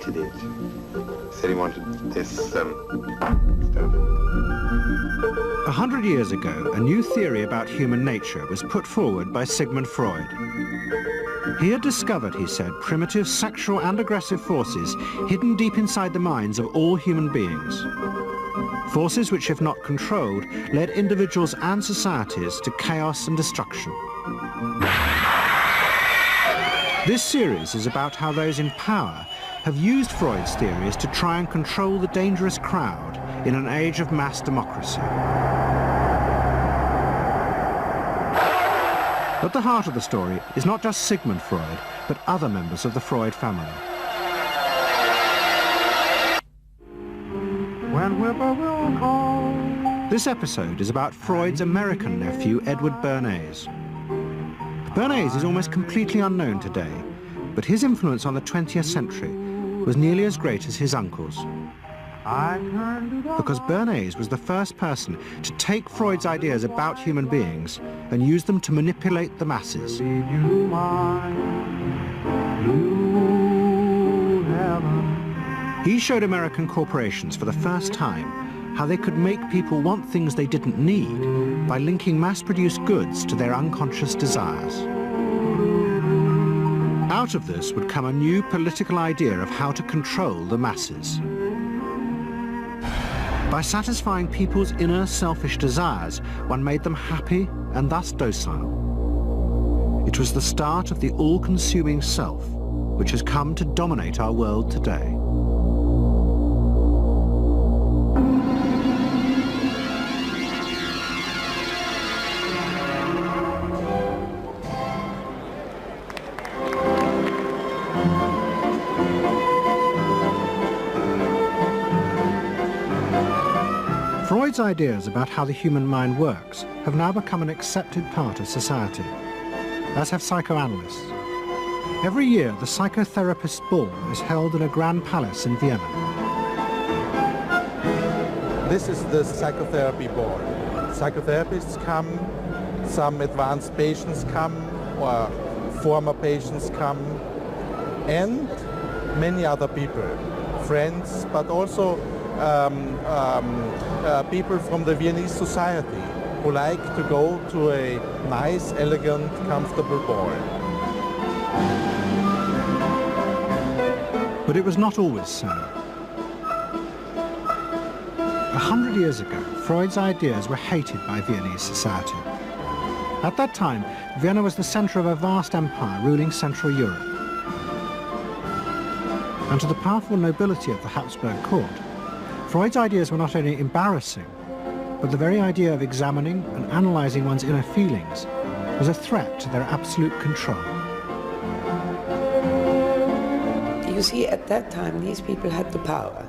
hated it. Said he wanted this stuff. 100 years ago, a new theory about human nature was put forward by Sigmund Freud. He had discovered, he said, primitive sexual and aggressive forces hidden deep inside the minds of all human beings. Forces which, if not controlled, led individuals and societies to chaos and destruction. This series is about how those in power have used Freud's theories to try and control the dangerous crowd in an age of mass democracy. At the heart of the story is not just Sigmund Freud, but other members of the Freud family. When whippoorwill calls. This episode is about Freud's American nephew, Edward Bernays. Bernays is almost completely unknown today, but his influence on the 20th century was nearly as great as his uncle's. Because Bernays was the first person to take Freud's ideas about human beings and use them to manipulate the masses. He showed American corporations for the first time how they could make people want things they didn't need by linking mass-produced goods to their unconscious desires. Out of this would come a new political idea of how to control the masses. By satisfying people's inner selfish desires, one made them happy and thus docile. It was the start of the all-consuming self, which has come to dominate our world today. Freud's ideas about how the human mind works have now become an accepted part of society, as have psychoanalysts. Every year, the psychotherapist's ball is held in a grand palace in Vienna. This is the psychotherapy ball. Psychotherapists come, some advanced patients come, or former patients come, and many other people, friends, but also people from the Viennese society who like to go to a nice, elegant, comfortable ball. But it was not always so. 100 years ago, Freud's ideas were hated by Viennese society. At that time, Vienna was the center of a vast empire ruling Central Europe. And to the powerful nobility of the Habsburg court, Freud's ideas were not only embarrassing, but the very idea of examining and analyzing one's inner feelings was a threat to their absolute control. You see, at that time, these people had the power.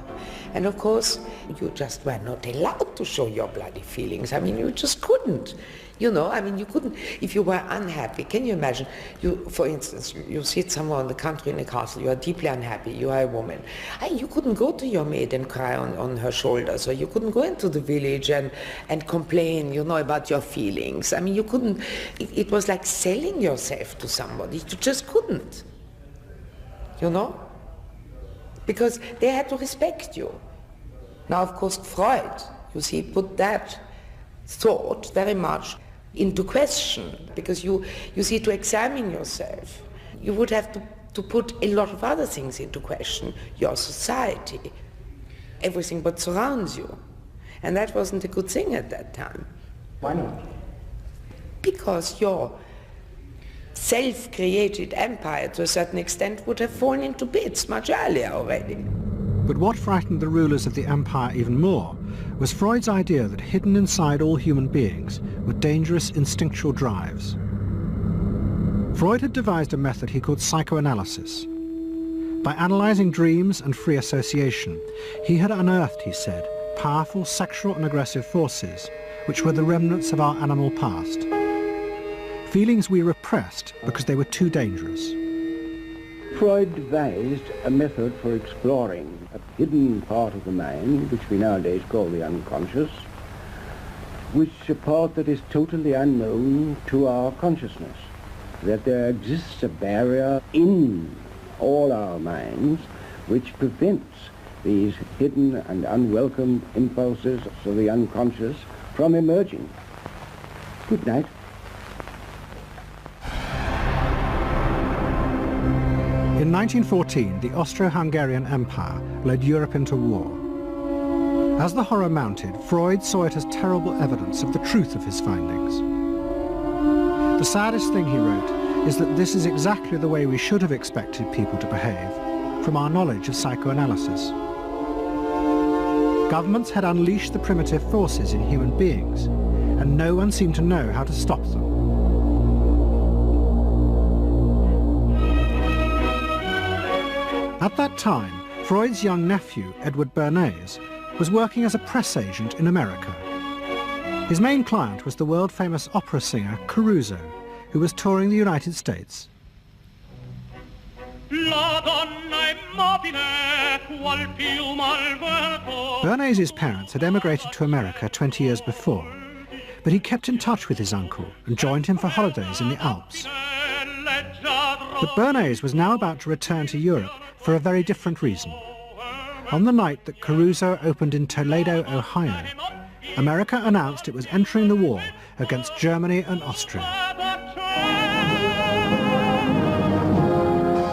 And of course, you just were not allowed to show your bloody feelings. I mean, you just couldn't. You know, I mean, you couldn't, if you were unhappy. Can you imagine, for instance, you sit somewhere in the country in a castle, you are deeply unhappy, you are a woman. You couldn't go to your maid and cry on her shoulders, or you couldn't go into the village and complain, you know, about your feelings. I mean, you couldn't, it was like selling yourself to somebody. You just couldn't, you know, because they had to respect you. Now, of course, Freud, you see, put that thought very much into question, because you see, to examine yourself, you would have to put a lot of other things into question, your society, everything what surrounds you. And that wasn't a good thing at that time. Why not? Because your self-created empire, to a certain extent, would have fallen into bits much earlier already. But what frightened the rulers of the empire even more was Freud's idea that hidden inside all human beings were dangerous instinctual drives. Freud had devised a method he called psychoanalysis. By analyzing dreams and free association, he had unearthed, he said, powerful sexual and aggressive forces, which were the remnants of our animal past. Feelings we repressed because they were too dangerous. Freud devised a method for exploring a hidden part of the mind, which we nowadays call the unconscious, which is a part that is totally unknown to our consciousness, that there exists a barrier in all our minds which prevents these hidden and unwelcome impulses of the unconscious from emerging. Good night. In 1914, the Austro-Hungarian Empire led Europe into war. As the horror mounted, Freud saw it as terrible evidence of the truth of his findings. The saddest thing, he wrote, is that this is exactly the way we should have expected people to behave, from our knowledge of psychoanalysis. Governments had unleashed the primitive forces in human beings, and no one seemed to know how to stop them. At that time, Freud's young nephew, Edward Bernays, was working as a press agent in America. His main client was the world-famous opera singer Caruso, who was touring the United States. Bernays' parents had emigrated to America 20 years before, but he kept in touch with his uncle and joined him for holidays in the Alps. But Bernays was now about to return to Europe for a very different reason. On the night that Caruso opened in Toledo, Ohio, America announced it was entering the war against Germany and Austria.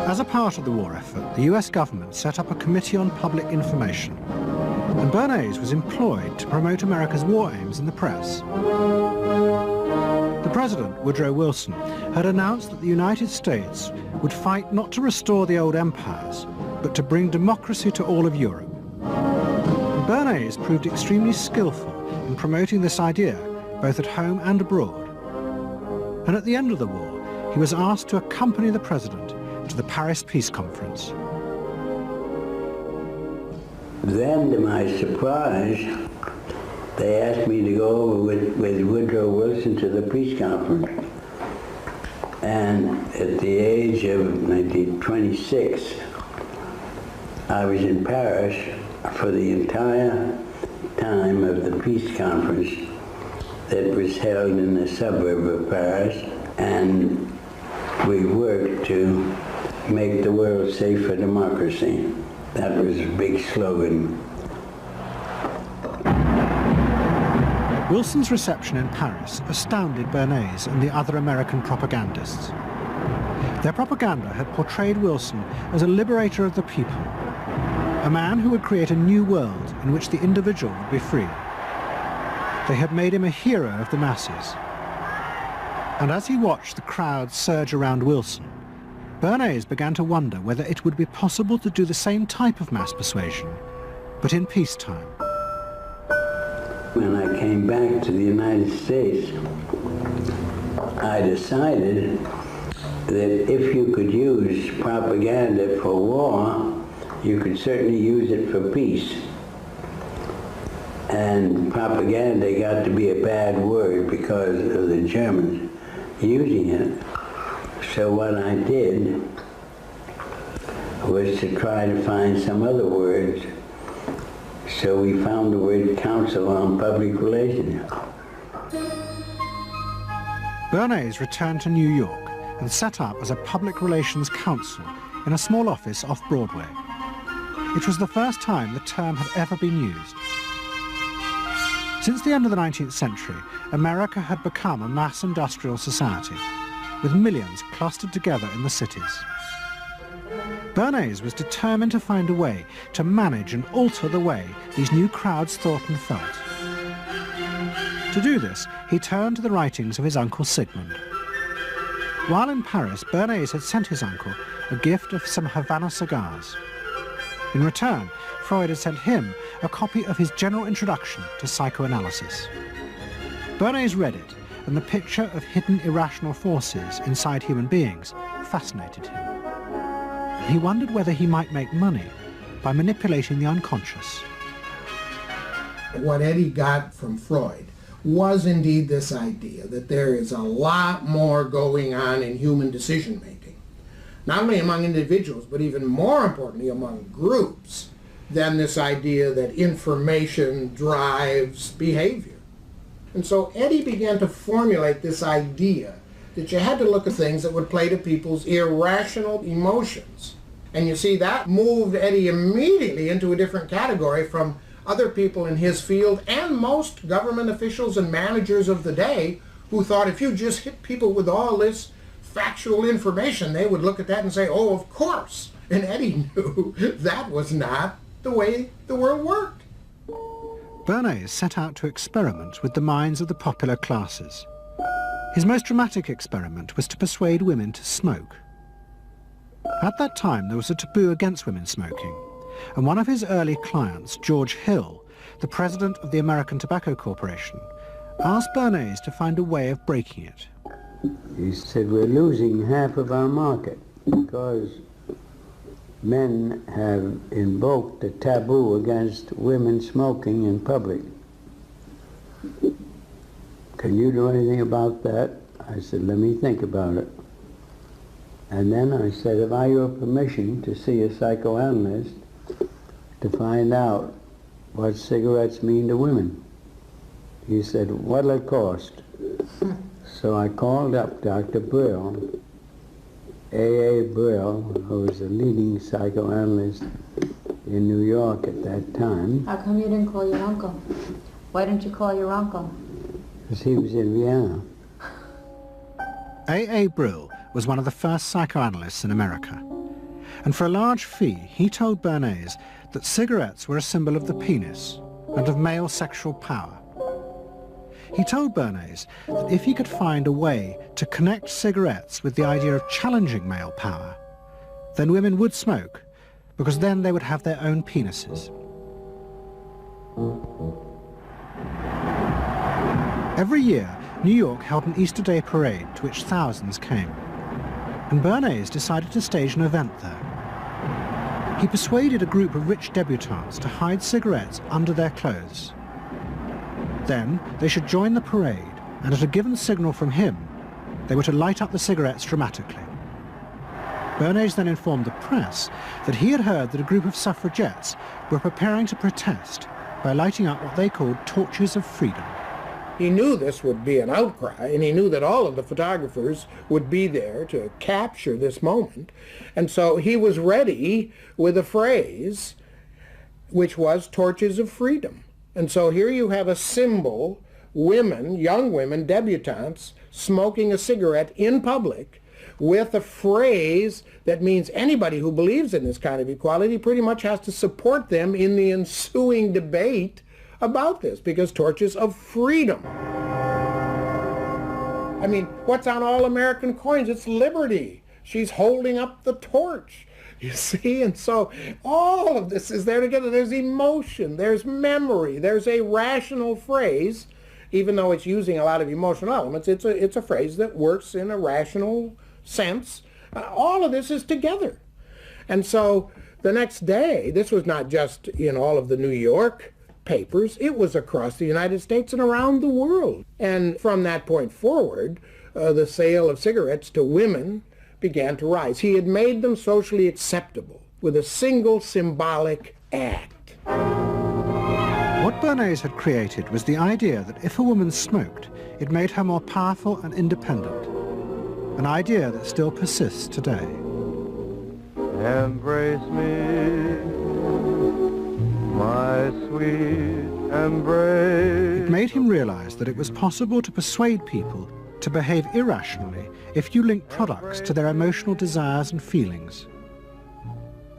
As a part of the war effort, the US government set up a Committee on Public Information, and Bernays was employed to promote America's war aims in the press. The President, Woodrow Wilson, had announced that the United States would fight not to restore the old empires, but to bring democracy to all of Europe. And Bernays proved extremely skillful in promoting this idea, both at home and abroad. And at the end of the war, he was asked to accompany the President to the Paris Peace Conference. Then, to my surprise, they asked me to go over with Woodrow Wilson to the peace conference. And at the age of 26, I was in Paris for the entire time of the peace conference that was held in the suburb of Paris, and we worked to make the world safe for democracy. That was a big slogan. Wilson's reception in Paris astounded Bernays and the other American propagandists. Their propaganda had portrayed Wilson as a liberator of the people, a man who would create a new world in which the individual would be free. They had made him a hero of the masses. And as he watched the crowd surge around Wilson, Bernays began to wonder whether it would be possible to do the same type of mass persuasion, but in peacetime. When I came back to the United States, I decided that if you could use propaganda for war, you could certainly use it for peace. And propaganda got to be a bad word because of the Germans using it. So what I did was to try to find some other words. So we found the word Council on Public Relations. Bernays returned to New York and set up as a public relations counsel in a small office off Broadway. It was the first time the term had ever been used. Since the end of the 19th century, America had become a mass industrial society, with millions clustered together in the cities. Bernays was determined to find a way to manage and alter the way these new crowds thought and felt. To do this, he turned to the writings of his uncle Sigmund. While in Paris, Bernays had sent his uncle a gift of some Havana cigars. In return, Freud had sent him a copy of his general introduction to psychoanalysis. Bernays read it, and the picture of hidden irrational forces inside human beings fascinated him. He wondered whether he might make money by manipulating the unconscious. What Eddie got from Freud was indeed this idea that there is a lot more going on in human decision-making, not only among individuals, but even more importantly among groups, than this idea that information drives behavior. And so Eddie began to formulate this idea that you had to look at things that would play to people's irrational emotions And you see, that moved Eddie immediately into a different category from other people in his field and most government officials and managers of the day who thought if you just hit people with all this factual information, they would look at that and say, oh, of course. And Eddie knew that was not the way the world worked. Bernays set out to experiment with the minds of the popular classes. His most dramatic experiment was to persuade women to smoke. At that time, there was a taboo against women smoking, and one of his early clients, George Hill, the president of the American Tobacco Corporation, asked Bernays to find a way of breaking it. He said, we're losing half of our market because men have invoked a taboo against women smoking in public. Can you do anything about that? I said, let me think about it. And then I said, have I your permission to see a psychoanalyst to find out what cigarettes mean to women? He said, what'll it cost? So I called up Dr. Brill, A.A. Brill, who was a leading psychoanalyst in New York at that time. How come you didn't call your uncle? Why didn't you call your uncle? Because he was in Vienna. A.A. Brill was one of the first psychoanalysts in America. And for a large fee, he told Bernays that cigarettes were a symbol of the penis and of male sexual power. He told Bernays that if he could find a way to connect cigarettes with the idea of challenging male power, then women would smoke, because then they would have their own penises. Every year, New York held an Easter Day parade to which thousands came, and Bernays decided to stage an event there. He persuaded a group of rich debutantes to hide cigarettes under their clothes. Then they should join the parade, and at a given signal from him, they were to light up the cigarettes dramatically. Bernays then informed the press that he had heard that a group of suffragettes were preparing to protest by lighting up what they called torches of freedom. He knew this would be an outcry, and he knew that all of the photographers would be there to capture this moment. And so he was ready with a phrase which was torches of freedom. And so here you have a symbol, women, young women, debutantes, smoking a cigarette in public with a phrase that means anybody who believes in this kind of equality pretty much has to support them in the ensuing debate about this, because torches of freedom. I mean, what's on all American coins? It's liberty. She's holding up the torch. You see, and so all of this is there together. There's emotion, there's memory, there's a rational phrase, even though it's using a lot of emotional elements. It's a phrase that works in a rational sense. All of this is together. And so the next day, this was not just in all of the New York papers, it was across the United States and around the world. And from that point forward, the sale of cigarettes to women began to rise. He had made them socially acceptable with a single symbolic act. What Bernays had created was the idea that if a woman smoked, it made her more powerful and independent, an idea that still persists today. Embrace me, my sweet embrace. It made him realize that it was possible to persuade people to behave irrationally if you link products to their emotional desires and feelings.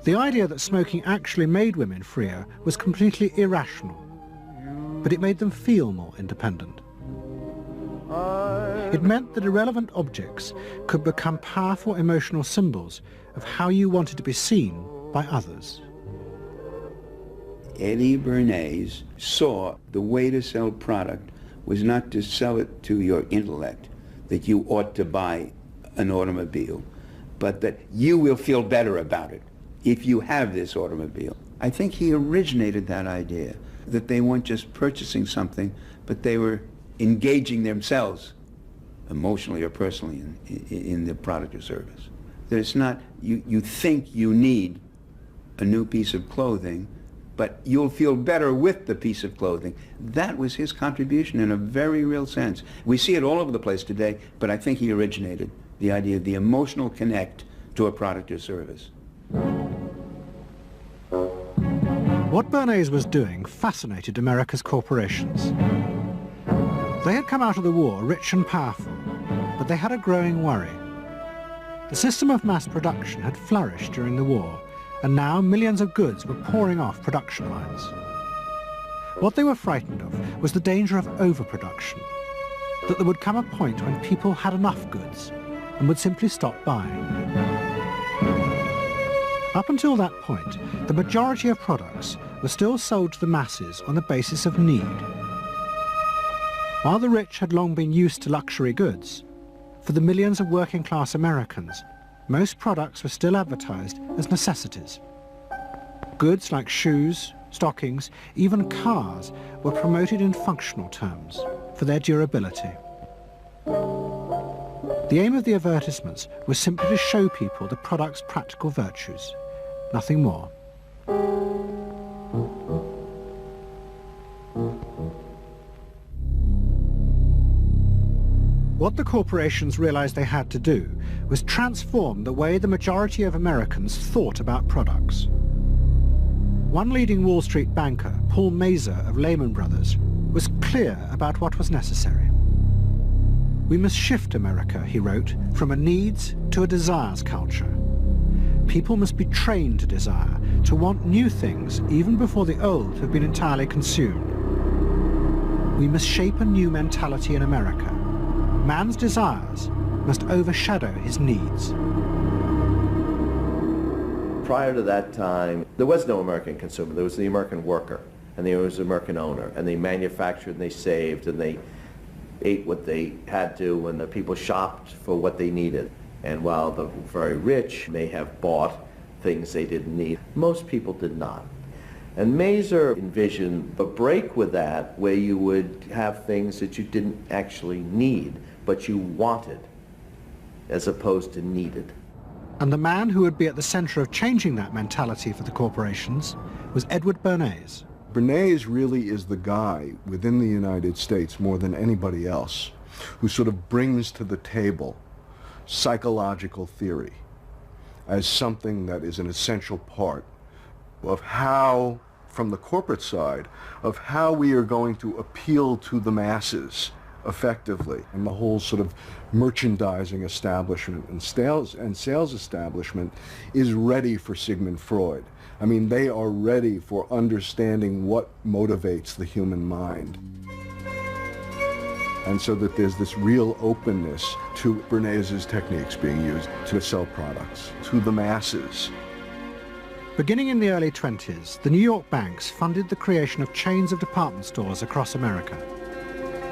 The idea that smoking actually made women freer was completely irrational, but it made them feel more independent. It meant that irrelevant objects could become powerful emotional symbols of how you wanted to be seen by others. Eddie Bernays saw the way to sell product was not to sell it to your intellect, that you ought to buy an automobile, but that you will feel better about it if you have this automobile. I think he originated that idea, that they weren't just purchasing something, but they were engaging themselves emotionally or personally in the product or service. That it's not, you think you need a new piece of clothing, but you'll feel better with the piece of clothing. That was his contribution in a very real sense. We see it all over the place today, but I think he originated the idea of the emotional connect to a product or service. What Bernays was doing fascinated America's corporations. They had come out of the war rich and powerful, but they had a growing worry. The system of mass production had flourished during the war, and now millions of goods were pouring off production lines. What they were frightened of was the danger of overproduction, that there would come a point when people had enough goods and would simply stop buying. Up until that point, the majority of products were still sold to the masses on the basis of need. While the rich had long been used to luxury goods, for the millions of working-class Americans, most products were still advertised as necessities. Goods like shoes, stockings, even cars were promoted in functional terms for their durability. The aim of the advertisements was simply to show people the product's practical virtues, nothing more. What the corporations realized they had to do was transform the way the majority of Americans thought about products. One leading Wall Street banker, Paul Mazur of Lehman Brothers, was clear about what was necessary. We must shift America, he wrote, from a needs to a desires culture. People must be trained to desire, to want new things even before the old have been entirely consumed. We must shape a new mentality in America. Man's desires must overshadow his needs. Prior to that time, there was no American consumer. There was the American worker, and there was the American owner, and they manufactured and they saved and they ate what they had to, and the people shopped for what they needed. And while the very rich may have bought things they didn't need, most people did not. And Mazur envisioned a break with that where you would have things that you didn't actually need, but you wanted, as opposed to needed. And the man who would be at the center of changing that mentality for the corporations was Edward Bernays. Bernays really is the guy within the United States more than anybody else who sort of brings to the table psychological theory as something that is an essential part of how, from the corporate side, of how we are going to appeal to the masses effectively. And the whole sort of merchandising establishment and sales establishment is ready for Sigmund Freud. I mean, they are ready for understanding what motivates the human mind. And so that there's this real openness to Bernays' techniques being used to sell products to the masses. Beginning in the early 20s, the New York banks funded the creation of chains of department stores across America.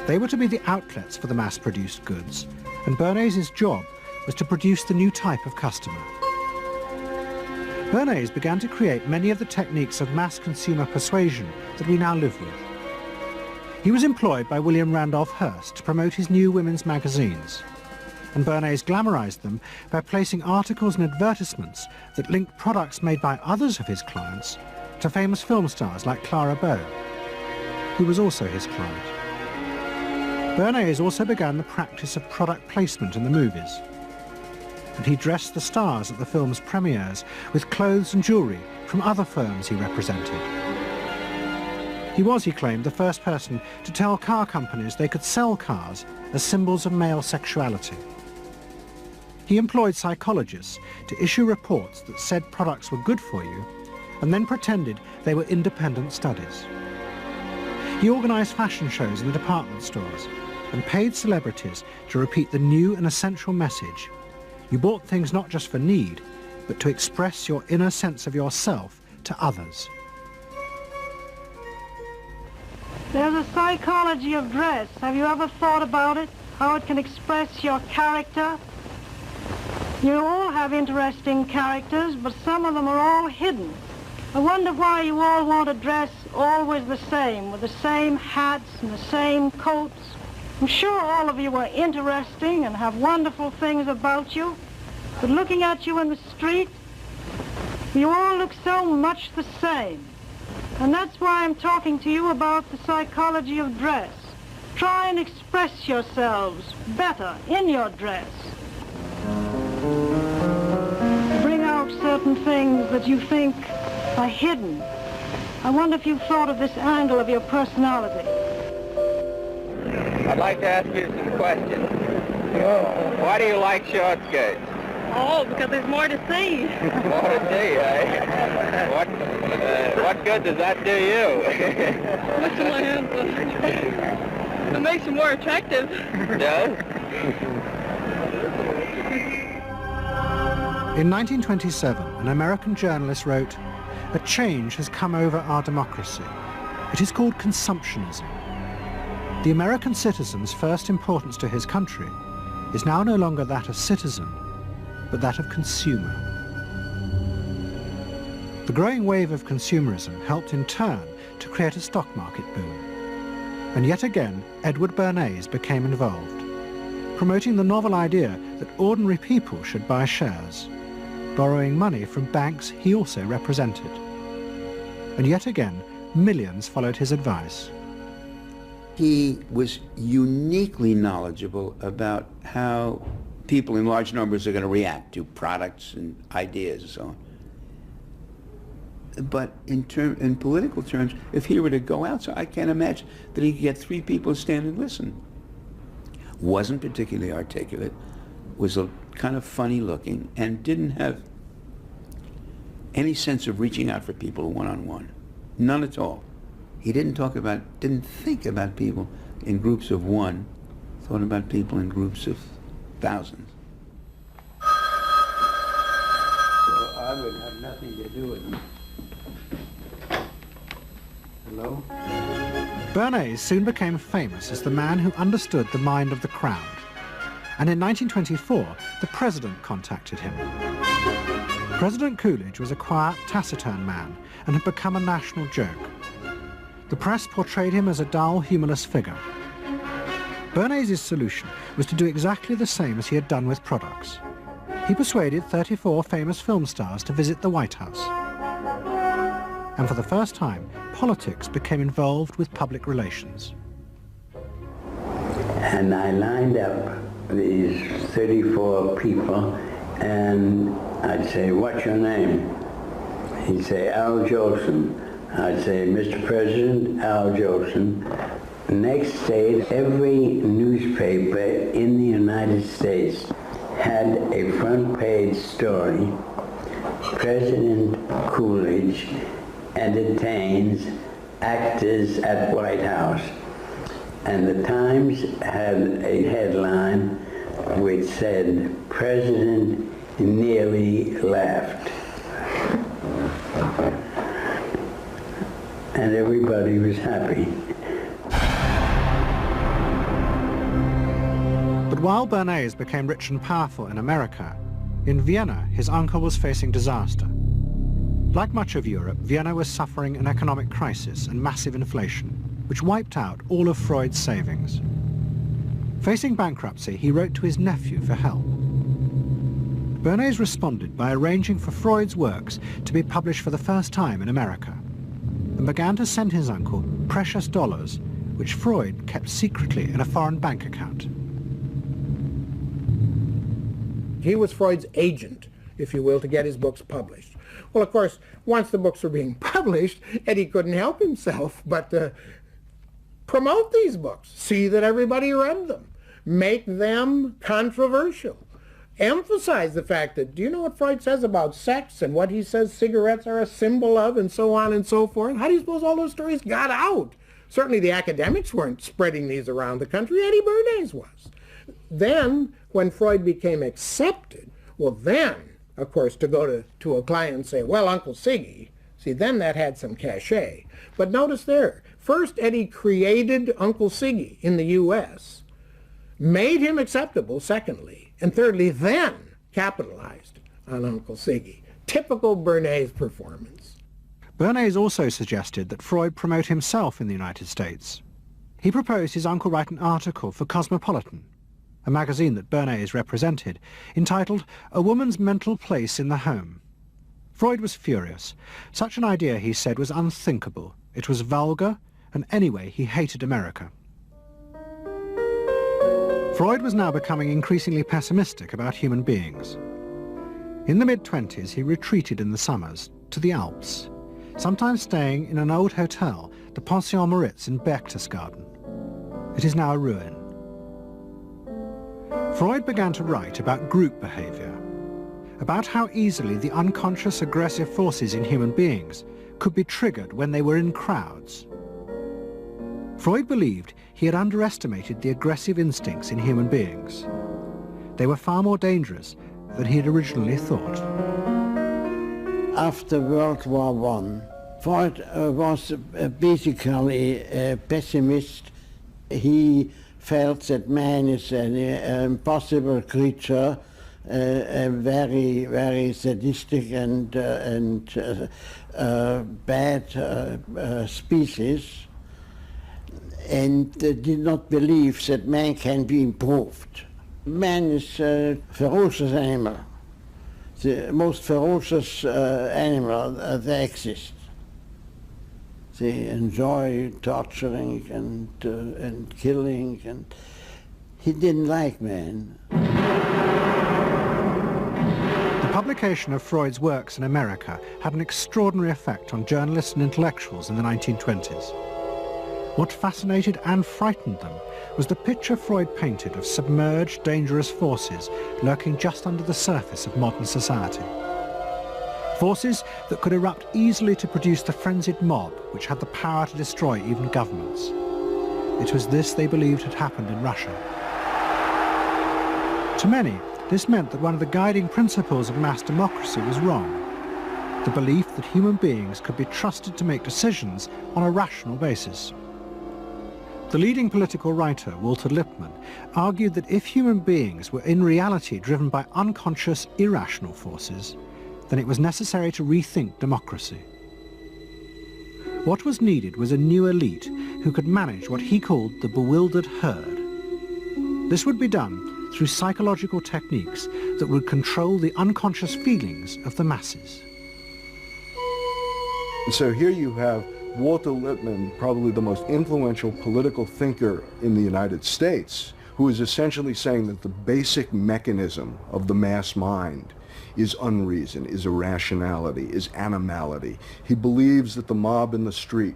They were to be the outlets for the mass-produced goods, and Bernays' job was to produce the new type of customer. Bernays began to create many of the techniques of mass consumer persuasion that we now live with. He was employed by William Randolph Hearst to promote his new women's magazines, and Bernays glamorized them by placing articles and advertisements that linked products made by others of his clients to famous film stars like Clara Bow, who was also his client. Bernays also began the practice of product placement in the movies, and he dressed the stars at the film's premieres with clothes and jewellery from other firms he represented. He was, he claimed, the first person to tell car companies they could sell cars as symbols of male sexuality. He employed psychologists to issue reports that said products were good for you and then pretended they were independent studies. He organised fashion shows in the department stores and paid celebrities to repeat the new and essential message: you bought things not just for need, but to express your inner sense of yourself to others. There's a psychology of dress. Have you ever thought about it? How it can express your character? You all have interesting characters, but some of them are all hidden. I wonder why you all want to dress always the same, with the same hats and the same coats. I'm sure all of you are interesting and have wonderful things about you, but looking at you in the street, you all look so much the same. And that's why I'm talking to you about the psychology of dress. Try and express yourselves better in your dress. Bring out certain things that you think are hidden. I wonder if you've thought of this angle of your personality. I'd like to ask you some questions. Why do you like short skirts? Oh, because there's more to see. More to see, eh? What good does that do you? What shall I answer? It makes you more attractive. No? In 1927, an American journalist wrote, "A change has come over our democracy. It is called consumptionism. The American citizen's first importance to his country is now no longer that of citizen, but that of consumer." The growing wave of consumerism helped in turn to create a stock market boom. And yet again, Edward Bernays became involved, promoting the novel idea that ordinary people should buy shares, borrowing money from banks he also represented. And yet again, millions followed his advice. He was uniquely knowledgeable about how people in large numbers are going to react to products and ideas and so on. But in political terms, if he were to go out, so I can't imagine that he could get 3 people to stand and listen. Wasn't particularly articulate, was a kind of funny looking, and didn't have any sense of reaching out for people one-on-one. None at all. He didn't think about people in groups of one, thought about people in groups of thousands. So I would have nothing to do with them. Hello? Bernays soon became famous as the man who understood the mind of the crowd. And in 1924, the president contacted him. President Coolidge was a quiet, taciturn man and had become a national joke. The press portrayed him as a dull, humorless figure. Bernays' solution was to do exactly the same as he had done with products. He persuaded 34 famous film stars to visit the White House. And for the first time, politics became involved with public relations. And I lined up these 34 people, and I'd say, "What's your name?" He'd say, "Al Jolson." I'd say, "Mr. President, Al Jolson." Next day, every newspaper in the United States had a front page story, "President Coolidge entertains actors at White House." And the Times had a headline which said, "President nearly laughed." And everybody was happy. But while Bernays became rich and powerful in America, in Vienna his uncle was facing disaster. Like much of Europe, Vienna was suffering an economic crisis and massive inflation, which wiped out all of Freud's savings. Facing bankruptcy, he wrote to his nephew for help. Bernays responded by arranging for Freud's works to be published for the first time in America, and began to send his uncle precious dollars, which Freud kept secretly in a foreign bank account. He was Freud's agent, if you will, to get his books published. Well, of course, once the books were being published, Eddie couldn't help himself but promote these books, see that everybody read them, make them controversial, emphasize the fact that, do you know what Freud says about sex and what he says cigarettes are a symbol of, and so on and so forth? How do you suppose all those stories got out? Certainly the academics weren't spreading these around the country. Eddie Bernays was. Then, when Freud became accepted, well then, of course, to go to a client and say, "Well, Uncle Siggy," see, then that had some cachet. But notice there, first Eddie created Uncle Siggy in the U.S., made him acceptable, secondly, and thirdly, then capitalized on Uncle Siggy. Typical Bernays performance. Bernays also suggested that Freud promote himself in the United States. He proposed his uncle write an article for Cosmopolitan, a magazine that Bernays represented, entitled "A Woman's Mental Place in the Home." Freud was furious. Such an idea, he said, was unthinkable. It was vulgar, and anyway, he hated America. Freud was now becoming increasingly pessimistic about human beings. In the mid-20s, he retreated in the summers to the Alps, sometimes staying in an old hotel, the Pension Moritz in Berchtesgaden. It is now a ruin. Freud began to write about group behavior, about how easily the unconscious aggressive forces in human beings could be triggered when they were in crowds. Freud believed he had underestimated the aggressive instincts in human beings. They were far more dangerous than he had originally thought. After World War I, Freud was basically a pessimist. He felt that man is an impossible creature, a very, very sadistic and bad species, and did not believe that man can be improved. Man is a ferocious animal, the most ferocious animal that exists. They enjoy torturing and killing, and he didn't like man. The publication of Freud's works in America had an extraordinary effect on journalists and intellectuals in the 1920s. What fascinated and frightened them was the picture Freud painted of submerged, dangerous forces lurking just under the surface of modern society. Forces that could erupt easily to produce the frenzied mob which had the power to destroy even governments. It was this they believed had happened in Russia. To many, this meant that one of the guiding principles of mass democracy was wrong. The belief that human beings could be trusted to make decisions on a rational basis. The leading political writer, Walter Lippmann, argued that if human beings were in reality driven by unconscious, irrational forces, then it was necessary to rethink democracy. What was needed was a new elite who could manage what he called the bewildered herd. This would be done through psychological techniques that would control the unconscious feelings of the masses. So here you have Walter Lippmann, probably the most influential political thinker in the United States, who is essentially saying that the basic mechanism of the mass mind is unreason, is irrationality, is animality. He believes that the mob in the street,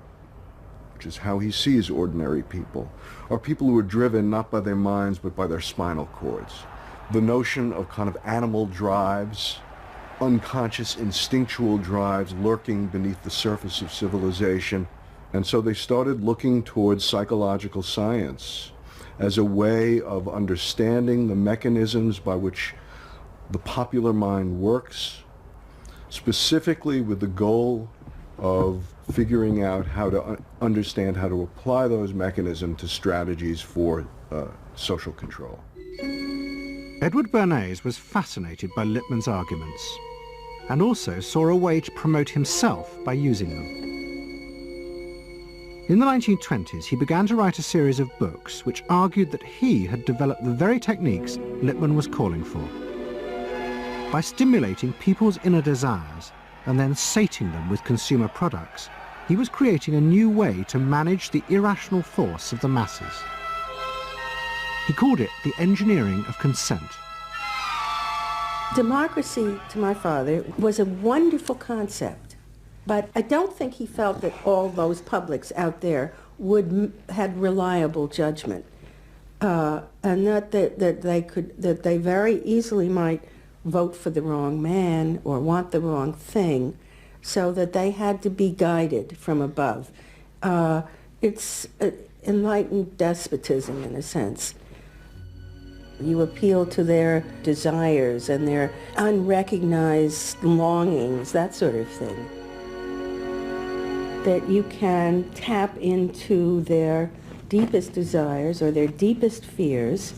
which is how he sees ordinary people, are people who are driven not by their minds but by their spinal cords. The notion of kind of animal drives, unconscious instinctual drives lurking beneath the surface of civilization. And so they started looking towards psychological science as a way of understanding the mechanisms by which the popular mind works, specifically with the goal of figuring out how to understand how to apply those mechanisms to strategies for social control. Edward Bernays was fascinated by Lippmann's arguments and also saw a way to promote himself by using them. In the 1920s, he began to write a series of books which argued that he had developed the very techniques Lippmann was calling for. By stimulating people's inner desires and then sating them with consumer products, he was creating a new way to manage the irrational force of the masses. He called it the engineering of consent. Democracy, to my father, was a wonderful concept, but I don't think he felt that all those publics out there had reliable judgment, and that they very easily might vote for the wrong man or want the wrong thing, so that they had to be guided from above. It's enlightened despotism in a sense. You appeal to their desires and their unrecognized longings, that sort of thing. That you can tap into their deepest desires or their deepest fears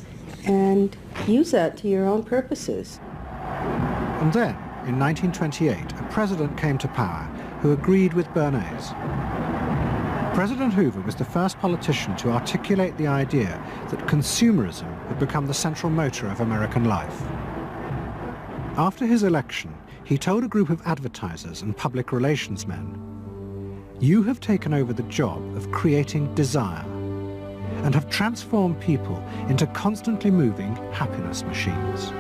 and use that to your own purposes. And then, in 1928, a president came to power who agreed with Bernays. President Hoover was the first politician to articulate the idea that consumerism had become the central motor of American life. After his election, he told a group of advertisers and public relations men, "You have taken over the job of creating desire and have transformed people into constantly moving happiness machines.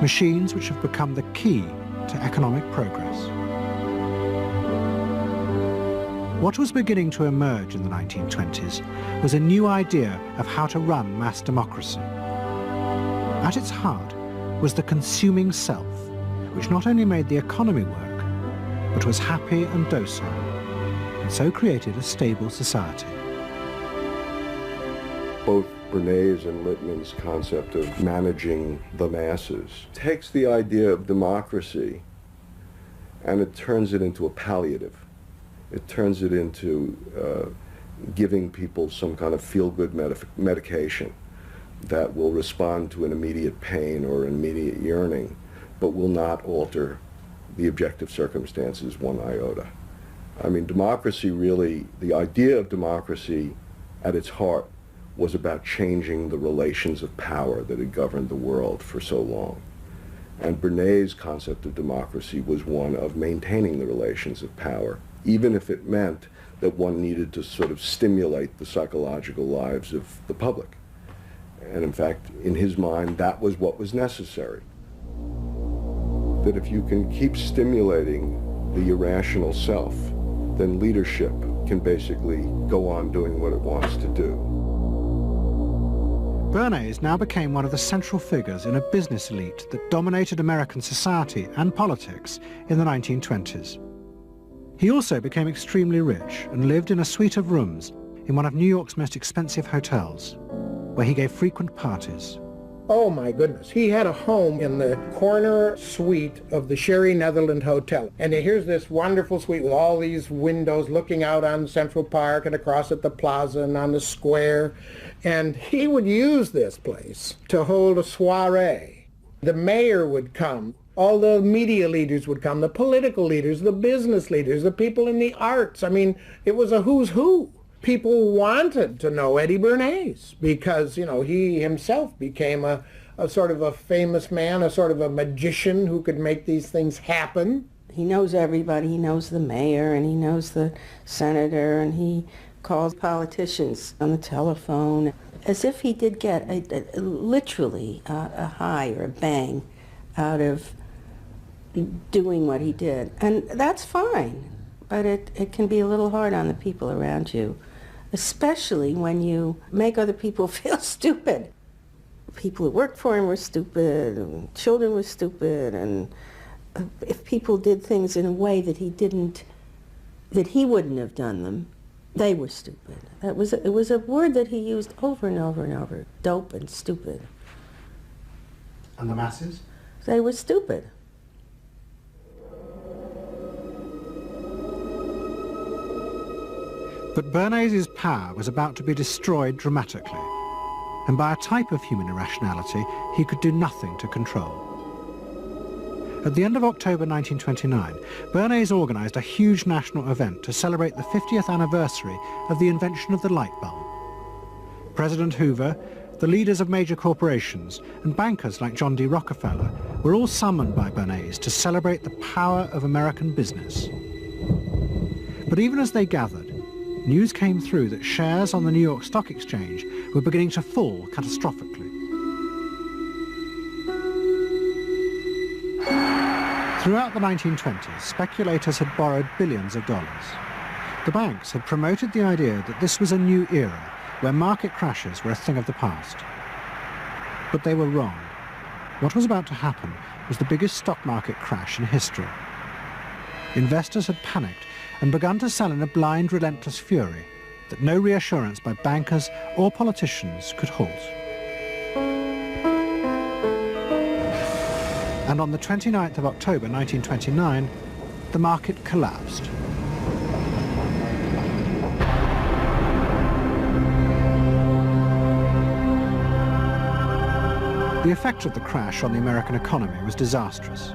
Machines which have become the key to economic progress." What was beginning to emerge in the 1920s was a new idea of how to run mass democracy. At its heart was the consuming self, which not only made the economy work, but was happy and docile, and so created a stable society. Both Bernays and Littman's concept of managing the masses takes the idea of democracy and it turns it into a palliative. It turns it into giving people some kind of feel-good medication that will respond to an immediate pain or an immediate yearning, but will not alter the objective circumstances one iota. I mean, democracy really, the idea of democracy at its heart was about changing the relations of power that had governed the world for so long. And Bernays' concept of democracy was one of maintaining the relations of power, even if it meant that one needed to sort of stimulate the psychological lives of the public. And in fact, in his mind, that was what was necessary. That if you can keep stimulating the irrational self, then leadership can basically go on doing what it wants to do. Bernays now became one of the central figures in a business elite that dominated American society and politics in the 1920s. He also became extremely rich and lived in a suite of rooms in one of New York's most expensive hotels, where he gave frequent parties. Oh my goodness, he had a home in the corner suite of the Sherry Netherland Hotel. And here's this wonderful suite with all these windows looking out on Central Park and across at the plaza and on the square. And he would use this place to hold a soiree. The mayor would come, all the media leaders would come, the political leaders, the business leaders, the people in the arts. I mean, it was a who's who. People wanted to know Eddie Bernays because, you know, he himself became a sort of a famous man, a sort of a magician who could make these things happen. He knows everybody. He knows the mayor and he knows the senator, and he calls politicians on the telephone as if he did get literally a high or a bang out of doing what he did. And that's fine, but it can be a little hard on the people around you, especially when you make other people feel stupid. People who worked for him were stupid, and children were stupid, and if people did things in a way that he wouldn't have done them, they were stupid. It was a word that he used over and over and over, dope and stupid. And the masses? They were stupid. But Bernays' power was about to be destroyed dramatically, and by a type of human irrationality he could do nothing to control. At the end of October 1929, Bernays organised a huge national event to celebrate the 50th anniversary of the invention of the light bulb. President Hoover, the leaders of major corporations, and bankers like John D. Rockefeller were all summoned by Bernays to celebrate the power of American business. But even as they gathered, news came through that shares on the New York Stock Exchange were beginning to fall catastrophically. Throughout the 1920s, speculators had borrowed billions of dollars. The banks had promoted the idea that this was a new era where market crashes were a thing of the past. But they were wrong. What was about to happen was the biggest stock market crash in history. Investors had panicked and begun to sell in a blind, relentless fury that no reassurance by bankers or politicians could halt. And on the 29th of October 1929, the market collapsed. The effect of the crash on the American economy was disastrous.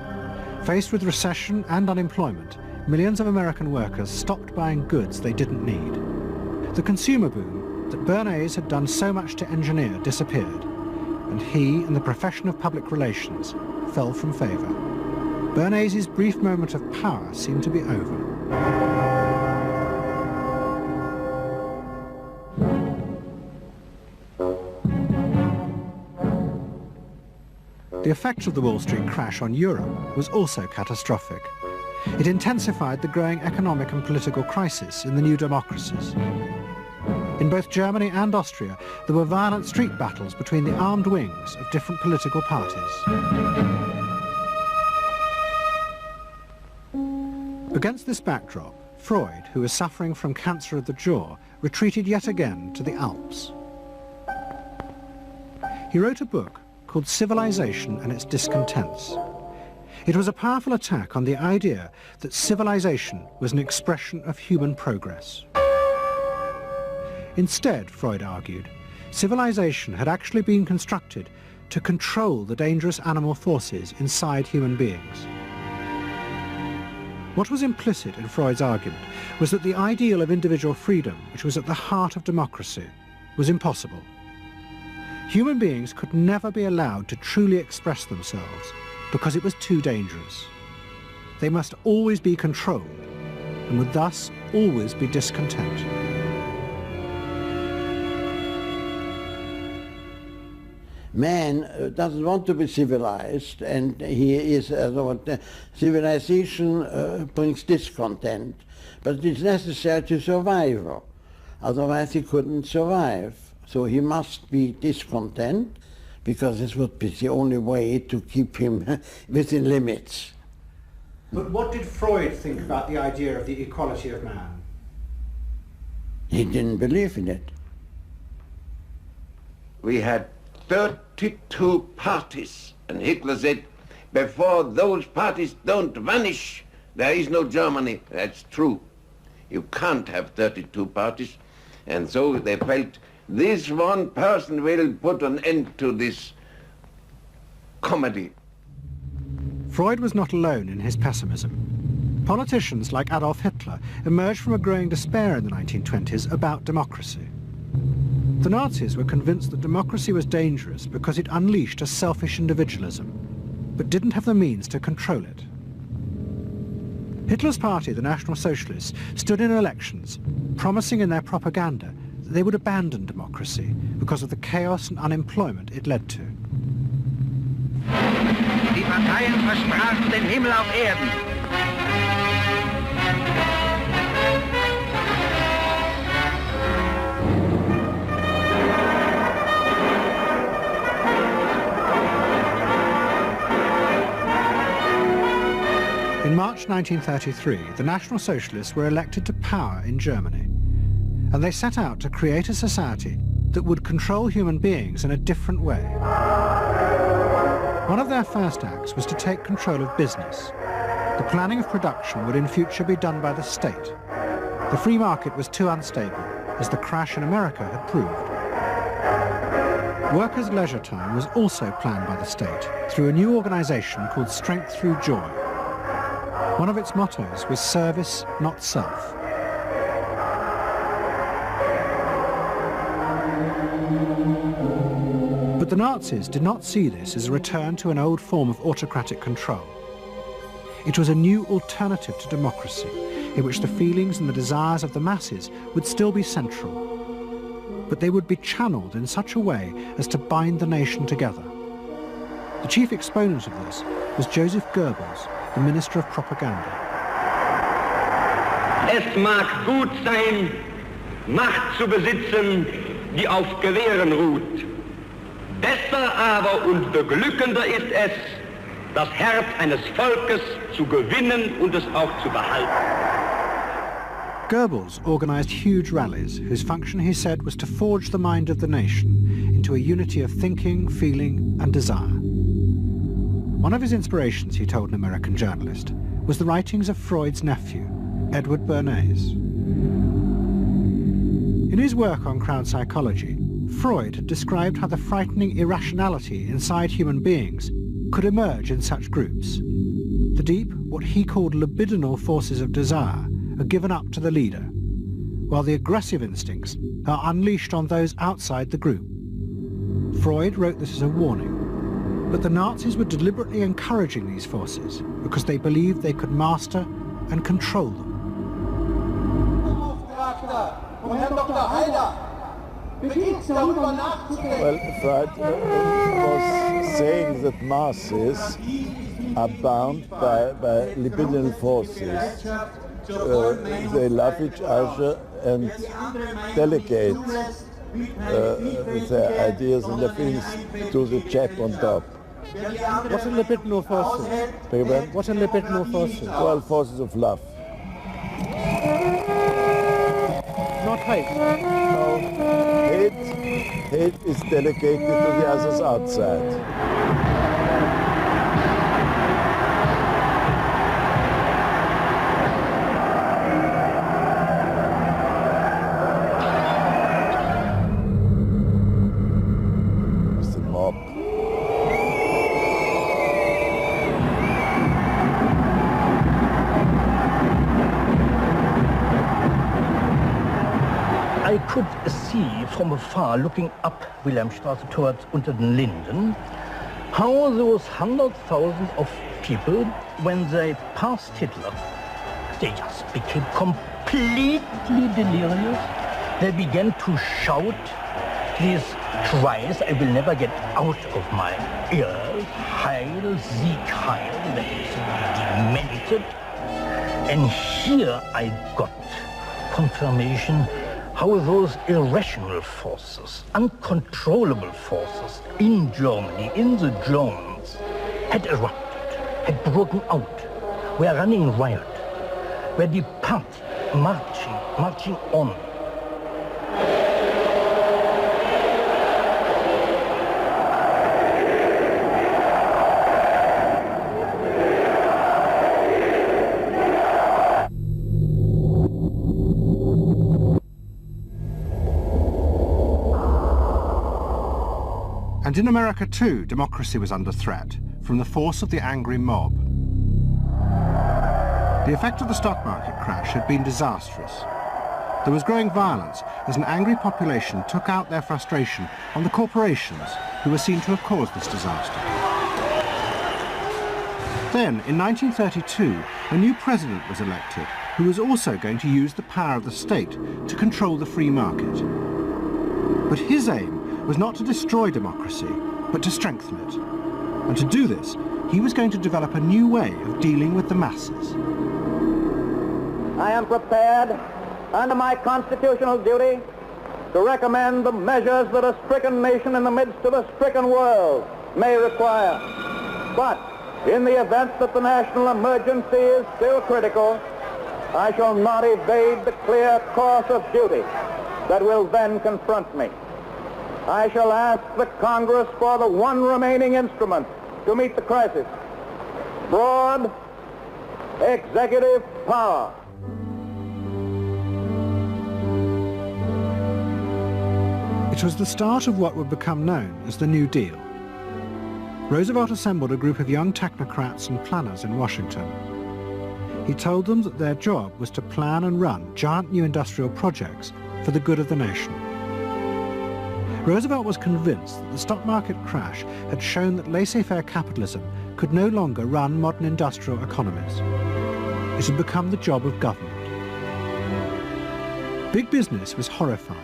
Faced with recession and unemployment, millions of American workers stopped buying goods they didn't need. The consumer boom that Bernays had done so much to engineer disappeared, and he and the profession of public relations fell from favour. Bernays' brief moment of power seemed to be over. The effect of the Wall Street crash on Europe was also catastrophic. It intensified the growing economic and political crisis in the new democracies. In both Germany and Austria, there were violent street battles between the armed wings of different political parties. Against this backdrop, Freud, who was suffering from cancer of the jaw, retreated yet again to the Alps. He wrote a book called Civilization and Its Discontents. It was a powerful attack on the idea that civilization was an expression of human progress. Instead, Freud argued, civilization had actually been constructed to control the dangerous animal forces inside human beings. What was implicit in Freud's argument was that the ideal of individual freedom, which was at the heart of democracy, was impossible. Human beings could never be allowed to truly express themselves because it was too dangerous. They must always be controlled and would thus always be discontent. Man doesn't want to be civilized, and he is, civilization brings discontent, but it's necessary to survive. Otherwise he couldn't survive. So he must be discontent, because this would be the only way to keep him within limits. But what did Freud think about the idea of the equality of man? He didn't believe in it. We had 32 parties, and Hitler said, before those parties don't vanish, there is no Germany. That's true. You can't have 32 parties, and so they felt this one person will put an end to this comedy. Freud was not alone in his pessimism. Politicians like Adolf Hitler emerged from a growing despair in the 1920s about democracy. The Nazis were convinced that democracy was dangerous because it unleashed a selfish individualism, but didn't have the means to control it. Hitler's party, the National Socialists, stood in elections, promising in their propaganda that they would abandon democracy because of the chaos and unemployment it led to. Die Parteien versprachen den Himmel auf Erden. In March 1933, the National Socialists were elected to power in Germany, and they set out to create a society that would control human beings in a different way. One of their first acts was to take control of business. The planning of production would in future be done by the state. The free market was too unstable, as the crash in America had proved. Workers' leisure time was also planned by the state through a new organization called Strength Through Joy. One of its mottos was service, not self. But the Nazis did not see this as a return to an old form of autocratic control. It was a new alternative to democracy, in which the feelings and the desires of the masses would still be central, but they would be channeled in such a way as to bind the nation together. The chief exponent of this was Joseph Goebbels, the Minister of Propaganda. Es mag gut sein, Macht zu besitzen, die auf Gewehren ruht. Besser aber und beglückender ist es, das Herz eines Volkes zu gewinnen und es auch zu behalten. Goebbels organized huge rallies whose function, he said, was to forge the mind of the nation into a unity of thinking, feeling and desire. One of his inspirations, he told an American journalist, was the writings of Freud's nephew, Edward Bernays. In his work on crowd psychology, Freud had described how the frightening irrationality inside human beings could emerge in such groups. The deep, what he called libidinal forces of desire, are given up to the leader, while the aggressive instincts are unleashed on those outside the group. Freud wrote this as a warning. But the Nazis were deliberately encouraging these forces because they believed they could master and control them. Well, Freud was saying that masses are bound by libidinal forces. They love each other and delegate their ideas and their feelings to the chap on top. What are libidinal forces? What are libidinal forces? Well, forces of love. Not hate? No. Hate is delegated to the others outside. I could see from afar, looking up Wilhelmstraße towards unter den Linden, how those 100,000 of people, when they passed Hitler, they just became completely delirious. They began to shout these cries I will never get out of my ears. Heil, Sieg, Heil. They demented. And here I got confirmation how those irrational forces, uncontrollable forces in Germany, in the Germans, had erupted, had broken out, were running riot, were departing, marching on. And in America too, democracy was under threat from the force of the angry mob. The effect of the stock market crash had been disastrous. There was growing violence as an angry population took out their frustration on the corporations who were seen to have caused this disaster. Then, in 1932, a new president was elected who was also going to use the power of the state to control the free market. But his aim was not to destroy democracy, but to strengthen it. And to do this, he was going to develop a new way of dealing with the masses. I am prepared, under my constitutional duty, to recommend the measures that a stricken nation in the midst of a stricken world may require. But in the event that the national emergency is still critical, I shall not evade the clear course of duty that will then confront me. I shall ask the Congress for the one remaining instrument to meet the crisis: broad executive power. It was the start of what would become known as the New Deal. Roosevelt assembled a group of young technocrats and planners in Washington. He told them that their job was to plan and run giant new industrial projects for the good of the nation. Roosevelt was convinced that the stock market crash had shown that laissez-faire capitalism could no longer run modern industrial economies. It had become the job of government. Big business was horrified,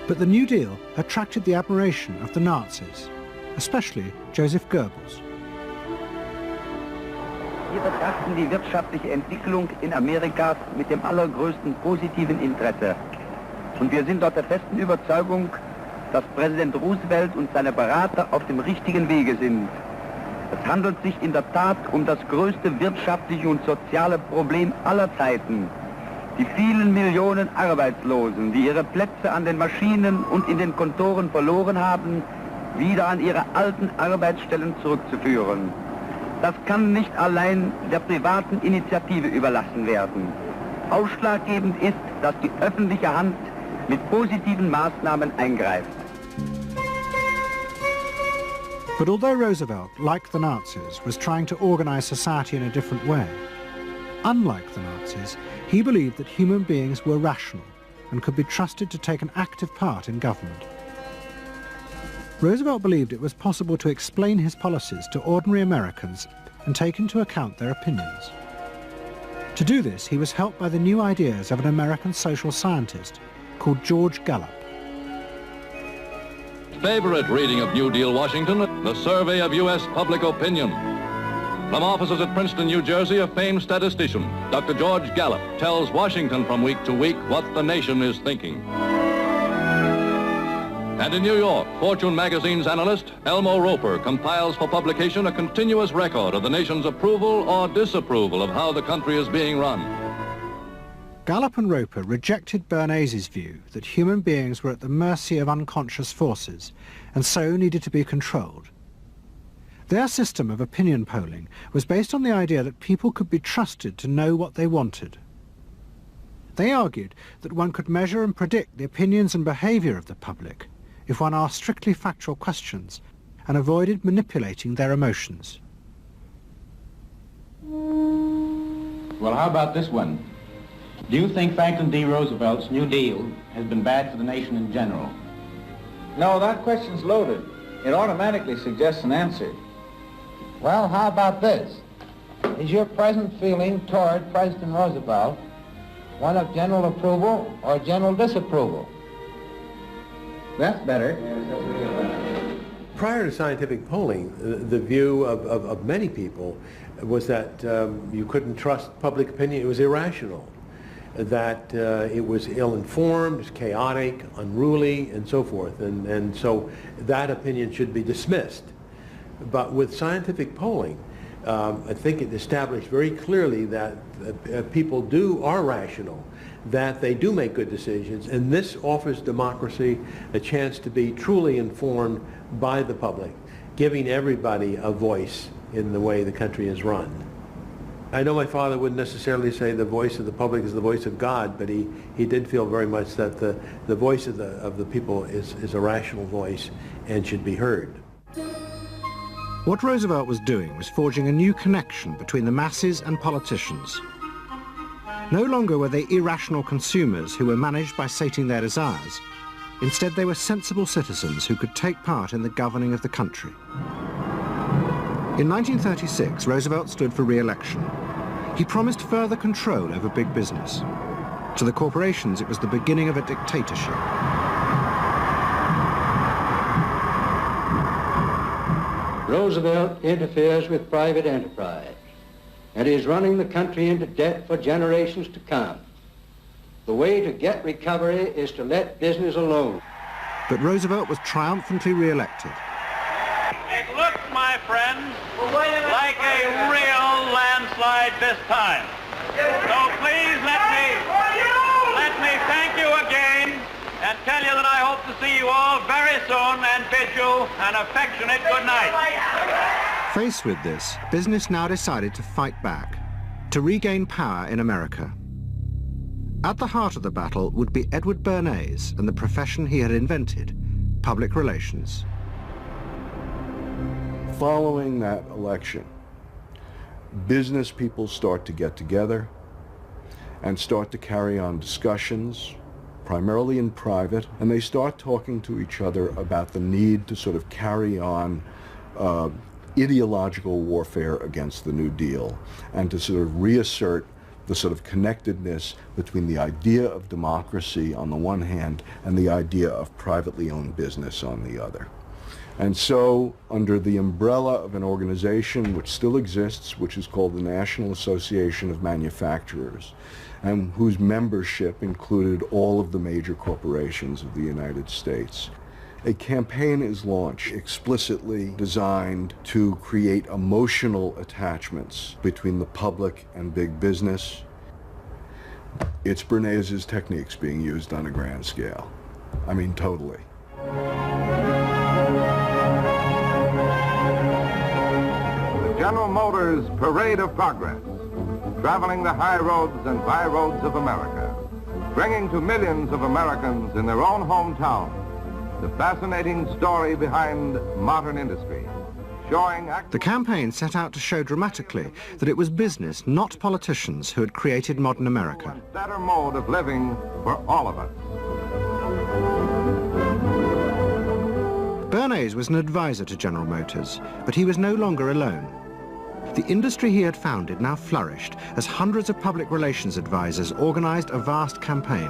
but the New Deal attracted the admiration of the Nazis, especially Joseph Goebbels. Wir betrachten die wirtschaftliche Entwicklung in Amerika mit dem allergrößten positiven Interesse. Und wir sind dort der festen Überzeugung, dass Präsident Roosevelt und seine Berater auf dem richtigen Wege sind. Es handelt sich in der Tat um das größte wirtschaftliche und soziale Problem aller Zeiten. Die vielen Millionen Arbeitslosen, die ihre Plätze an den Maschinen und in den Kontoren verloren haben, wieder an ihre alten Arbeitsstellen zurückzuführen. Das kann nicht allein der privaten Initiative überlassen werden. Ausschlaggebend ist, dass die öffentliche Hand mit positiven Maßnahmen eingreift. But although Roosevelt, like the Nazis, was trying to organize society in a different way, unlike the Nazis, he believed that human beings were rational and could be trusted to take an active part in government. Roosevelt believed it was possible to explain his policies to ordinary Americans and take into account their opinions. To do this, he was helped by the new ideas of an American social scientist called George Gallup. Favorite reading of New Deal Washington, the survey of U.S. public opinion. From offices at Princeton, New Jersey, a famed statistician, Dr. George Gallup, tells Washington from week to week what the nation is thinking. And in New York, Fortune magazine's analyst, Elmo Roper, compiles for publication a continuous record of the nation's approval or disapproval of how the country is being run. Gallup and Roper rejected Bernays' view that human beings were at the mercy of unconscious forces and so needed to be controlled. Their system of opinion polling was based on the idea that people could be trusted to know what they wanted. They argued that one could measure and predict the opinions and behaviour of the public if one asked strictly factual questions and avoided manipulating their emotions. Well, how about this one? Do you think Franklin D. Roosevelt's New Deal has been bad for the nation in general? No, that question's loaded. It automatically suggests an answer. Well, how about this? Is your present feeling toward President Roosevelt one of general approval or general disapproval? That's better. Prior to scientific polling, the view of many people was that you couldn't trust public opinion. It was irrational, that it was ill-informed, chaotic, unruly, and so forth. And so that opinion should be dismissed. But with scientific polling, I think it established very clearly that people are rational, that they do make good decisions, and this offers democracy a chance to be truly informed by the public, giving everybody a voice in the way the country is run. I know my father wouldn't necessarily say the voice of the public is the voice of God, but he did feel very much that the voice of the people is a rational voice and should be heard. What Roosevelt was doing was forging a new connection between the masses and politicians. No longer were they irrational consumers who were managed by sating their desires. Instead, they were sensible citizens who could take part in the governing of the country. In 1936, Roosevelt stood for re-election. He promised further control over big business. To the corporations, it was the beginning of a dictatorship. Roosevelt interferes with private enterprise and is running the country into debt for generations to come. The way to get recovery is to let business alone. But Roosevelt was triumphantly re-elected. It looks, my friends, like a real landslide this time. So please let me thank you again and tell you that I hope to see you all very soon and bid you an affectionate good night. Faced with this, business now decided to fight back, to regain power in America. At the heart of the battle would be Edward Bernays and the profession he had invented, public relations. Following that election, business people start to get together and start to carry on discussions, primarily in private, and they start talking to each other about the need to sort of carry on ideological warfare against the New Deal and to sort of reassert the sort of connectedness between the idea of democracy on the one hand and the idea of privately owned business on the other. And so, under the umbrella of an organization which still exists, which is called the National Association of Manufacturers, and whose membership included all of the major corporations of the United States, a campaign is launched explicitly designed to create emotional attachments between the public and big business. It's Bernays' techniques being used on a grand scale. I mean, totally. General Motors Parade of Progress, traveling the high roads and byroads of America, bringing to millions of Americans in their own hometown the fascinating story behind modern industry, showing... The campaign set out to show dramatically that it was business, not politicians, who had created modern America. A better mode of living for all of us. Bernays was an advisor to General Motors, but he was no longer alone. The industry he had founded now flourished as hundreds of public relations advisors organized a vast campaign.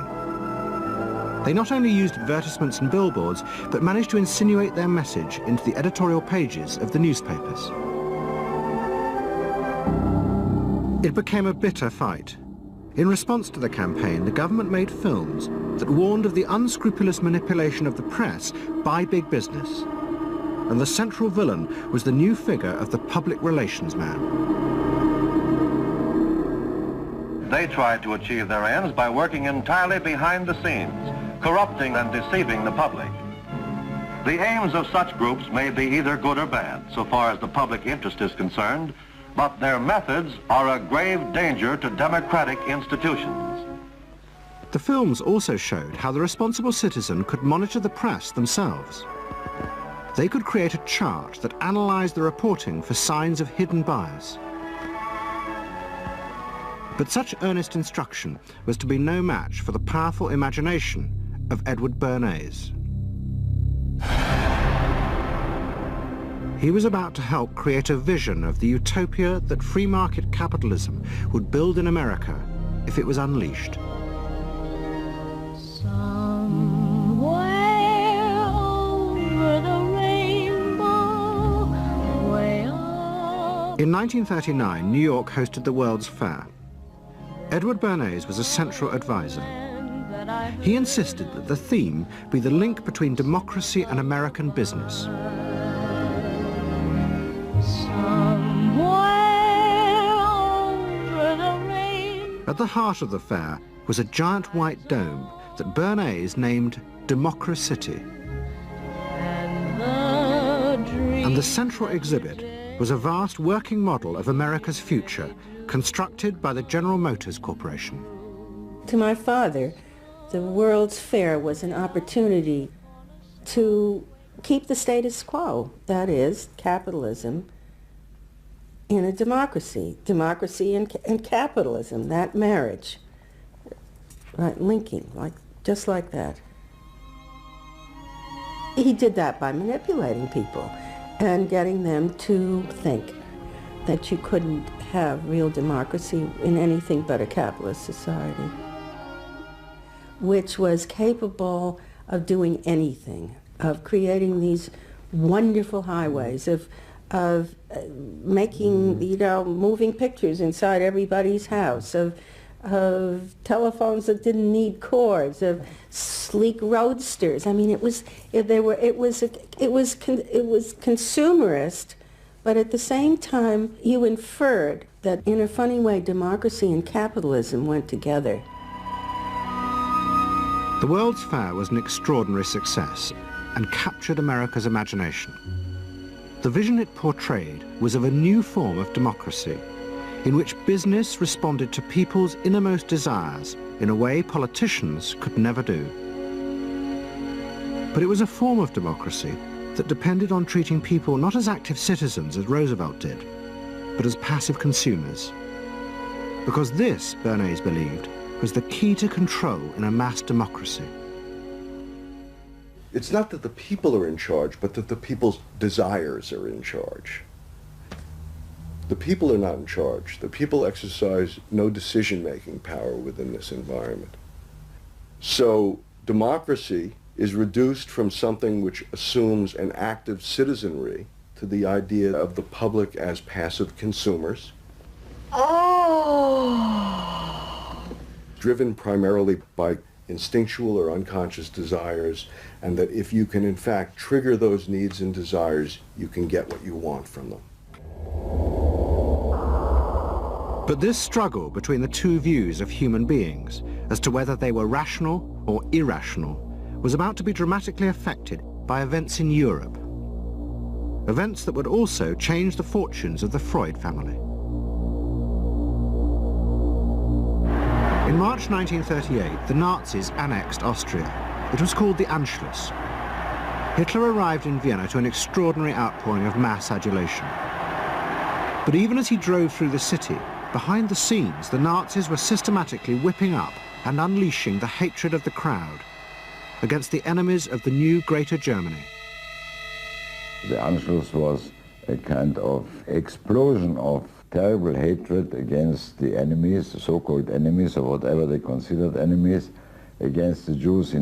They not only used advertisements and billboards, but managed to insinuate their message into the editorial pages of the newspapers. It became a bitter fight. In response to the campaign, the government made films that warned of the unscrupulous manipulation of the press by big business. And the central villain was the new figure of the public relations man. They tried to achieve their ends by working entirely behind the scenes, corrupting and deceiving the public. The aims of such groups may be either good or bad, so far as the public interest is concerned, but their methods are a grave danger to democratic institutions. The films also showed how the responsible citizen could monitor the press themselves. They could create a chart that analysed the reporting for signs of hidden bias. But such earnest instruction was to be no match for the powerful imagination of Edward Bernays. He was about to help create a vision of the utopia that free market capitalism would build in America if it was unleashed. In 1939, New York hosted the World's Fair. Edward Bernays was a central advisor. He insisted that the theme be the link between democracy and American business. At the heart of the fair was a giant white dome that Bernays named Democracity. And the central exhibit was a vast working model of America's future, constructed by the General Motors Corporation. To my father, the World's Fair was an opportunity to keep the status quo, that is, capitalism, in a democracy. Democracy and capitalism, that marriage, right, linking, just like that. He did that by manipulating people and getting them to think that you couldn't have real democracy in anything but a capitalist society, which was capable of doing anything, of creating these wonderful highways, of making, moving pictures inside everybody's house, of telephones that didn't need cords, of sleek roadsters. I mean, it was consumerist, but at the same time, you inferred that in a funny way, democracy and capitalism went together. The World's Fair was an extraordinary success and captured America's imagination. The vision it portrayed was of a new form of democracy, in which business responded to people's innermost desires in a way politicians could never do. But it was a form of democracy that depended on treating people not as active citizens as Roosevelt did, but as passive consumers. Because this, Bernays believed, was the key to control in a mass democracy. It's not that the people are in charge, but that the people's desires are in charge. The people are not in charge. The people exercise no decision-making power within this environment. So democracy is reduced from something which assumes an active citizenry to the idea of the public as passive consumers. Driven primarily by instinctual or unconscious desires, and that if you can in fact trigger those needs and desires, you can get what you want from them. But this struggle between the two views of human beings as to whether they were rational or irrational was about to be dramatically affected by events in Europe. Events that would also change the fortunes of the Freud family. In March 1938, the Nazis annexed Austria. It was called the Anschluss. Hitler arrived in Vienna to an extraordinary outpouring of mass adulation. But even as he drove through the city, behind the scenes, the Nazis were systematically whipping up and unleashing the hatred of the crowd against the enemies of the new Greater Germany. The Anschluss was a kind of explosion of terrible hatred against the enemies, the so-called enemies, or whatever they considered enemies, against the Jews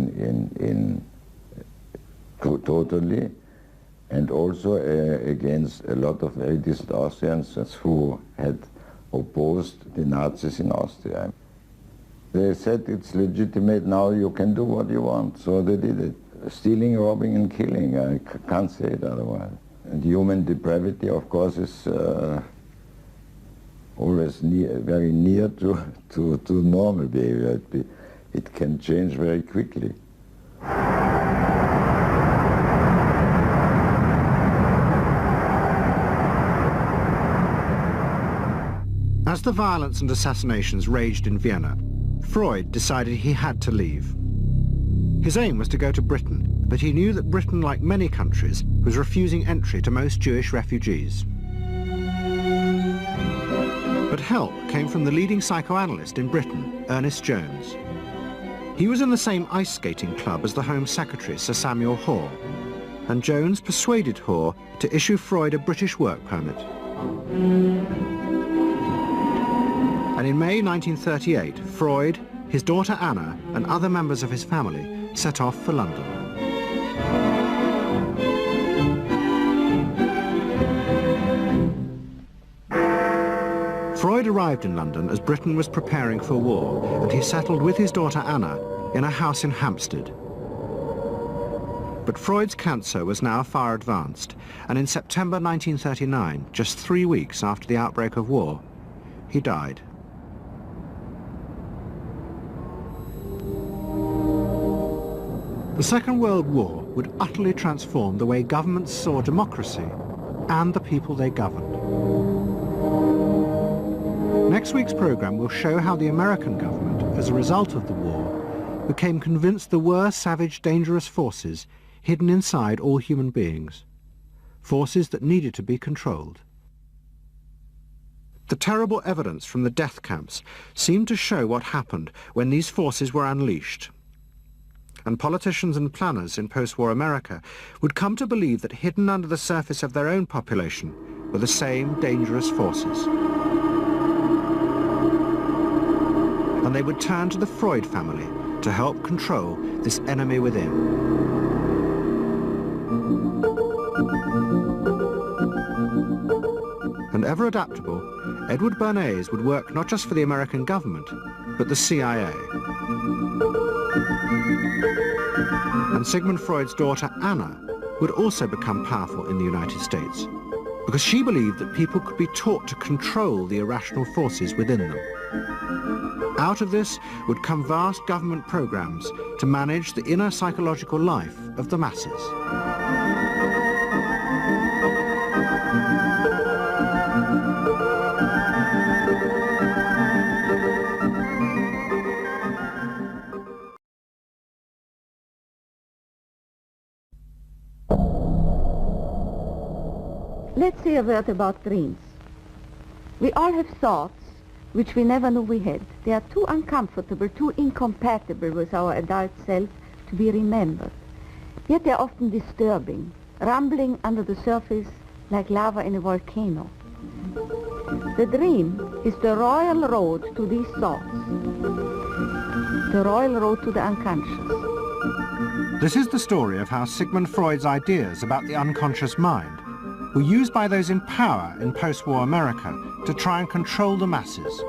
totally, and also against a lot of very decent Austrians who had opposed the Nazis in Austria. They said it's legitimate now, you can do what you want, so they did it. Stealing, robbing and killing, I can't say it otherwise. And human depravity, of course, is always very near to normal behavior. It can change very quickly. As the violence and assassinations raged in Vienna, Freud decided he had to leave. His aim was to go to Britain, but he knew that Britain, like many countries, was refusing entry to most Jewish refugees. But help came from the leading psychoanalyst in Britain, Ernest Jones. He was in the same ice skating club as the Home Secretary, Sir Samuel Hoare, and Jones persuaded Hoare to issue Freud a British work permit. And in May 1938, Freud, his daughter Anna, and other members of his family set off for London. Freud arrived in London as Britain was preparing for war, and he settled with his daughter Anna in a house in Hampstead. But Freud's cancer was now far advanced, and in September 1939, just 3 weeks after the outbreak of war, he died. The Second World War would utterly transform the way governments saw democracy and the people they governed. Next week's programme will show how the American government, as a result of the war, became convinced there were savage, dangerous forces hidden inside all human beings, forces that needed to be controlled. The terrible evidence from the death camps seemed to show what happened when these forces were unleashed. And politicians and planners in post-war America would come to believe that hidden under the surface of their own population were the same dangerous forces. And they would turn to the Freud family to help control this enemy within. And ever adaptable, Edward Bernays would work not just for the American government, but the CIA. And Sigmund Freud's daughter Anna would also become powerful in the United States, because she believed that people could be taught to control the irrational forces within them. Out of this would come vast government programs to manage the inner psychological life of the masses. Let's say a word about dreams. We all have thoughts which we never knew we had. They are too uncomfortable, too incompatible with our adult self to be remembered. Yet they are often disturbing, rumbling under the surface like lava in a volcano. The dream is the royal road to these thoughts, the royal road to the unconscious. This is the story of how Sigmund Freud's ideas about the unconscious mind were used by those in power in post-war America to try and control the masses.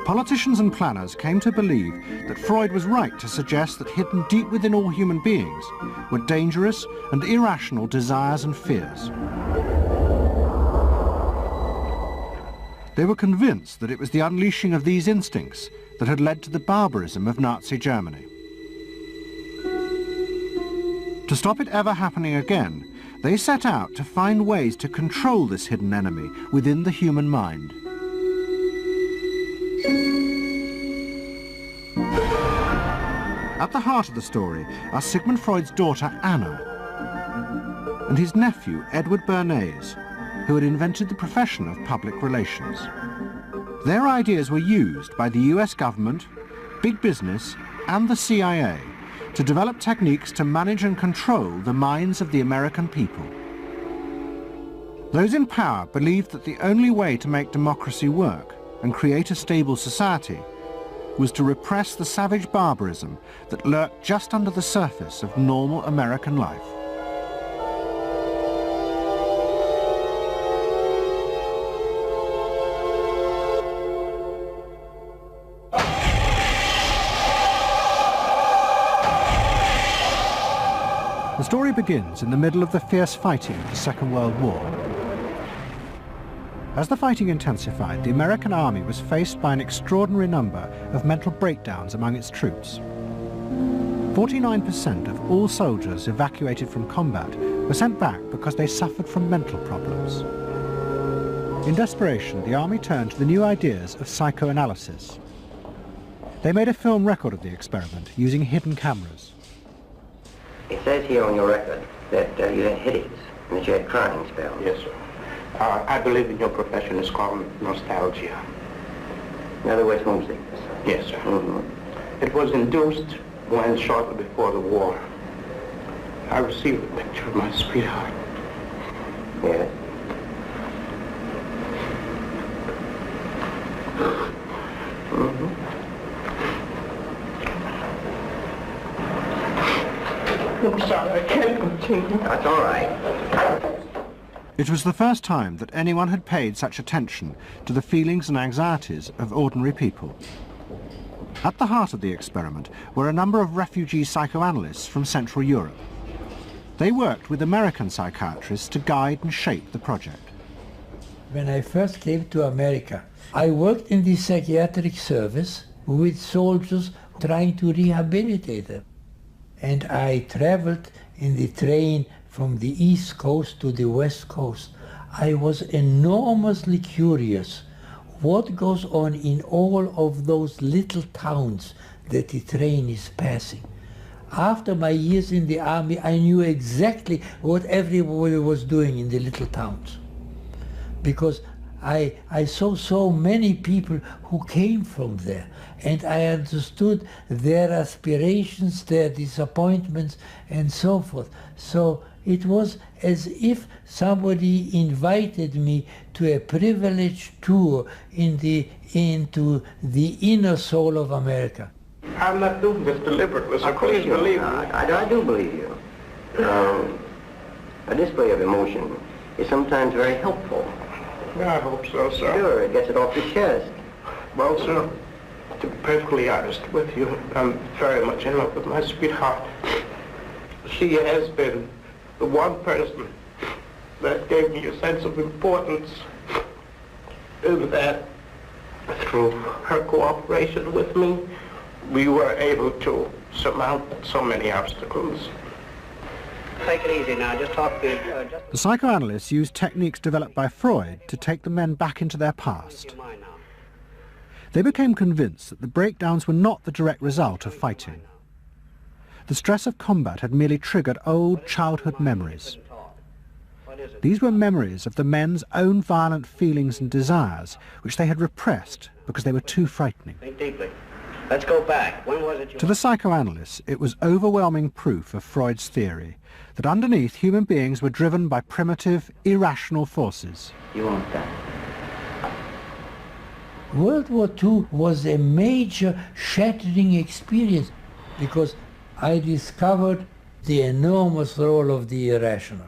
Politicians and planners came to believe that Freud was right to suggest that hidden deep within all human beings were dangerous and irrational desires and fears. They were convinced that it was the unleashing of these instincts that had led to the barbarism of Nazi Germany. To stop it ever happening again, they set out to find ways to control this hidden enemy within the human mind. At the heart of the story are Sigmund Freud's daughter Anna and his nephew Edward Bernays, who had invented the profession of public relations. Their ideas were used by the US government, big business and the CIA to develop techniques to manage and control the minds of the American people. Those in power believed that the only way to make democracy work and create a stable society was to repress the savage barbarism that lurked just under the surface of normal American life. The story begins in the middle of the fierce fighting of the Second World War. As the fighting intensified, the American army was faced by an extraordinary number of mental breakdowns among its troops. 49% of all soldiers evacuated from combat were sent back because they suffered from mental problems. In desperation, the army turned to the new ideas of psychoanalysis. They made a film record of the experiment using hidden cameras. It says here on your record that you had headaches and that you had crying spells. Yes, sir. I believe in your profession is called nostalgia. In other words, homesickness. Yes, sir. It was induced when, shortly before the war, I received a picture of my sweetheart. Yes. I'm sorry, I can't continue. That's all right. It was the first time that anyone had paid such attention to the feelings and anxieties of ordinary people. At the heart of the experiment were a number of refugee psychoanalysts from Central Europe. They worked with American psychiatrists to guide and shape the project. When I first came to America, I worked in the psychiatric service with soldiers trying to rehabilitate them. And I traveled in the train from the East Coast to the West Coast. I was enormously curious what goes on in all of those little towns that the train is passing. After my years in the army, I knew exactly what everybody was doing in the little towns, because I saw so many people who came from there, and I understood their aspirations, their disappointments, and so forth. So it was as if somebody invited me to a privileged tour into the inner soul of America. I'm not doing this deliberately, so please believe me. I do believe you. A display of emotion is sometimes very helpful. I hope so, sir. Sure, it gets it off the chest. Well, sir, to be perfectly honest with you, I'm very much in love with my sweetheart. She has been the one person that gave me a sense of importance, in that through her cooperation with me, we were able to surmount so many obstacles. Take it easy now, just talk to... The psychoanalysts used techniques developed by Freud to take the men back into their past. They became convinced that the breakdowns were not the direct result of fighting. The stress of combat had merely triggered old childhood memories. These were memories of the men's own violent feelings and desires, which they had repressed because they were too frightening. Think deeply. Let's go back. When was it you... To the psychoanalysts, it was overwhelming proof of Freud's theory that underneath human beings were driven by primitive, irrational forces. You want that? World War II was a major shattering experience because I discovered the enormous role of the irrational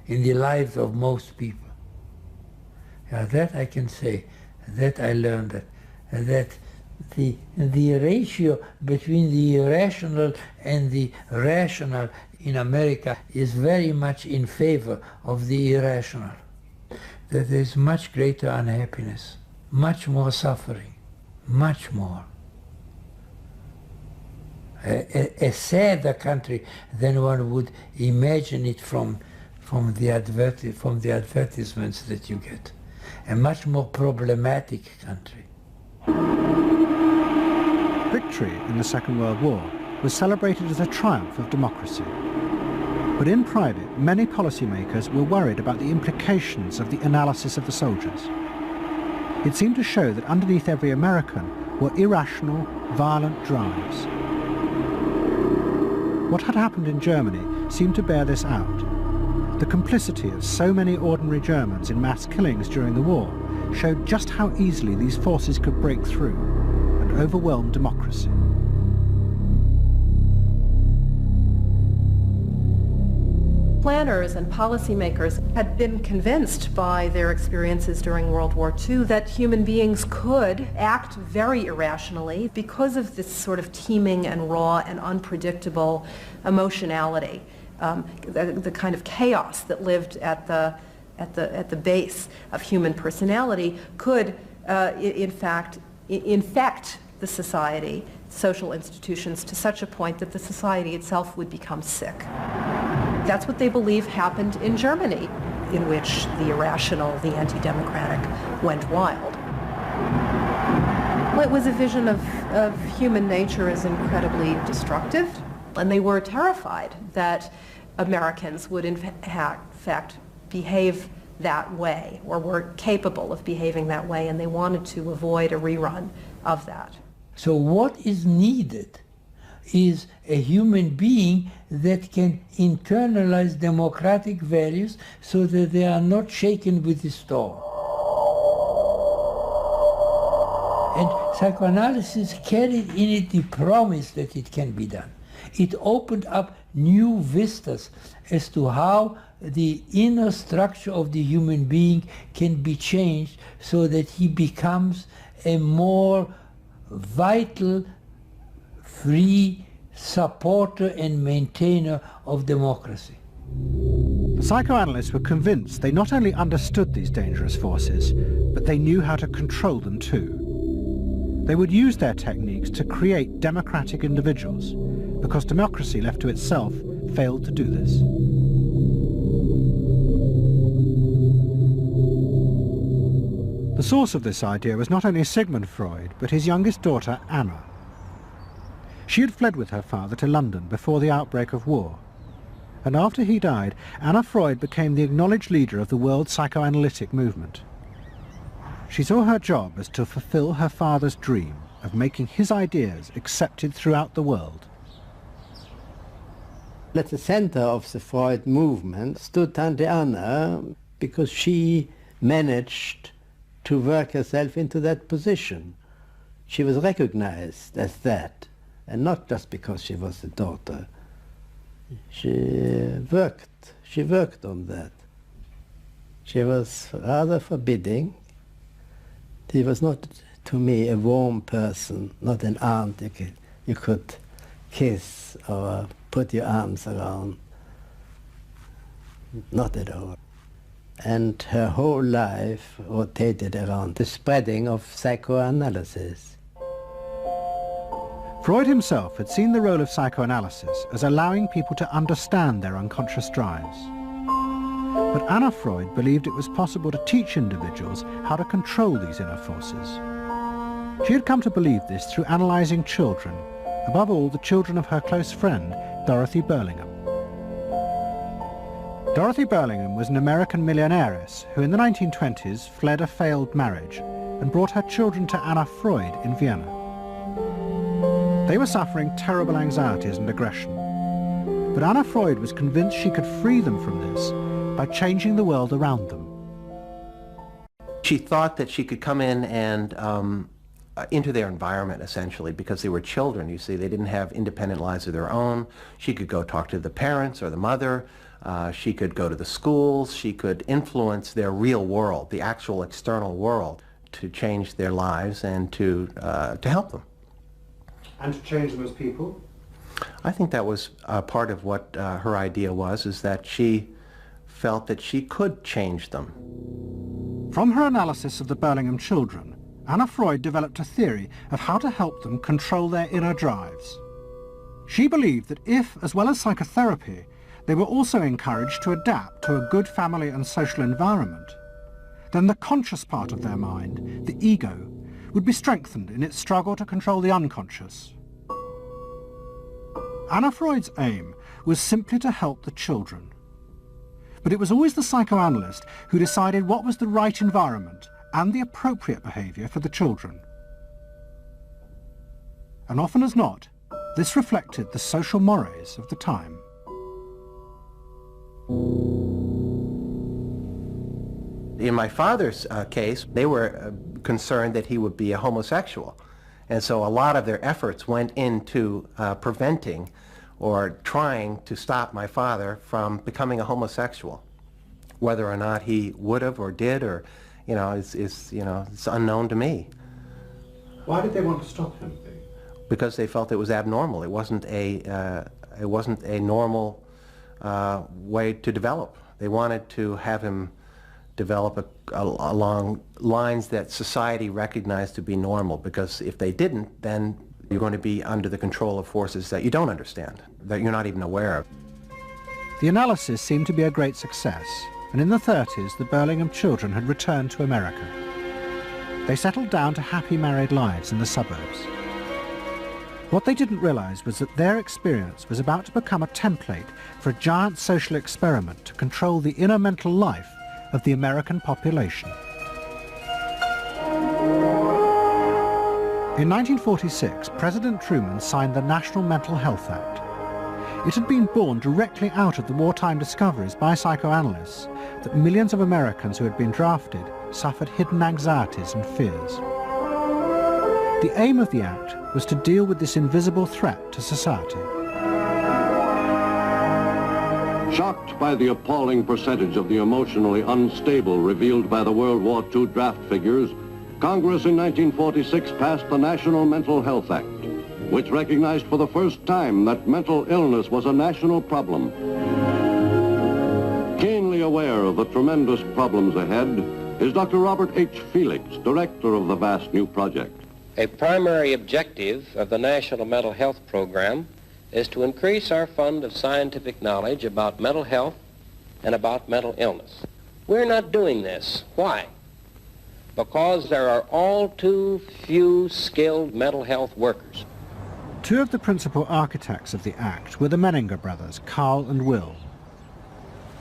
in the lives of most people. Yeah, that I can say, that I learned that the ratio between the irrational and the rational in America is very much in favor of the irrational. That there is much greater unhappiness, much more suffering, much more. A sadder country than one would imagine it from the advertisements that you get. A much more problematic country. Victory in the Second World War was celebrated as a triumph of democracy. But in private, many policymakers were worried about the implications of the analysis of the soldiers. It seemed to show that underneath every American were irrational, violent drives. What had happened in Germany seemed to bear this out. The complicity of so many ordinary Germans in mass killings during the war showed just how easily these forces could break through and overwhelm democracy. Planners and policymakers had been convinced by their experiences during World War II that human beings could act very irrationally because of this sort of teeming and raw and unpredictable emotionality, the kind of chaos that lived at the base of human personality could, in fact, infect the society, social institutions, to such a point that the society itself would become sick. That's what they believe happened in Germany, in which the irrational, the anti-democratic went wild. Well, it was a vision of human nature as incredibly destructive, and they were terrified that Americans would in fact behave that way, or were capable of behaving that way, and they wanted to avoid a rerun of that. So what is needed is a human being that can internalize democratic values so that they are not shaken with the storm. And psychoanalysis carried in it the promise that it can be done. It opened up new vistas as to how the inner structure of the human being can be changed so that he becomes a more vital, free supporter and maintainer of democracy. The psychoanalysts were convinced they not only understood these dangerous forces, but they knew how to control them too. They would use their techniques to create democratic individuals, because democracy left to itself failed to do this. The source of this idea was not only Sigmund Freud, but his youngest daughter, Anna. She had fled with her father to London before the outbreak of war, and after he died, Anna Freud became the acknowledged leader of the world psychoanalytic movement. She saw her job as to fulfill her father's dream of making his ideas accepted throughout the world. At the center of the Freud movement stood Tante Anna, because she managed to work herself into that position. She was recognized as that, and not just because she was the daughter. She worked on that. She was rather forbidding. She was not, to me, a warm person, not an aunt you could kiss or put your arms around. Not at all. And her whole life rotated around the spreading of psychoanalysis. Freud himself had seen the role of psychoanalysis as allowing people to understand their unconscious drives. But Anna Freud believed it was possible to teach individuals how to control these inner forces. She had come to believe this through analysing children, above all the children of her close friend, Dorothy Burlingham. Dorothy Burlingham was an American millionairess who in the 1920s fled a failed marriage and brought her children to Anna Freud in Vienna. They were suffering terrible anxieties and aggression, but Anna Freud was convinced she could free them from this by changing the world around them. She thought that she could come in and into their environment, essentially, because they were children, you see. They didn't have independent lives of their own. She could go talk to the parents or the mother. She could go to the schools. She could influence their real world, the actual external world, to change their lives and to help them. And to change them as people? I think that was part of what her idea was, is that she felt that she could change them. From her analysis of the Burlingham children, Anna Freud developed a theory of how to help them control their inner drives. She believed that if, as well as psychotherapy, they were also encouraged to adapt to a good family and social environment, then the conscious part of their mind, the ego, would be strengthened in its struggle to control the unconscious. Anna Freud's aim was simply to help the children. But it was always the psychoanalyst who decided what was the right environment and the appropriate behaviour for the children. And often as not, this reflected the social mores of the time. In my father's case, they were concerned that he would be a homosexual. And so a lot of their efforts went into preventing or trying to stop my father from becoming a homosexual. Whether or not he would have or did, or, you know, it's unknown to me. Why did they want to stop him? Because they felt it was abnormal. It wasn't a normal way to develop. They wanted to have him develop along lines that society recognized to be normal, because if they didn't, then you're going to be under the control of forces that you don't understand, that you're not even aware of. The analysis seemed to be a great success, and in the 30s the Burlingham children had returned to America. They settled down to happy married lives in the suburbs. What they didn't realize was that their experience was about to become a template for a giant social experiment to control the inner mental life of the American population. In 1946, President Truman signed the National Mental Health Act. It had been born directly out of the wartime discoveries by psychoanalysts that millions of Americans who had been drafted suffered hidden anxieties and fears. The aim of the Act was to deal with this invisible threat to society. Shocked by the appalling percentage of the emotionally unstable revealed by the World War II draft figures, Congress in 1946 passed the National Mental Health Act, which recognized for the first time that mental illness was a national problem. Keenly aware of the tremendous problems ahead is Dr. Robert H. Felix, director of the vast new project. A primary objective of the National Mental Health Program is to increase our fund of scientific knowledge about mental health and about mental illness. We're not doing this. Why? Because there are all too few skilled mental health workers. Two of the principal architects of the Act were the Menninger brothers, Carl and Will.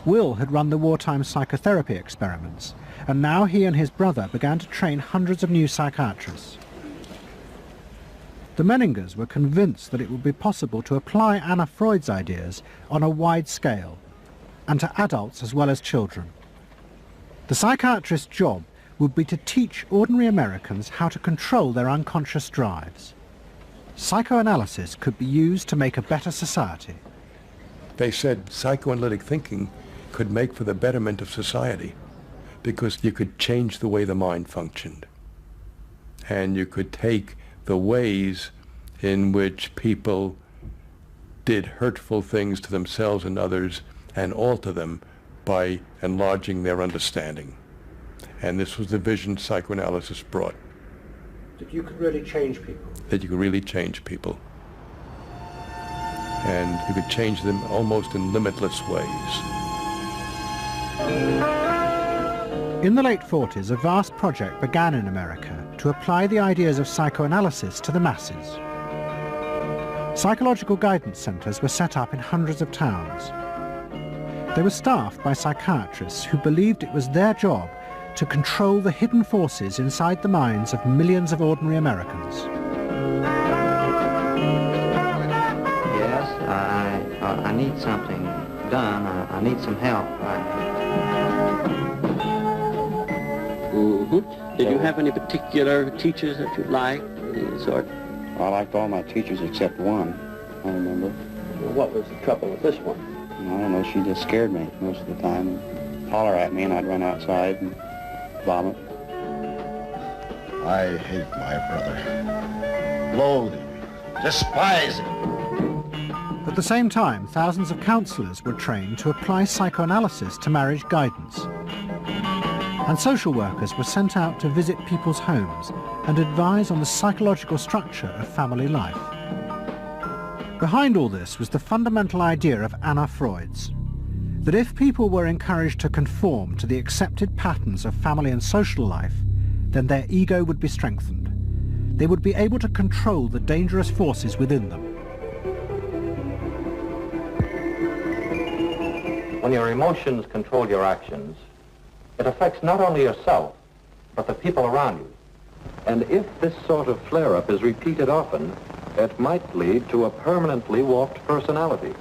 Will had run the wartime psychotherapy experiments, and now he and his brother began to train hundreds of new psychiatrists. The Menningers were convinced that it would be possible to apply Anna Freud's ideas on a wide scale, and to adults as well as children. The psychiatrist's job would be to teach ordinary Americans how to control their unconscious drives. Psychoanalysis could be used to make a better society. They said psychoanalytic thinking could make for the betterment of society, because you could change the way the mind functioned. And you could take the ways in which people did hurtful things to themselves and others and alter them by enlarging their understanding. And this was the vision psychoanalysis brought. That you could really change people? That you could really change people. And you could change them almost in limitless ways. In the late 40s, a vast project began in America to apply the ideas of psychoanalysis to the masses. Psychological guidance centers were set up in hundreds of towns. They were staffed by psychiatrists who believed it was their job to control the hidden forces inside the minds of millions of ordinary Americans. Yes, I need something done. I need some help. Did you have any particular teachers that you liked, any sort? I liked all my teachers except one, I remember. Well, what was the trouble with this one? I don't know, she just scared me most of the time. Holler at me and I'd run outside and vomit. I hate my brother. Loathe him. Despise him. At the same time, thousands of counselors were trained to apply psychoanalysis to marriage guidance. And social workers were sent out to visit people's homes and advise on the psychological structure of family life. Behind all this was the fundamental idea of Anna Freud's, that if people were encouraged to conform to the accepted patterns of family and social life, then their ego would be strengthened. They would be able to control the dangerous forces within them. When your emotions control your actions, it affects not only yourself, but the people around you. And if this sort of flare-up is repeated often, it might lead to a permanently warped personality.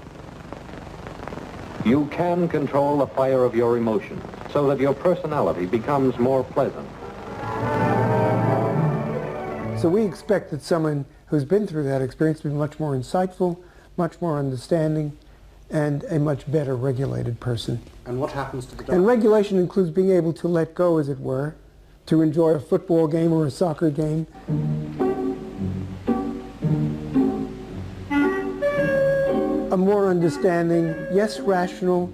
You can control the fire of your emotions so that your personality becomes more pleasant. So we expect that someone who's been through that experience to be much more insightful, much more understanding, and a much better regulated person. And what happens to the doctor? And regulation includes being able to let go, as it were, to enjoy a football game or a soccer game. A more understanding, yes, rational,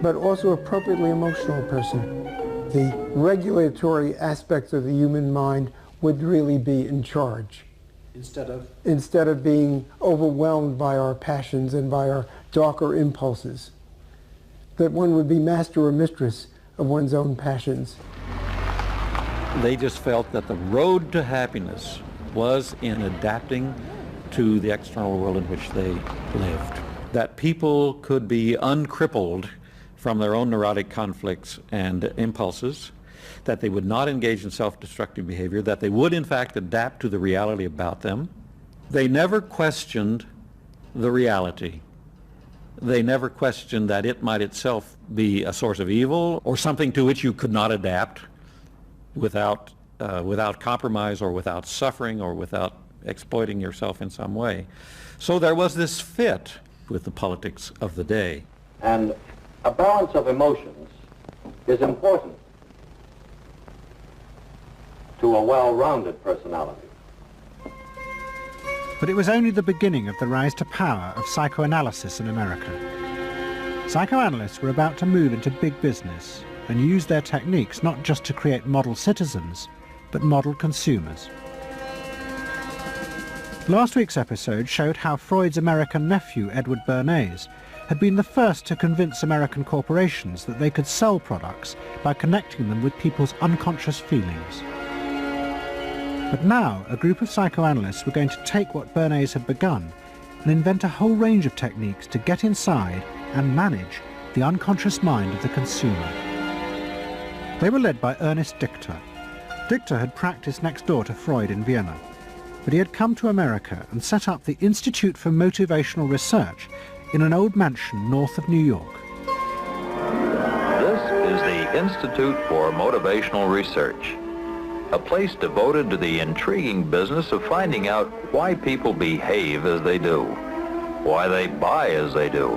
but also appropriately emotional person. The regulatory aspects of the human mind would really be in charge. Instead of being overwhelmed by our passions and by our darker impulses. That one would be master or mistress of one's own passions. They just felt that the road to happiness was in adapting to the external world in which they lived. That people could be uncrippled from their own neurotic conflicts and impulses, that they would not engage in self-destructive behavior, that they would in fact adapt to the reality about them. They never questioned the reality. They never questioned that it might itself be a source of evil or something to which you could not adapt without compromise or without suffering or without exploiting yourself in some way. So there was this fit with the politics of the day. And a balance of emotions is important to a well-rounded personality. But it was only the beginning of the rise to power of psychoanalysis in America. Psychoanalysts were about to move into big business and use their techniques not just to create model citizens, but model consumers. Last week's episode showed how Freud's American nephew, Edward Bernays, had been the first to convince American corporations that they could sell products by connecting them with people's unconscious feelings. But now, a group of psychoanalysts were going to take what Bernays had begun and invent a whole range of techniques to get inside and manage the unconscious mind of the consumer. They were led by Ernest Dichter. Dichter had practiced next door to Freud in Vienna, but he had come to America and set up the Institute for Motivational Research in an old mansion north of New York. This is the Institute for Motivational Research, a place devoted to the intriguing business of finding out why people behave as they do, why they buy as they do,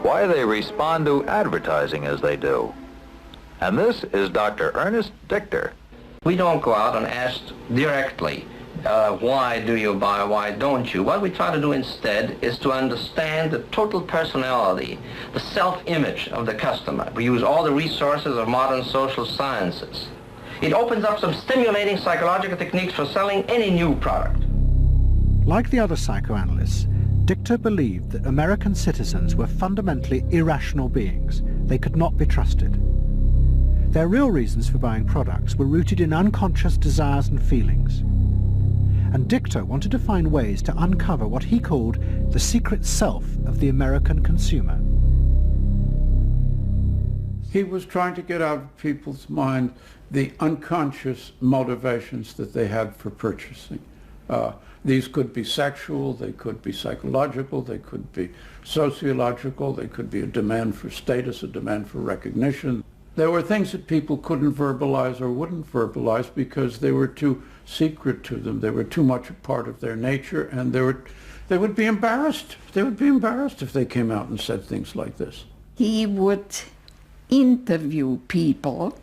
why they respond to advertising as they do. And this is Dr. Ernest Dichter. We don't go out and ask directly, why do you buy, why don't you? What we try to do instead is to understand the total personality, the self-image of the customer. We use all the resources of modern social sciences. It opens up some stimulating psychological techniques for selling any new product. Like the other psychoanalysts, Dichter believed that American citizens were fundamentally irrational beings. They could not be trusted. Their real reasons for buying products were rooted in unconscious desires and feelings. And Dichter wanted to find ways to uncover what he called the secret self of the American consumer. He was trying to get out of people's mind the unconscious motivations that they had for purchasing. These could be sexual, they could be psychological, they could be sociological, they could be a demand for status, a demand for recognition. There were things that people couldn't verbalize or wouldn't verbalize because they were too secret to them. They were too much a part of their nature, and they would be embarrassed. They would be embarrassed if they came out and said things like this. He would interview people,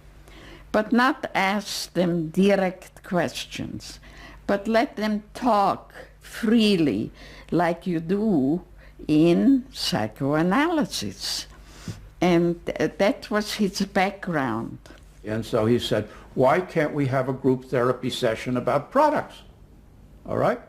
but not ask them direct questions, but let them talk freely like you do in psychoanalysis. And that was his background. And so he said, why can't we have a group therapy session about products? All right?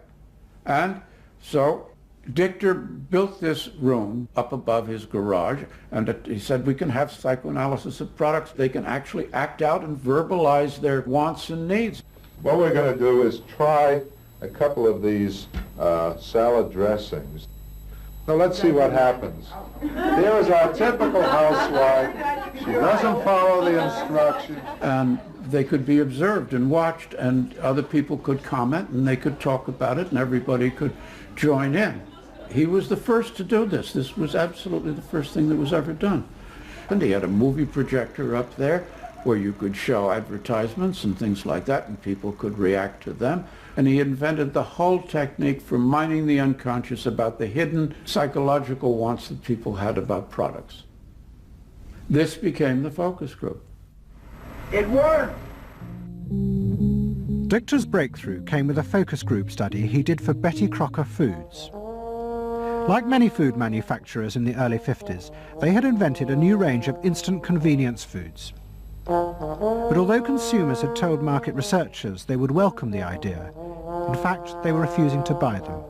And so Dichter built this room up above his garage, and he said we can have psychoanalysis of products. They can actually act out and verbalize their wants and needs. What we're going to do is try a couple of these salad dressings. Now let's see what happens. Here is our typical housewife. She doesn't follow the instructions. And they could be observed and watched, and other people could comment, and they could talk about it, and everybody could join in. He was the first to do this. This was absolutely the first thing that was ever done. And he had a movie projector up there where you could show advertisements and things like that, and people could react to them. and he invented the whole technique for mining the unconscious about the hidden psychological wants that people had about products. This became the focus group. It worked! Dichter's breakthrough came with a focus group study he did for Betty Crocker Foods. Like many food manufacturers in the early 50s, they had invented a new range of instant convenience foods. But although consumers had told market researchers they would welcome the idea, in fact they were refusing to buy them.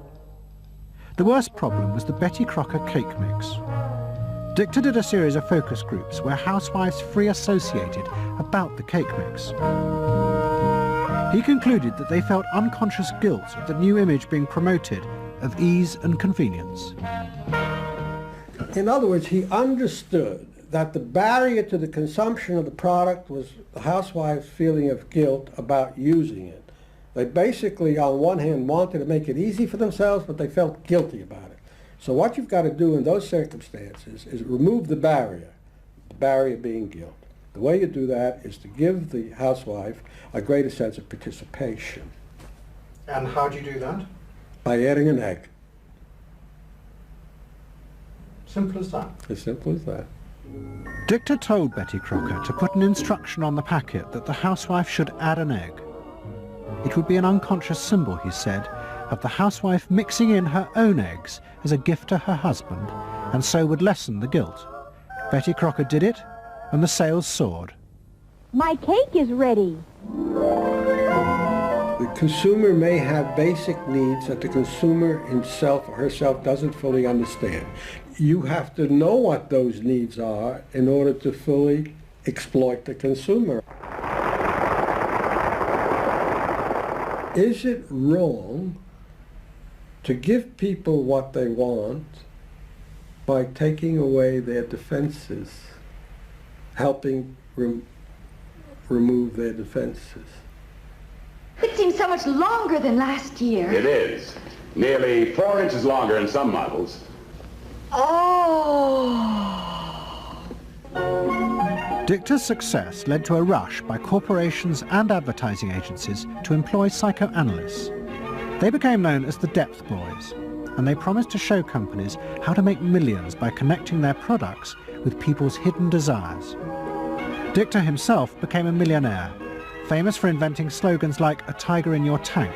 The worst problem was the Betty Crocker cake mix. Dichter did a series of focus groups where housewives free associated about the cake mix. He concluded that they felt unconscious guilt at the new image being promoted of ease and convenience. In other words, he understood that the barrier to the consumption of the product was the housewife's feeling of guilt about using it. They basically, on one hand, wanted to make it easy for themselves, but they felt guilty about it. So what you've got to do in those circumstances is remove the barrier being guilt. The way you do that is to give the housewife a greater sense of participation. And how do you do that? By adding an egg. Simple as that. As simple as that. Dichter told Betty Crocker to put an instruction on the packet that the housewife should add an egg. It would be an unconscious symbol, he said, of the housewife mixing in her own eggs as a gift to her husband, and so would lessen the guilt. Betty Crocker did it, and the sales soared. My cake is ready. The consumer may have basic needs that the consumer himself or herself doesn't fully understand. You have to know what those needs are in order to fully exploit the consumer. Is it wrong to give people what they want by taking away their defenses, helping remove their defenses? It seems so much longer than last year. It is. Nearly 4 inches longer in some models. Oh! Dichter's success led to a rush by corporations and advertising agencies to employ psychoanalysts. They became known as the Depth Boys, and they promised to show companies how to make millions by connecting their products with people's hidden desires. Dichter himself became a millionaire, famous for inventing slogans like "a tiger in your tank."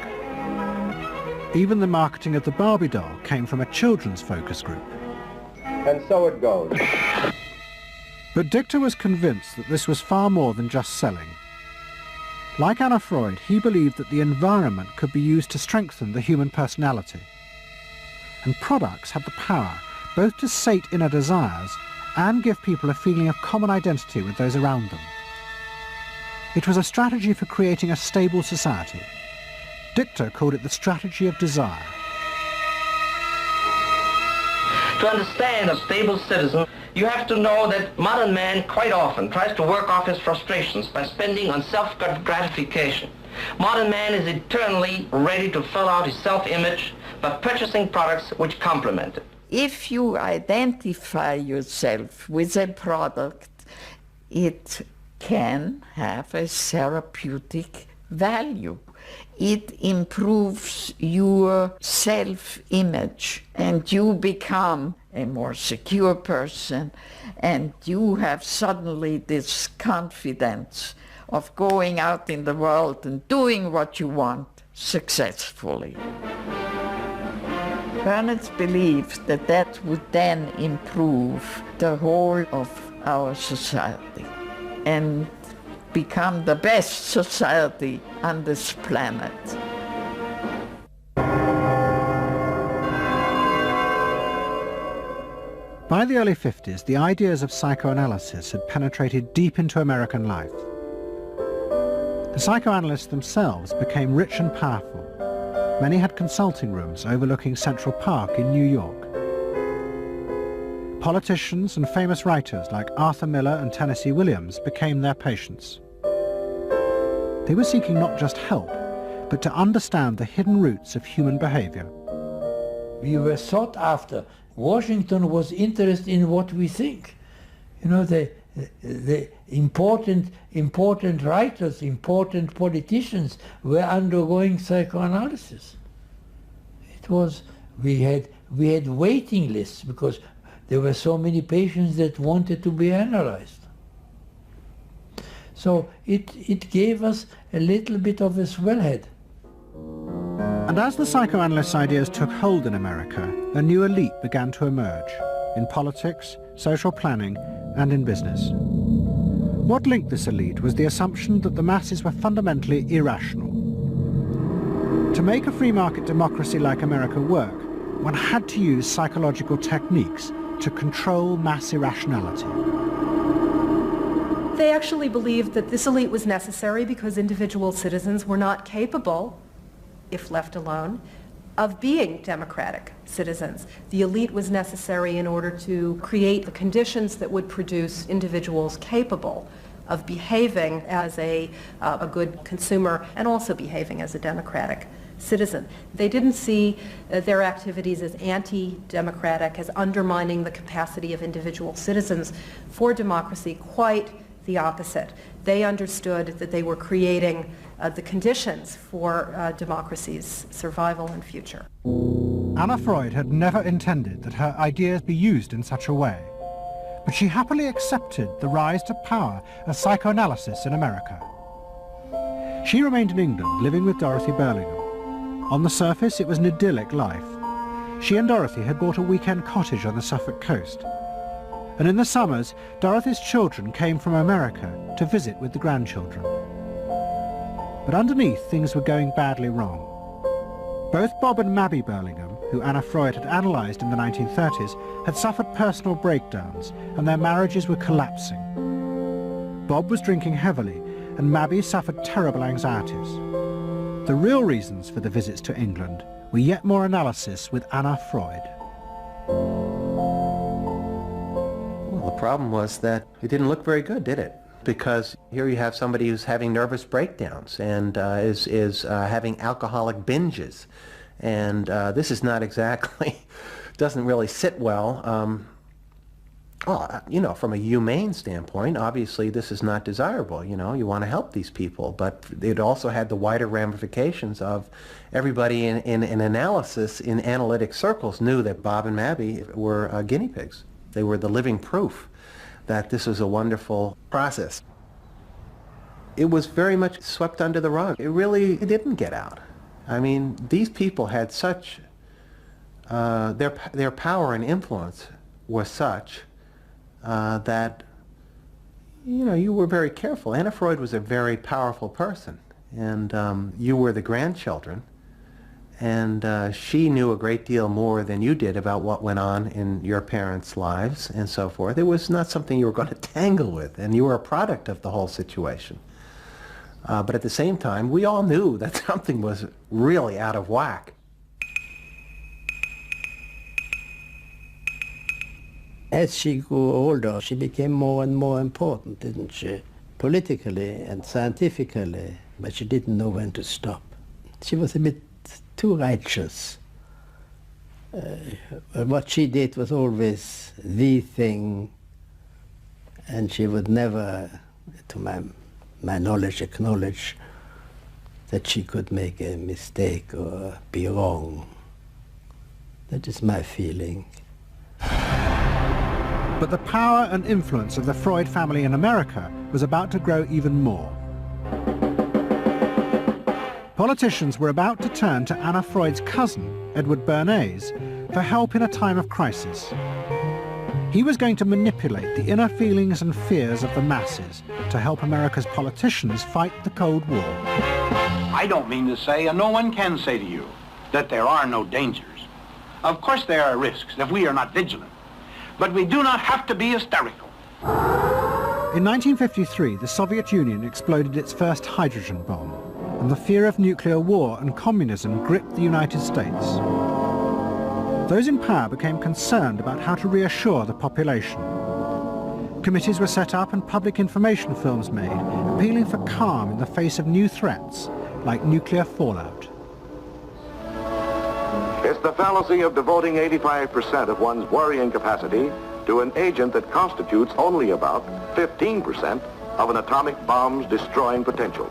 Even the marketing of the Barbie doll came from a children's focus group. And so it goes. But Dichter was convinced that this was far more than just selling. Like Anna Freud, he believed that the environment could be used to strengthen the human personality. And products had the power both to sate inner desires and give people a feeling of common identity with those around them. It was a strategy for creating a stable society. Dichter called it the strategy of desire. To understand a stable citizen, you have to know that modern man quite often tries to work off his frustrations by spending on self-gratification. Modern man is eternally ready to fill out his self-image by purchasing products which complement it. If you identify yourself with a product, it can have a therapeutic value. It improves your self-image, and you become a more secure person, and you have suddenly this confidence of going out in the world and doing what you want successfully. Bernays believed that that would then improve the whole of our society and become the best society on this planet. By the early 50s, the ideas of psychoanalysis had penetrated deep into American life. The psychoanalysts themselves became rich and powerful. Many had consulting rooms overlooking Central Park in New York. Politicians and famous writers like Arthur Miller and Tennessee Williams became their patients. They were seeking not just help, but to understand the hidden roots of human behavior. We were sought after. Washington was interested in what we think. You know, the important writers, important politicians were undergoing psychoanalysis. It was, we had waiting lists because there were so many patients that wanted to be analyzed. So it gave us a little bit of a swellhead. And as the psychoanalysts' ideas took hold in America, a new elite began to emerge in politics, social planning, and in business. What linked this elite was the assumption that the masses were fundamentally irrational. To make a free market democracy like America work, one had to use psychological techniques to control mass irrationality. They actually believed that this elite was necessary because individual citizens were not capable, if left alone, of being democratic citizens. The elite was necessary in order to create the conditions that would produce individuals capable of behaving as a good consumer and also behaving as a democratic citizen. They didn't see their activities as anti-democratic, as undermining the capacity of individual citizens for democracy. Quite the opposite. They understood that they were creating the conditions for democracy's survival and future. Anna Freud had never intended that her ideas be used in such a way, but she happily accepted the rise to power of psychoanalysis in America. She remained in England, living with Dorothy Burlingham. On the surface, it was an idyllic life. She and Dorothy had bought a weekend cottage on the Suffolk coast. And in the summers, Dorothy's children came from America to visit with the grandchildren. But underneath, things were going badly wrong. Both Bob and Mabby Burlingham, who Anna Freud had analysed in the 1930s, had suffered personal breakdowns, and their marriages were collapsing. Bob was drinking heavily, and Mabby suffered terrible anxieties. The real reasons for the visits to England were yet more analysis with Anna Freud. Well, the problem was that it didn't look very good, did it? Because here you have somebody who's having nervous breakdowns and is having alcoholic binges. And this is not exactly, doesn't really sit well. Well, you know, from a humane standpoint, obviously this is not desirable. You know, you want to help these people, but it also had the wider ramifications of everybody in analysis, in analytic circles, knew that Bob and Mabby were guinea pigs. They were the living proof that this was a wonderful process. It was very much swept under the rug. It didn't get out. I mean, these people had such, their power and influence was such that, you know, you were very careful. Anna Freud was a very powerful person, and you were the grandchildren, and she knew a great deal more than you did about what went on in your parents' lives and so forth. It was not something you were going to tangle with, and you were a product of the whole situation. But at the same time, we all knew that something was really out of whack. As she grew older, she became more and more important, didn't she? Politically and scientifically, but she didn't know when to stop. She was a bit too righteous. What she did was always the thing, and she would never, to my knowledge, acknowledge that she could make a mistake or be wrong. That is my feeling. But the power and influence of the Freud family in America was about to grow even more. Politicians were about to turn to Anna Freud's cousin, Edward Bernays, for help in a time of crisis. He was going to manipulate the inner feelings and fears of the masses to help America's politicians fight the Cold War. I don't mean to say, and no one can say to you, that there are no dangers. Of course there are risks if we are not vigilant. But we do not have to be hysterical. In 1953, the Soviet Union exploded its first hydrogen bomb, and the fear of nuclear war and communism gripped the United States. Those in power became concerned about how to reassure the population. Committees were set up and public information films made, appealing for calm in the face of new threats, like nuclear fallout. It's the fallacy of devoting 85% of one's worrying capacity to to an agent that constitutes only about 15% of an atomic bomb's destroying potential.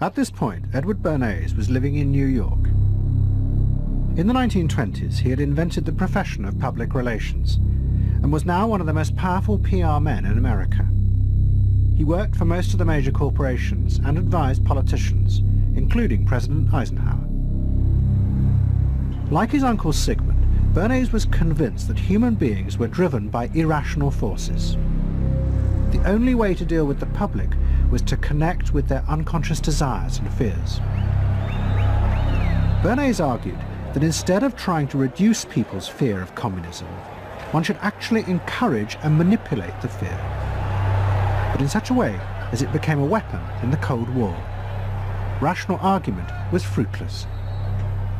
At this point, Edward Bernays was living in New York. In the 1920s, he had invented the profession of public relations and was now one of the most powerful PR men in America. He worked for most of the major corporations and advised politicians, including President Eisenhower. Like his uncle Sigmund, Bernays was convinced that human beings were driven by irrational forces. The only way to deal with the public was to connect with their unconscious desires and fears. Bernays argued that instead of trying to reduce people's fear of communism, one should actually encourage and manipulate the fear, but in such a way as it became a weapon in the Cold War. Rational argument was fruitless.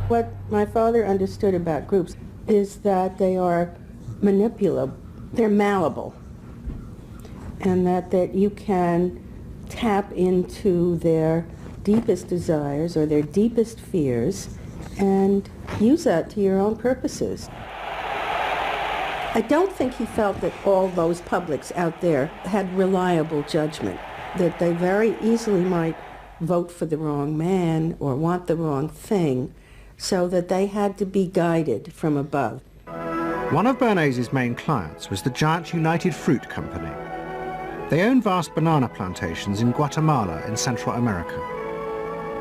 What my father understood about groups is that they are manipulable, they're malleable, and that you can tap into their deepest desires or their deepest fears and use that to your own purposes. I don't think he felt that all those publics out there had reliable judgment, that they very easily might vote for the wrong man or want the wrong thing, so that they had to be guided from above. One of Bernays' main clients was the giant United Fruit Company. They owned vast banana plantations in Guatemala in Central America.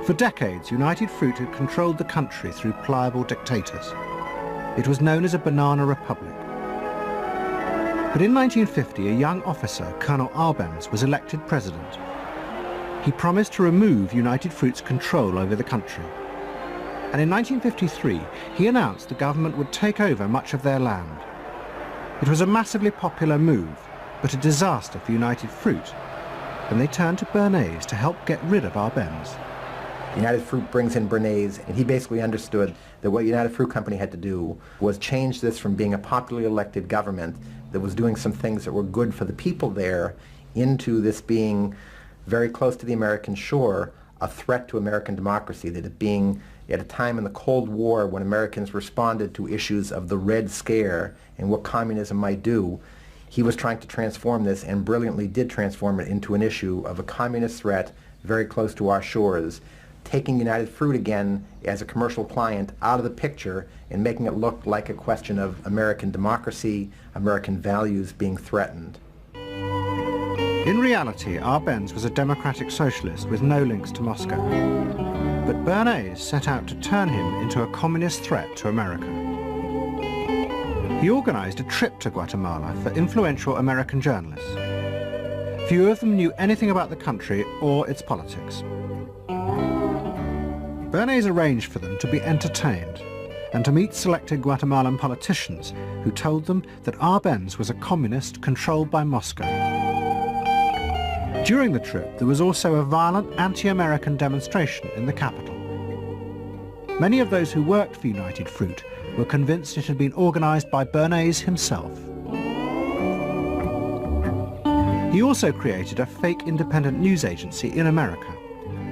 For decades, United Fruit had controlled the country through pliable dictators. It was known as a banana republic. But in 1950, a young officer, Colonel Arbenz, was elected president. He promised to remove United Fruit's control over the country. And in 1953, he announced the government would take over much of their land. It was a massively popular move, but a disaster for United Fruit, and they turned to Bernays to help get rid of Arbenz. United Fruit brings in Bernays, and he basically understood that what United Fruit Company had to do was change this from being a popularly elected government that was doing some things that were good for the people there into this being very close to the American shore, a threat to American democracy, that it being at a time in the Cold War when Americans responded to issues of the Red Scare and what communism might do, he was trying to transform this and brilliantly did transform it into an issue of a communist threat very close to our shores, taking United Fruit again as a commercial client out of the picture and making it look like a question of American democracy, American values being threatened. In reality, Arbenz was a democratic socialist with no links to Moscow. But Bernays set out to turn him into a communist threat to America. He organized a trip to Guatemala for influential American journalists. Few of them knew anything about the country or its politics. Bernays arranged for them to be entertained and to meet selected Guatemalan politicians who told them that Arbenz was a communist controlled by Moscow. During the trip, there was also a violent anti-American demonstration in the capital. Many of those who worked for United Fruit were convinced it had been organized by Bernays himself. He also created a fake independent news agency in America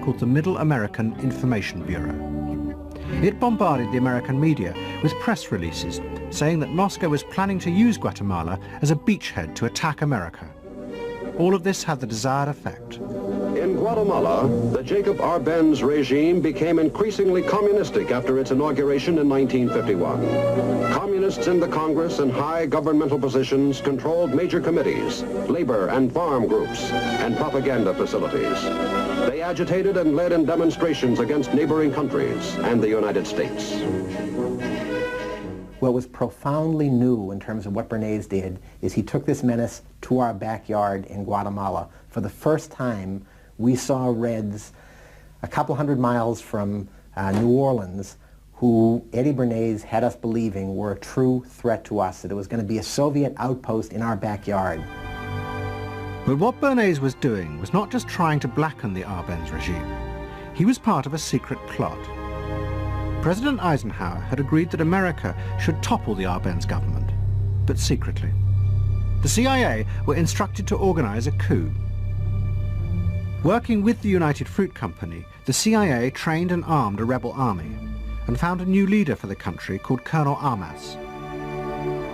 called the Middle American Information Bureau. It bombarded the American media with press releases saying that Moscow was planning to use Guatemala as a beachhead to attack America. All of this had the desired effect. In Guatemala, the Jacob Arbenz regime became increasingly communistic after its inauguration in 1951. Communists in the Congress and high governmental positions controlled major committees, labor and farm groups, and propaganda facilities. They agitated and led in demonstrations against neighboring countries and the United States. What was profoundly new in terms of what Bernays did is he took this menace to our backyard in Guatemala. For the first time, we saw Reds a couple hundred miles from New Orleans who Eddie Bernays had us believing were a true threat to us, that it was going to be a Soviet outpost in our backyard. But what Bernays was doing was not just trying to blacken the Arbenz regime. He was part of a secret plot. President Eisenhower had agreed that America should topple the Arbenz government, but secretly. The CIA were instructed to organize a coup. Working with the United Fruit Company, the CIA trained and armed a rebel army and found a new leader for the country called Colonel Arbenz.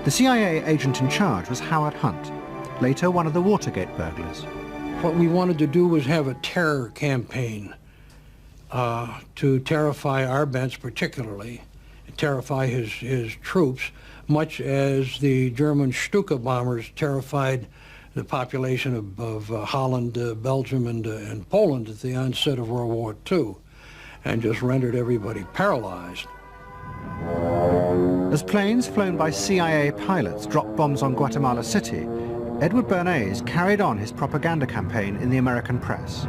The CIA agent in charge was Howard Hunt, later one of the Watergate burglars. What we wanted to do was have a terror campaign to terrify Arbenz particularly, terrify his troops, much as the German Stuka bombers terrified the population of Holland, Belgium, and Poland at the onset of World War II, and just rendered everybody paralyzed. As planes flown by CIA pilots dropped bombs on Guatemala City, Edward Bernays carried on his propaganda campaign in the American press.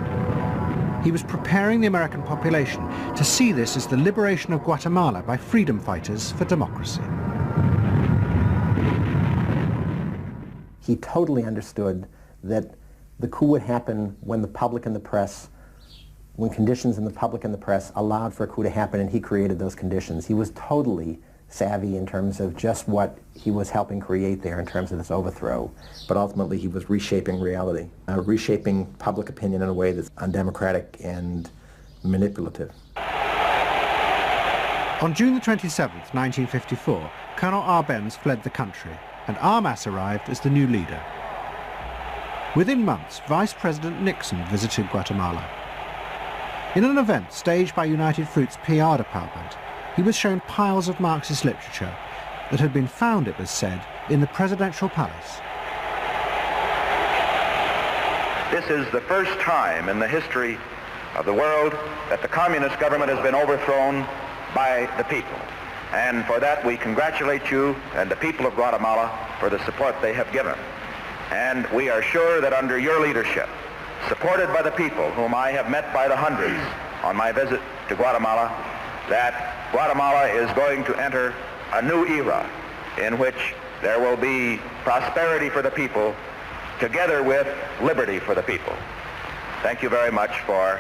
He was preparing the American population to see this as the liberation of Guatemala by freedom fighters for democracy. He totally understood that the coup would happen when the public and the press, when conditions in the public and the press allowed for a coup to happen, and he created those conditions. He was totally savvy in terms of just what he was helping create there in terms of this overthrow. But ultimately he was reshaping reality, reshaping public opinion in a way that's undemocratic and manipulative. On June the 27th, 1954, Colonel Arbenz fled the country, and Armas arrived as the new leader. Within months, Vice President Nixon visited Guatemala. In an event staged by United Fruit's PR department, he was shown piles of Marxist literature that had been found, it was said, in the presidential palace. This is the first time in the history of the world that the communist government has been overthrown by the people. And for that we congratulate you and the people of Guatemala for the support they have given. And we are sure that under your leadership, supported by the people whom I have met by the hundreds on my visit to Guatemala, that Guatemala is going to enter a new era in which there will be prosperity for the people together with liberty for the people. Thank you very much for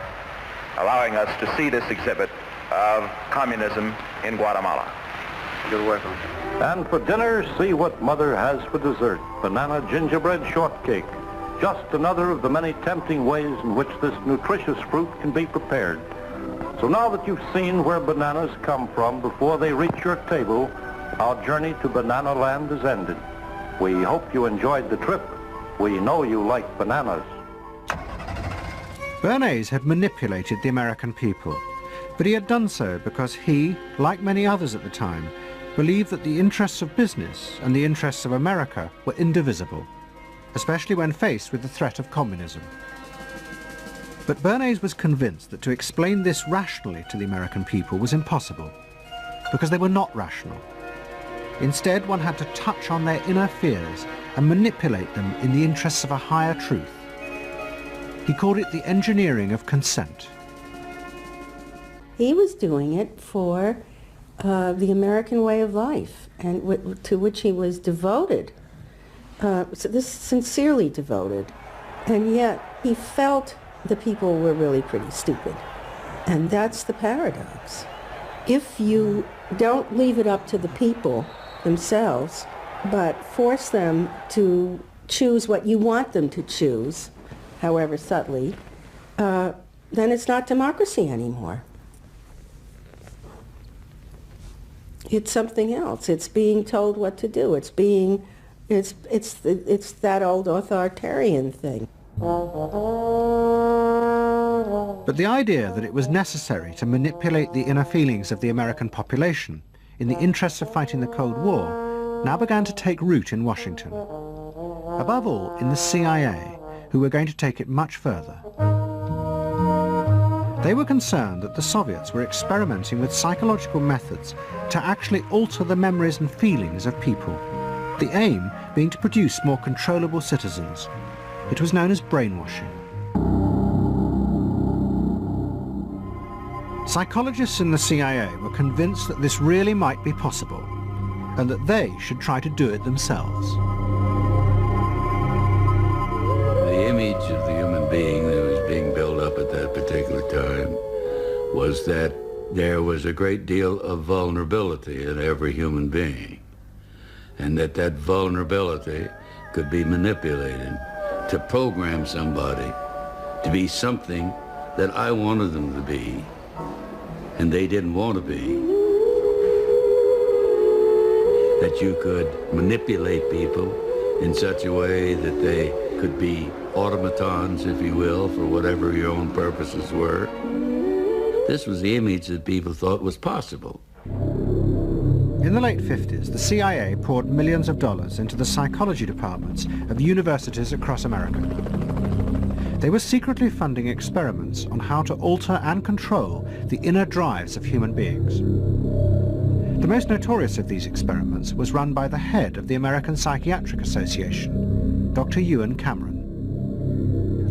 allowing us to see this exhibit of communism in Guatemala. You're welcome. And for dinner, see what Mother has for dessert. Banana gingerbread shortcake. Just another of the many tempting ways in which this nutritious fruit can be prepared. So now that you've seen where bananas come from before they reach your table, our journey to Banana Land is ended. We hope you enjoyed the trip. We know you like bananas. Bernays had manipulated the American people, but he had done so because he, like many others at the time, believed that the interests of business and the interests of America were indivisible, especially when faced with the threat of communism. But Bernays was convinced that to explain this rationally to the American people was impossible, because they were not rational. Instead, one had to touch on their inner fears and manipulate them in the interests of a higher truth. He called it the engineering of consent. He was doing it for the American way of life, and to which he was devoted, sincerely devoted. And yet he felt the people were really pretty stupid. And that's the paradox. If you don't leave it up to the people themselves, but force them to choose what you want them to choose, however subtly, then it's not democracy anymore. It's something else. It's being told what to do. It's that old authoritarian thing. But the idea that it was necessary to manipulate the inner feelings of the American population in the interests of fighting the Cold War now began to take root in Washington. Above all, in the CIA, who were going to take it much further. They were concerned that the Soviets were experimenting with psychological methods to actually alter the memories and feelings of people, the aim being to produce more controllable citizens. It was known as brainwashing. Psychologists in the CIA were convinced that this really might be possible, and that they should try to do it themselves. The image of the human being that was being built up at that particular time was that there was a great deal of vulnerability in every human being, and that that vulnerability could be manipulated to program somebody to be something that I wanted them to be, and they didn't want to be. that you could manipulate people in such a way that they could be automatons, if you will, for whatever your own purposes were. This was the image that people thought was possible. In the late 50s, the CIA poured millions of dollars into the psychology departments of universities across America. They were secretly funding experiments on how to alter and control the inner drives of human beings. The most notorious of these experiments was run by the head of the American Psychiatric Association, Dr. Ewan Cameron.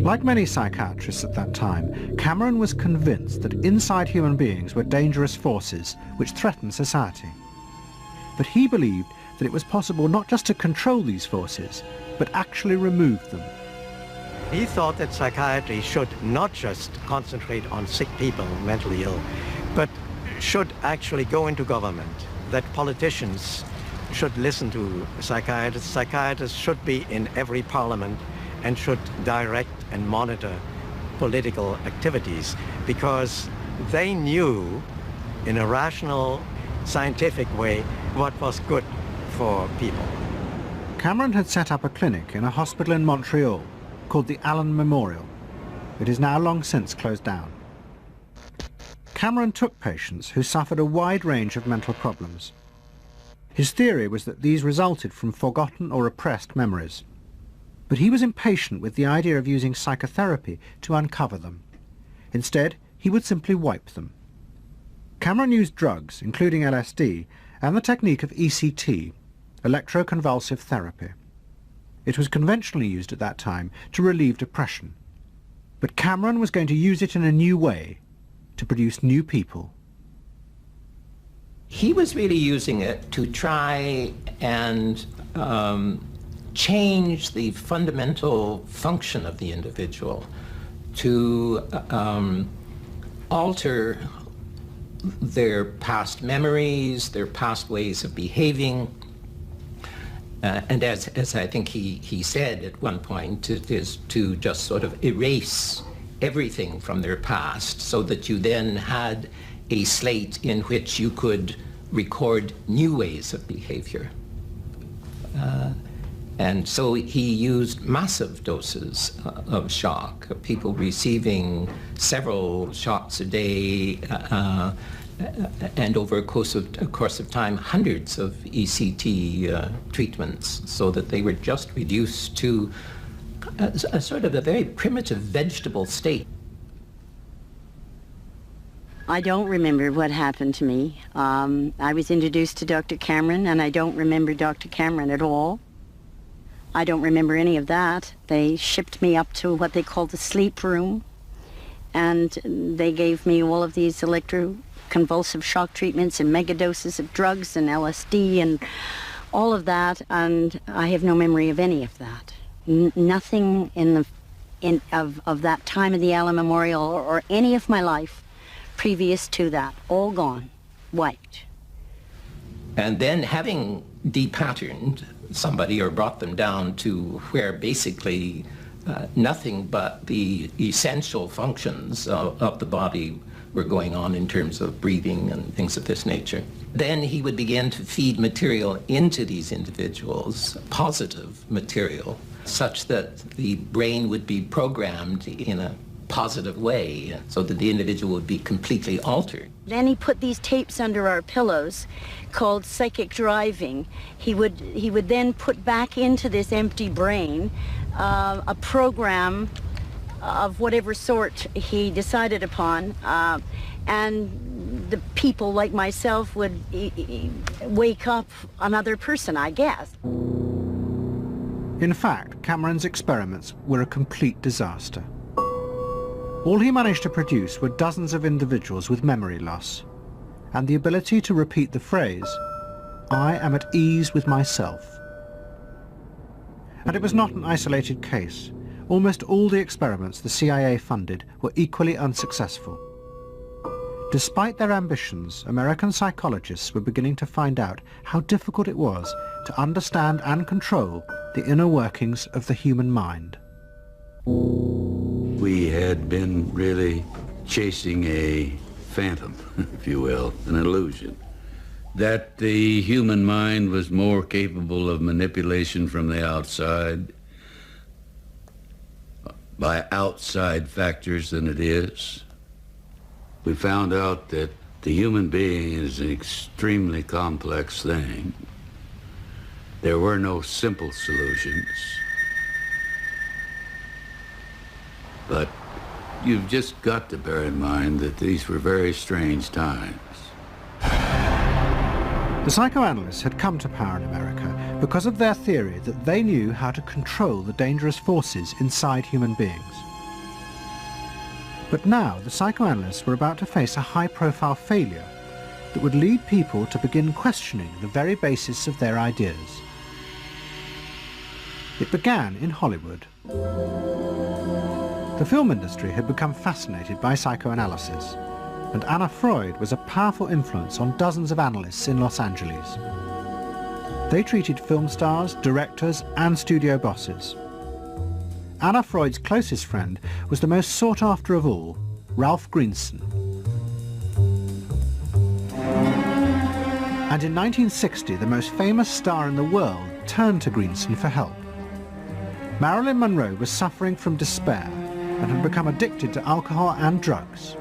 Like many psychiatrists at that time, Cameron was convinced that inside human beings were dangerous forces which threatened society. But he believed that it was possible not just to control these forces, but actually remove them. He thought that psychiatry should not just concentrate on sick people, mentally ill, but should actually go into government, that politicians should listen to psychiatrists. Psychiatrists should be in every parliament and should direct and monitor political activities, because they knew in a rational, scientific way what was good for people. Cameron had set up a clinic in a hospital in Montreal called the Allen Memorial. It is now long since closed down. Cameron took patients who suffered a wide range of mental problems. His theory was that these resulted from forgotten or repressed memories. But he was impatient with the idea of using psychotherapy to uncover them. Instead, he would simply wipe them. Cameron used drugs, including LSD, and the technique of ECT, electroconvulsive therapy. It was conventionally used at that time to relieve depression. But Cameron was going to use it in a new way, to produce new people. He was really using it to try and change the fundamental function of the individual, to alter their past memories, their past ways of behaving. And as I think he said at one point, it is to just sort of erase everything from their past so that you then had a slate in which you could record new ways of behavior. And so he used massive doses of shock, people receiving several shocks a day, and over a course of time, hundreds of ECT treatments, so that they were just reduced to a sort of a very primitive vegetable state. I don't remember what happened to me. I was introduced to Dr. Cameron, and I don't remember Dr. Cameron at all. I don't remember any of that. They shipped me up to what they called the sleep room, and they gave me all of these electroconvulsive shock treatments and megadoses of drugs and LSD and all of that, and I have no memory of any of that. Nothing of that time of the Allen Memorial or any of my life previous to that, all gone, wiped. And then having depatterned somebody or brought them down to where basically nothing but the essential functions of the body were going on in terms of breathing and things of this nature. Then he would begin to feed material into these individuals, positive material, such that the brain would be programmed in a positive way, so that the individual would be completely altered. Then he put these tapes under our pillows called psychic driving. He would then put back into this empty brain a program of whatever sort he decided upon, and the people like myself would wake up another person, I guess. In fact, Cameron's experiments were a complete disaster. All he managed to produce were dozens of individuals with memory loss, and the ability to repeat the phrase, "I am at ease with myself." And it was not an isolated case. Almost all the experiments the CIA funded were equally unsuccessful. Despite their ambitions, American psychologists were beginning to find out how difficult it was to understand and control the inner workings of the human mind. We had been really chasing a phantom, if you will, an illusion. that the human mind was more capable of manipulation from the outside by outside factors than it is. We found out that the human being is an extremely complex thing. There were no simple solutions. But you've just got to bear in mind that these were very strange times. The psychoanalysts had come to power in America because of their theory that they knew how to control the dangerous forces inside human beings. But now the psychoanalysts were about to face a high-profile failure that would lead people to begin questioning the very basis of their ideas. It began in Hollywood. The film industry had become fascinated by psychoanalysis, and Anna Freud was a powerful influence on dozens of analysts in Los Angeles. They treated film stars, directors, and studio bosses. Anna Freud's closest friend was the most sought after of all, Ralph Greenson. And in 1960, the most famous star in the world turned to Greenson for help. Marilyn Monroe was suffering from despair and had become addicted to alcohol and drugs.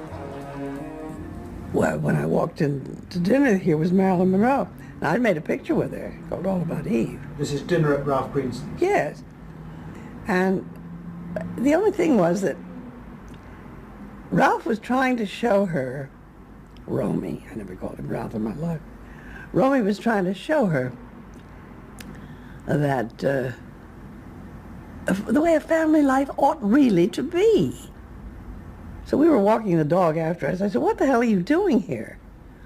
Well, when I walked in to dinner, here was Marilyn Monroe. And I'd made a picture with her called All About Eve. This is dinner at Ralph Greenson's? Yes. And the only thing was that Ralph was trying to show her, Romy, I never called him Ralph in my life, Romy was trying to show her that the way a family life ought really to be. So we were walking the dog after us. I said, what the hell are you doing here?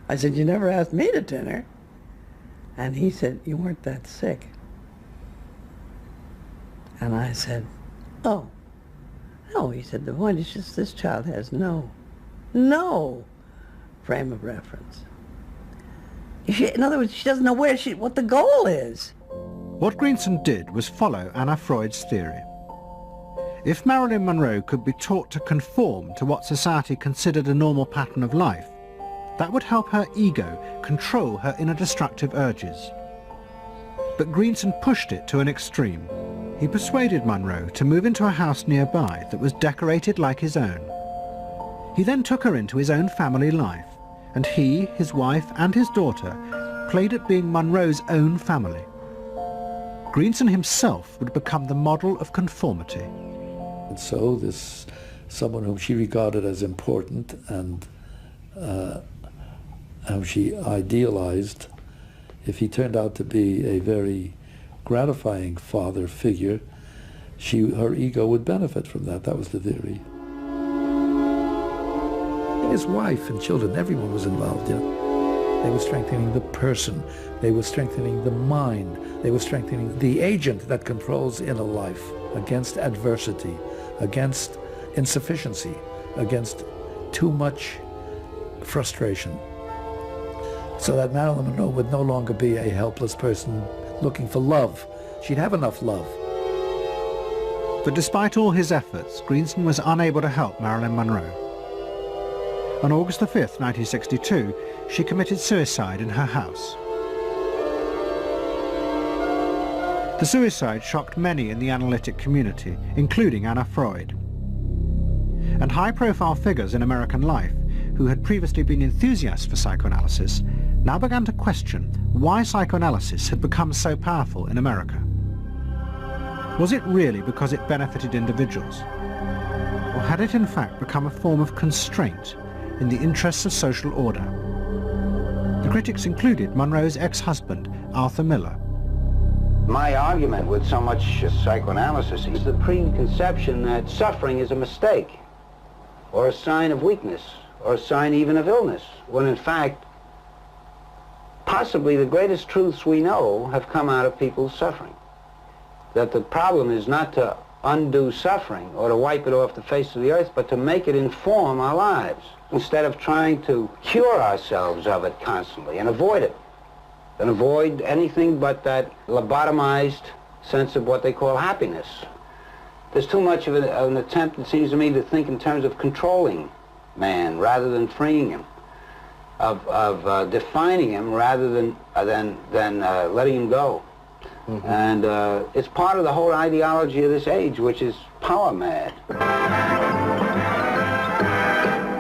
I said, you never asked me to dinner. And he said, you weren't that sick. And I said, oh. No, he said, the point is just this child has no frame of reference. In other words, she doesn't know what the goal is. What Greenson did was follow Anna Freud's theory. If Marilyn Monroe could be taught to conform to what society considered a normal pattern of life, that would help her ego control her inner destructive urges. But Greenson pushed it to an extreme. He persuaded Monroe to move into a house nearby that was decorated like his own. He then took her into his own family life, and he, his wife, and his daughter played at being Monroe's own family. Greenson himself would become the model of conformity. And so this, someone whom she regarded as important and whom she idealized, if he turned out to be a very gratifying father figure, her ego would benefit from that. That was the theory. His wife and children, everyone was involved, you know. They were strengthening the person. They were strengthening the mind. They were strengthening the agent that controls inner life against adversity, against insufficiency, against too much frustration. So that Marilyn Monroe would no longer be a helpless person looking for love. She'd have enough love. But despite all his efforts, Greenson was unable to help Marilyn Monroe. On August 5th, 1962, she committed suicide in her house. The suicide shocked many in the analytic community, including Anna Freud. And high-profile figures in American life, who had previously been enthusiasts for psychoanalysis, now began to question why psychoanalysis had become so powerful in America. Was it really because it benefited individuals? Or had it in fact become a form of constraint in the interests of social order? The critics included Monroe's ex-husband, Arthur Miller. My argument with so much psychoanalysis is the preconception that suffering is a mistake, or a sign of weakness, or a sign even of illness, when in fact, possibly the greatest truths we know have come out of people's suffering. That the problem is not to undo suffering or to wipe it off the face of the earth, but to make it inform our lives, instead of trying to cure ourselves of it constantly and avoid it, and avoid anything but that lobotomized sense of what they call happiness. There's too much of an attempt, it seems to me, to think in terms of controlling man rather than freeing him. of defining him rather than letting him go. Mm-hmm. And it's part of the whole ideology of this age, which is power mad.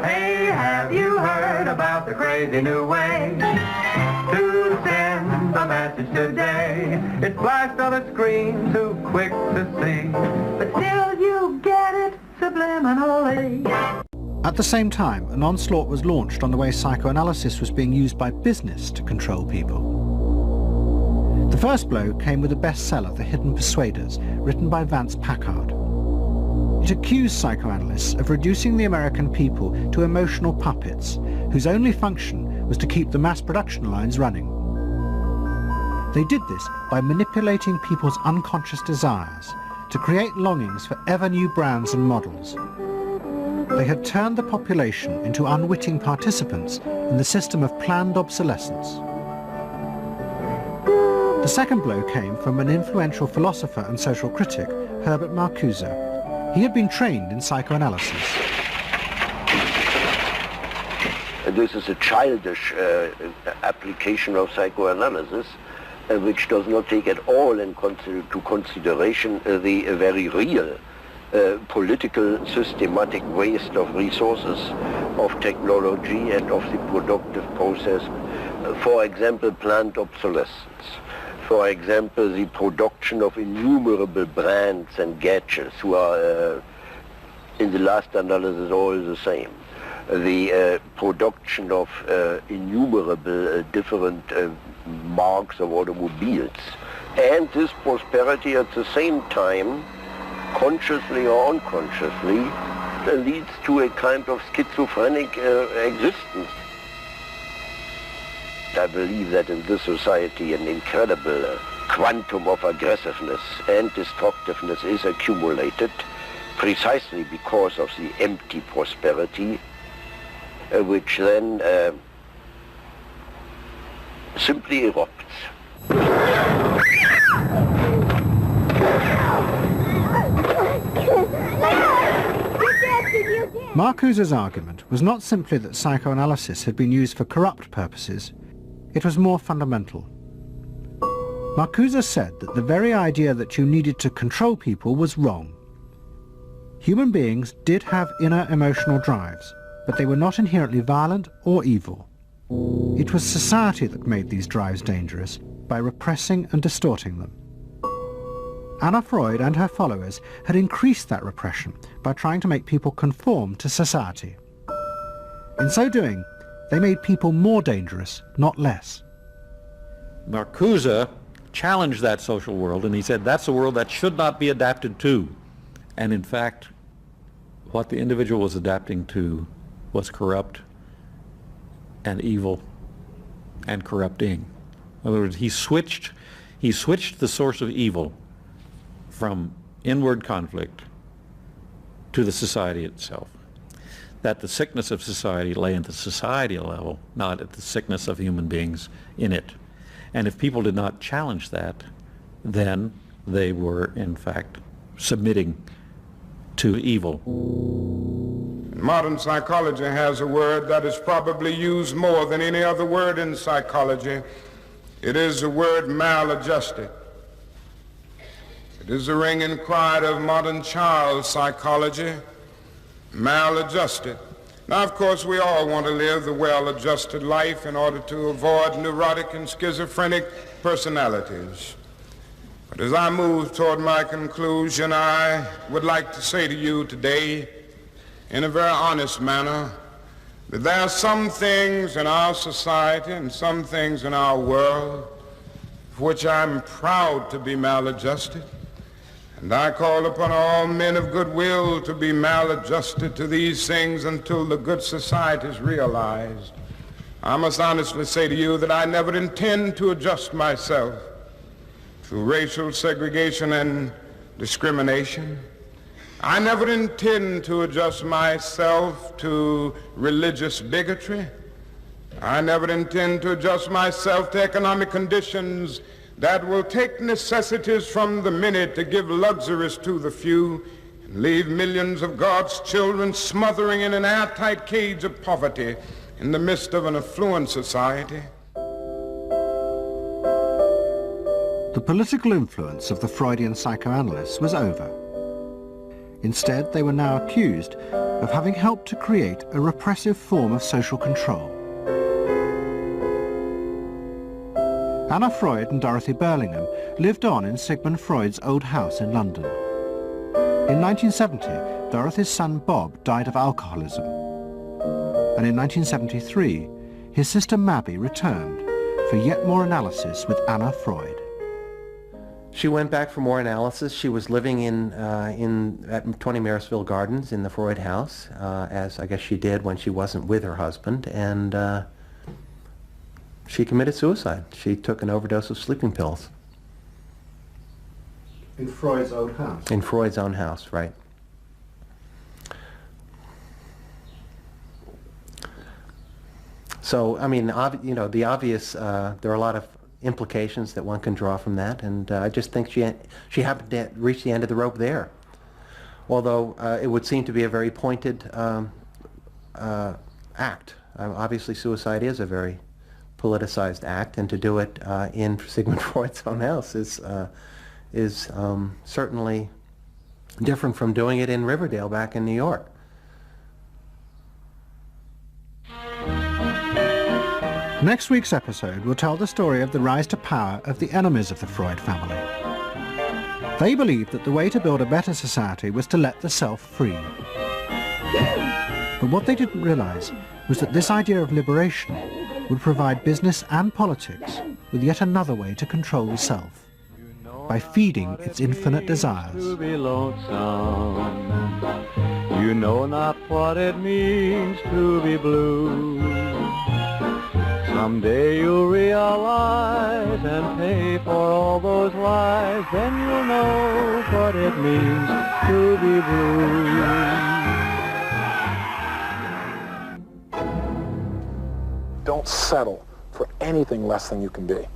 Hey, have you heard about the crazy new way to send a message today? It's flashed on a screen, too quick to see, but still you get it subliminally. At the same time, an onslaught was launched on the way psychoanalysis was being used by business to control people. The first blow came with a bestseller, The Hidden Persuaders, written by Vance Packard. It accused psychoanalysts of reducing the American people to emotional puppets, whose only function was to keep the mass production lines running. They did this by manipulating people's unconscious desires to create longings for ever new brands and models. They had turned the population into unwitting participants in the system of planned obsolescence. The second blow came from an influential philosopher and social critic, Herbert Marcuse. He had been trained in psychoanalysis. This is a childish application of psychoanalysis, which does not take at all into consideration the very real political systematic waste of resources, of technology and of the productive process. For example, planned obsolescence. For example, the production of innumerable brands and gadgets who are, in the last analysis, all the same. The production of innumerable different marks of automobiles. And this prosperity at the same time, consciously or unconsciously, leads to a kind of schizophrenic existence. I believe that in this society an incredible quantum of aggressiveness and destructiveness is accumulated precisely because of the empty prosperity, which then simply erupts. Marcuse's argument was not simply that psychoanalysis had been used for corrupt purposes. It was more fundamental. Marcuse said that the very idea that you needed to control people was wrong. Human beings did have inner emotional drives, but they were not inherently violent or evil. It was society that made these drives dangerous by repressing and distorting them. Anna Freud and her followers had increased that repression by trying to make people conform to society. In so doing, they made people more dangerous, not less. Marcuse challenged that social world, and he said that's a world that should not be adapted to. And in fact, what the individual was adapting to was corrupt and evil and corrupting. In other words, he switched the source of evil from inward conflict to the society itself. That the sickness of society lay at the societal level, not at the sickness of human beings in it. And if people did not challenge that, then they were, in fact, submitting to evil. Modern psychology has a word that is probably used more than any other word in psychology. It is the word maladjusted. It is the ringing cry of modern child psychology. Maladjusted. Now, of course, we all want to live the well-adjusted life in order to avoid neurotic and schizophrenic personalities. But as I move toward my conclusion, I would like to say to you today, in a very honest manner, that there are some things in our society and some things in our world for which I'm proud to be maladjusted. And I call upon all men of goodwill to be maladjusted to these things until the good society is realized. I must honestly say to you that I never intend to adjust myself to racial segregation and discrimination. I never intend to adjust myself to religious bigotry. I never intend to adjust myself to economic conditions that will take necessities from the many to give luxuries to the few and leave millions of God's children smothering in an airtight cage of poverty in the midst of an affluent society. The political influence of the Freudian psychoanalysts was over. Instead, they were now accused of having helped to create a repressive form of social control. Anna Freud and Dorothy Burlingham lived on in Sigmund Freud's old house in London. In 1970, Dorothy's son Bob died of alcoholism. And in 1973, his sister Mabby returned for yet more analysis with Anna Freud. She went back for more analysis. She was living at 20 Marisville Gardens in the Freud house, as I guess she did when she wasn't with her husband, and she committed suicide. She took an overdose of sleeping pills. In Freud's own house? In Freud's own house, right. So, I mean, you know, the obvious, there are a lot of implications that one can draw from that, and I just think she happened to reach the end of the rope there. Although it would seem to be a very pointed act. Obviously, suicide is a very politicized act, and to do it in Sigmund Freud's own house is certainly different from doing it in Riverdale back in New York. Next week's episode will tell the story of the rise to power of the enemies of the Freud family. They believed that the way to build a better society was to let the self free. But what they didn't realize was that this idea of liberation would provide business and politics with yet another way to control the self, by feeding its infinite desires. You know not what it means to be blue. Someday you'll realize and pay for all those lies, then you'll know what it means to be blue. Don't settle for anything less than you can be.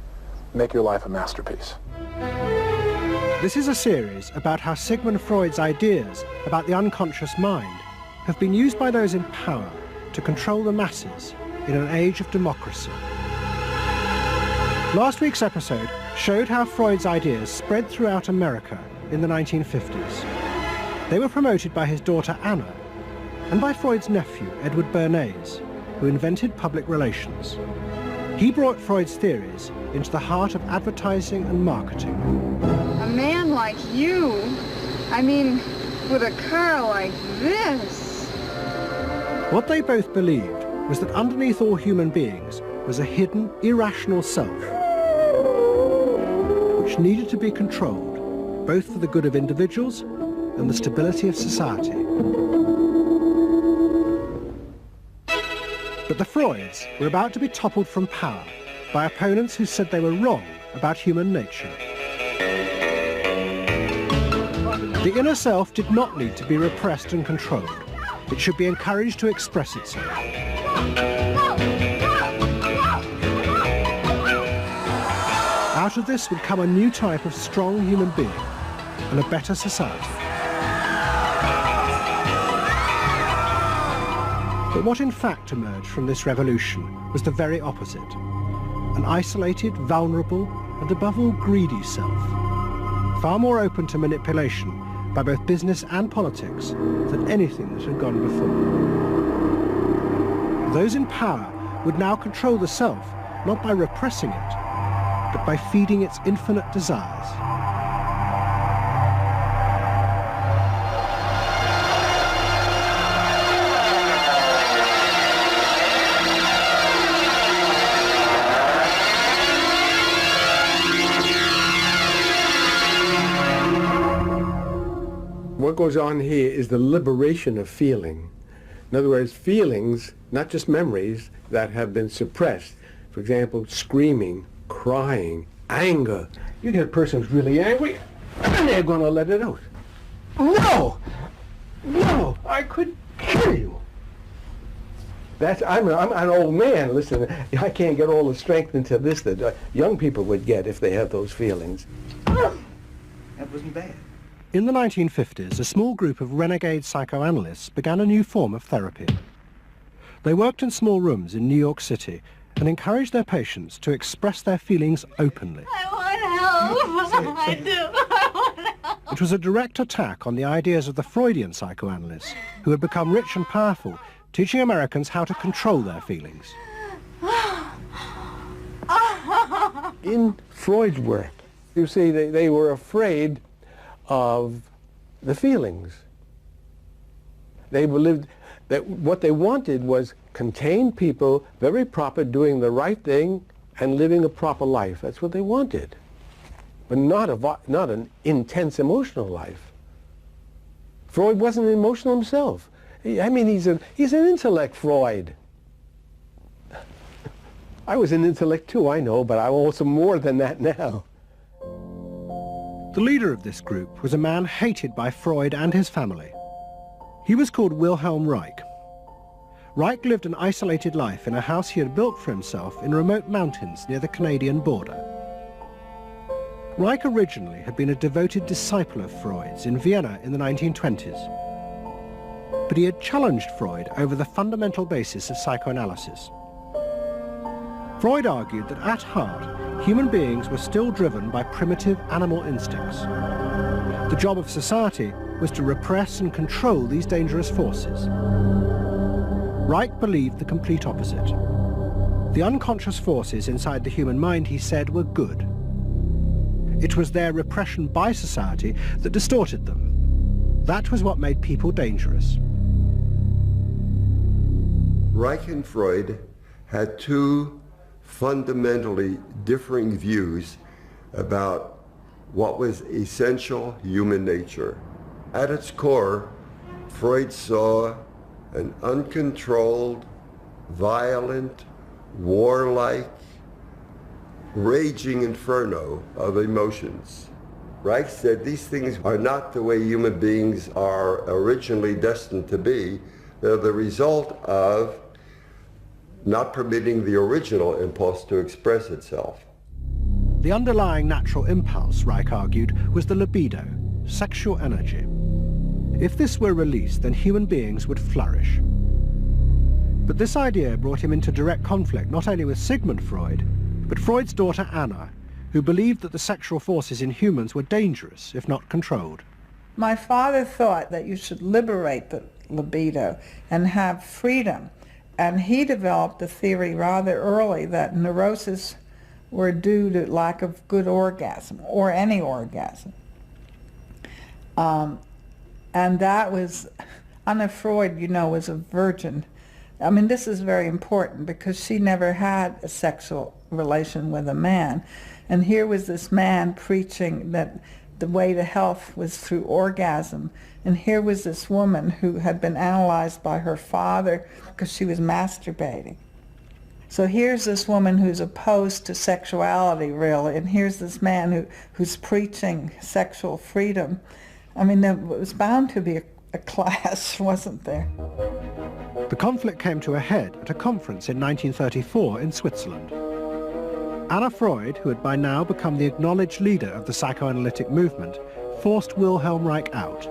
Make your life a masterpiece. This is a series about how Sigmund Freud's ideas about the unconscious mind have been used by those in power to control the masses in an age of democracy. Last week's episode showed how Freud's ideas spread throughout America in the 1950s. They were promoted by his daughter Anna and by Freud's nephew, Edward Bernays, who invented public relations. He brought Freud's theories into the heart of advertising and marketing. A man like you, I mean, with a car like this. What they both believed was that underneath all human beings was a hidden, irrational self, which needed to be controlled, both for the good of individuals and the stability of society. But the Freuds were about to be toppled from power by opponents who said they were wrong about human nature. The inner self did not need to be repressed and controlled. It should be encouraged to express itself. Out of this would come a new type of strong human being and a better society. But what in fact emerged from this revolution was the very opposite. An isolated, vulnerable, and above all greedy self, far more open to manipulation by both business and politics than anything that had gone before. Those in power would now control the self, not by repressing it, but by feeding its infinite desires. What goes on here is the liberation of feeling. In other words, feelings, not just memories, that have been suppressed. For example, screaming, crying, anger. You get a person who's really angry, and they're going to let it out. No! No! I could kill you! I'm an old man. Listen, I can't get all the strength into this that young people would get if they have those feelings. That wasn't bad. In the 1950s, a small group of renegade psychoanalysts began a new form of therapy. They worked in small rooms in New York City and encouraged their patients to express their feelings openly. I want help. I do. I want help. It was a direct attack on the ideas of the Freudian psychoanalysts, who had become rich and powerful, teaching Americans how to control their feelings. In Freud's work, you see, they were afraid of the feelings. They believed that what they wanted was contained people, very proper, doing the right thing and living a proper life. That's what they wanted, but not an intense emotional life. Freud wasn't emotional himself. I mean, he's an intellect, Freud. I was an intellect too, I know, but I'm also more than that now. The leader of this group was a man hated by Freud and his family. He was called Wilhelm Reich. Reich lived an isolated life in a house he had built for himself in remote mountains near the Canadian border. Reich originally had been a devoted disciple of Freud's in Vienna in the 1920s. But he had challenged Freud over the fundamental basis of psychoanalysis. Freud argued that at heart, human beings were still driven by primitive animal instincts. The job of society was to repress and control these dangerous forces. Reich believed the complete opposite. The unconscious forces inside the human mind, he said, were good. It was their repression by society that distorted them. That was what made people dangerous. Reich and Freud had two fundamentally differing views about what was essential human nature. At its core, Freud saw an uncontrolled, violent, warlike, raging inferno of emotions. Reich said these things are not the way human beings are originally destined to be. They're the result of not permitting the original impulse to express itself. The underlying natural impulse, Reich argued, was the libido, sexual energy. If this were released, then human beings would flourish. But this idea brought him into direct conflict not only with Sigmund Freud, but Freud's daughter Anna, who believed that the sexual forces in humans were dangerous if not controlled. My father thought that you should liberate the libido and have freedom. And he developed a theory rather early that neuroses were due to lack of good orgasm, or any orgasm. And that was, Anna Freud, you know, was a virgin. I mean, this is very important because she never had a sexual relation with a man. And here was this man preaching that the way to health was through orgasm. And here was this woman who had been analyzed by her father because she was masturbating. So here's this woman who's opposed to sexuality, really, and here's this man who's preaching sexual freedom. I mean, there was bound to be a clash, wasn't there? The conflict came to a head at a conference in 1934 in Switzerland. Anna Freud, who had by now become the acknowledged leader of the psychoanalytic movement, forced Wilhelm Reich out.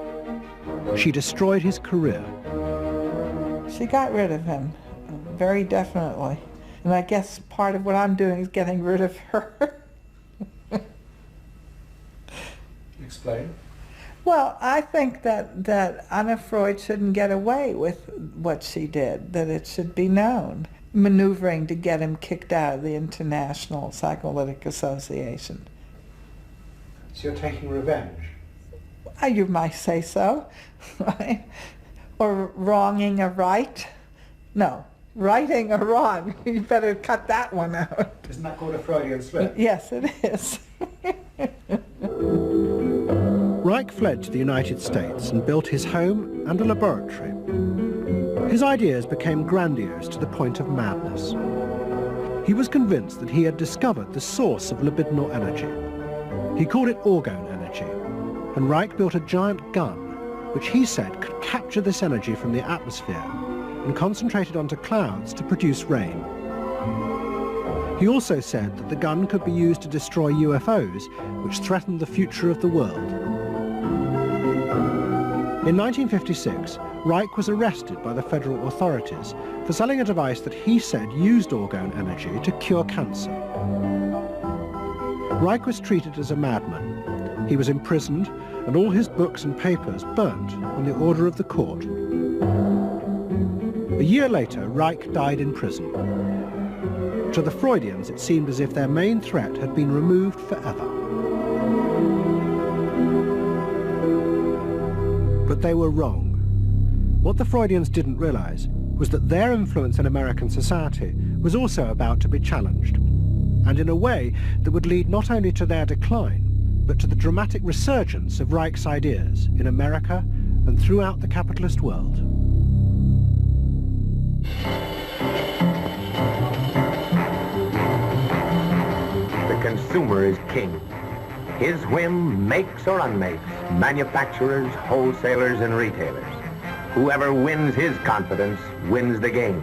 She destroyed his career. She got rid of him, very definitely. And I guess part of what I'm doing is getting rid of her. Explain. Well, I think that Anna Freud shouldn't get away with what she did, that it should be known, maneuvering to get him kicked out of the International Psychoanalytic Association. So you're taking revenge? You might say so, right? Or wronging a right? No, righting a wrong. You better cut that one out. Isn't that called a Freudian slip? Yes, it is. Reich fled to the United States and built his home and a laboratory. His ideas became grandiose to the point of madness. He was convinced that he had discovered the source of libidinal energy. He called it orgone energy, and Reich built a giant gun, which he said could capture this energy from the atmosphere and concentrate it onto clouds to produce rain. He also said that the gun could be used to destroy UFOs, which threatened the future of the world. In 1956, Reich was arrested by the federal authorities for selling a device that he said used orgone energy to cure cancer. Reich was treated as a madman. He was imprisoned and all his books and papers burnt on the order of the court. A year later, Reich died in prison. To the Freudians, it seemed as if their main threat had been removed forever. But they were wrong. What the Freudians didn't realize was that their influence in American society was also about to be challenged, and in a way that would lead not only to their decline, but to the dramatic resurgence of Reich's ideas in America and throughout the capitalist world. The consumer is king. His whim makes or unmakes manufacturers, wholesalers, and retailers. Whoever wins his confidence wins the game.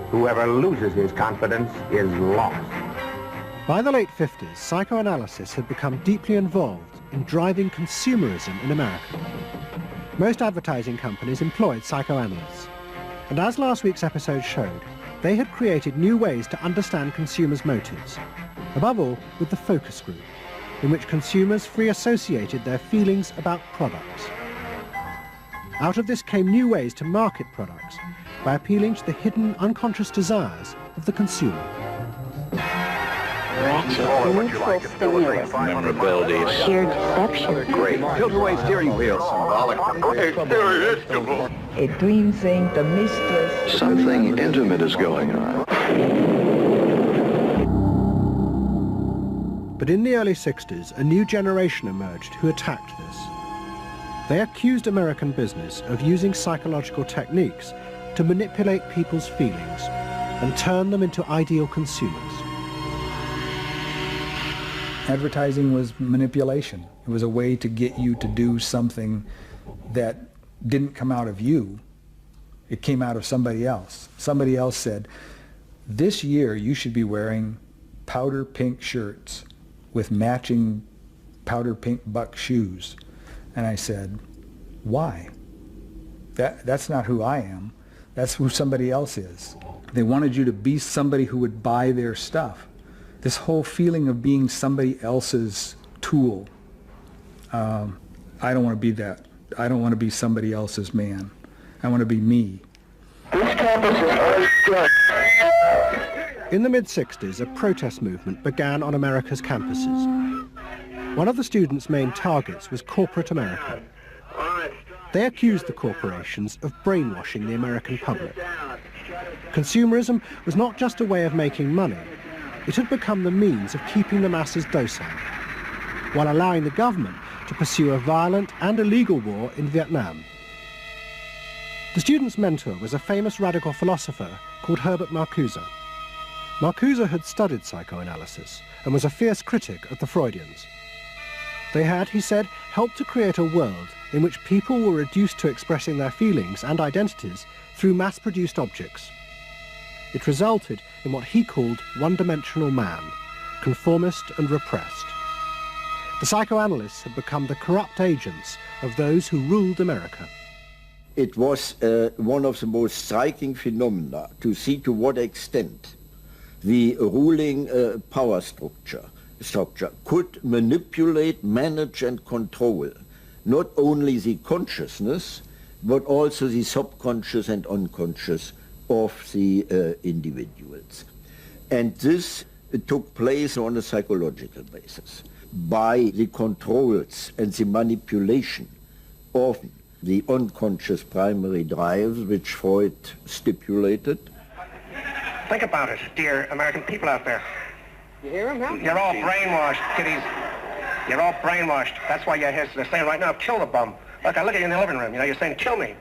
Whoever loses his confidence is lost. By the late 50s, psychoanalysis had become deeply involved in driving consumerism in America. Most advertising companies employed psychoanalysts, and as last week's episode showed, they had created new ways to understand consumers' motives, above all with the focus group, in which consumers free associated their feelings about products. Out of this came new ways to market products by appealing to the hidden unconscious desires of the consumer. Neutral stimulus. Memorability. Sheer deception. Great. Tilt-away steering wheel. Symbolic. A dream thing, the mistress. Something intimate is going on. But in the early 60s, a new generation emerged who attacked this. They accused American business of using psychological techniques to manipulate people's feelings and turn them into ideal consumers. Advertising was manipulation. It was a way to get you to do something that didn't come out of you. It came out of somebody else. Somebody else said, this year you should be wearing powder pink shirts with matching powder pink buck shoes. And I said, why? That's not who I am. That's who somebody else is. They wanted you to be somebody who would buy their stuff. This whole feeling of being somebody else's tool. I don't want to be that. I don't want to be somebody else's man. I want to be me. In the mid-60s, a protest movement began on America's campuses. One of the students' main targets was corporate America. They accused the corporations of brainwashing the American public. Consumerism was not just a way of making money. It had become the means of keeping the masses docile, while allowing the government to pursue a violent and illegal war in Vietnam. The student's mentor was a famous radical philosopher called Herbert Marcuse. Marcuse had studied psychoanalysis and was a fierce critic of the Freudians. They had, he said, helped to create a world in which people were reduced to expressing their feelings and identities through mass-produced objects. It resulted in what he called one-dimensional man, conformist and repressed. The psychoanalysts had become the corrupt agents of those who ruled America. It was one of the most striking phenomena to see to what extent the ruling power structure could manipulate, manage and control not only the consciousness but also the subconscious and unconscious of the individuals. And this took place on a psychological basis by the controls and the manipulation of the unconscious primary drives which Freud stipulated. Think about it, dear American people out there. You hear him now? You're all brainwashed, kiddies. You're all brainwashed. That's why you're here. They're saying right now, kill the bum. Look, I look at you in the living room. You know, you're saying, kill me.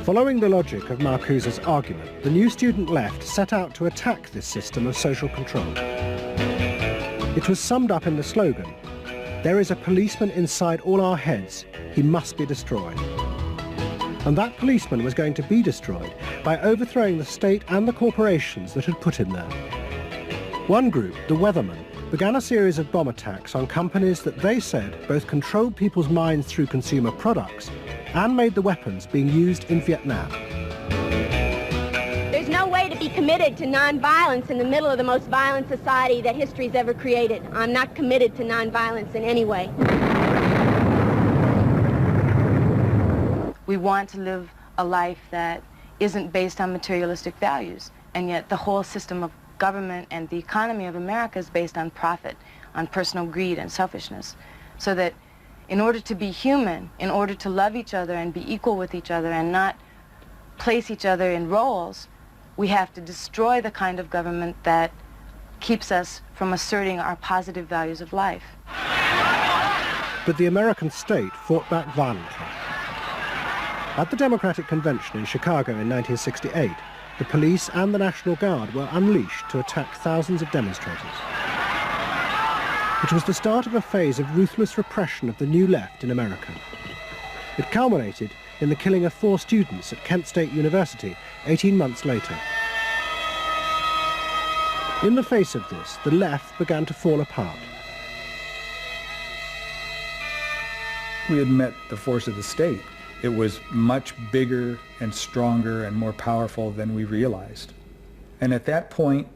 Following the logic of Marcuse's argument, the new student left set out to attack this system of social control. It was summed up in the slogan, "There is a policeman inside all our heads. He must be destroyed." And that policeman was going to be destroyed by overthrowing the state and the corporations that had put him there. One group, the Weathermen, began a series of bomb attacks on companies that they said both controlled people's minds through consumer products and made the weapons being used in Vietnam. There's no way to be committed to nonviolence in the middle of the most violent society that history's ever created. I'm not committed to nonviolence in any way. We want to live a life that isn't based on materialistic values, and yet the whole system of government and the economy of America is based on profit, on personal greed and selfishness. So that in order to be human, in order to love each other and be equal with each other and not place each other in roles, we have to destroy the kind of government that keeps us from asserting our positive values of life. But the American state fought back violently. At the Democratic Convention in Chicago in 1968, the police and the National Guard were unleashed to attack thousands of demonstrators. It was the start of a phase of ruthless repression of the New Left in America. It culminated in the killing of 4 students at Kent State University 18 months later. In the face of this, the left began to fall apart. We had met the force of the state. It was much bigger and stronger and more powerful than we realized. And at that point,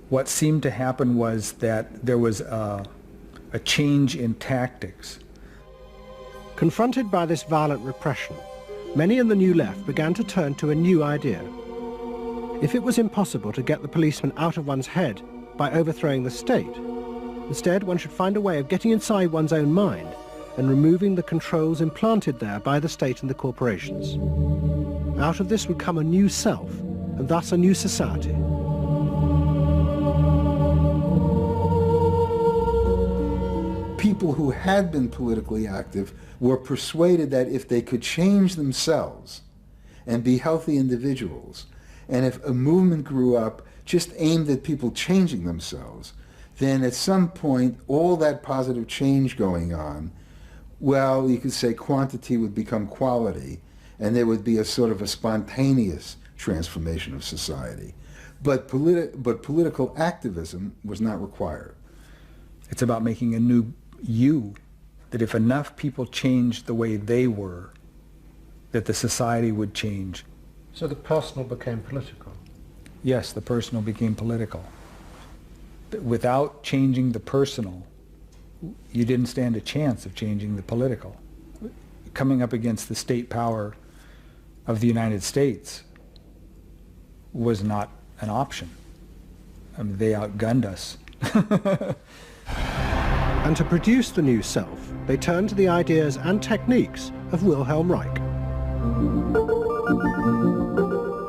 what seemed to happen was that there was a change in tactics. Confronted by this violent repression, many in the New Left began to turn to a new idea. If it was impossible to get the policeman out of one's head by overthrowing the state, instead one should find a way of getting inside one's own mind and removing the controls implanted there by the state and the corporations. Out of this would come a new self, and thus a new society. People who had been politically active were persuaded that if they could change themselves and be healthy individuals, and if a movement grew up just aimed at people changing themselves, then at some point all that positive change going on, well, you could say quantity would become quality, and there would be a sort of a spontaneous transformation of society. But political activism was not required. It's about making a new you, that if enough people changed the way they were, that the society would change. So the personal became political? Yes, the personal became political. Without changing the personal, you didn't stand a chance of changing the political. Coming up against the state power of the United States was not an option. I mean, they outgunned us. And to produce the new self, they turned to the ideas and techniques of Wilhelm Reich.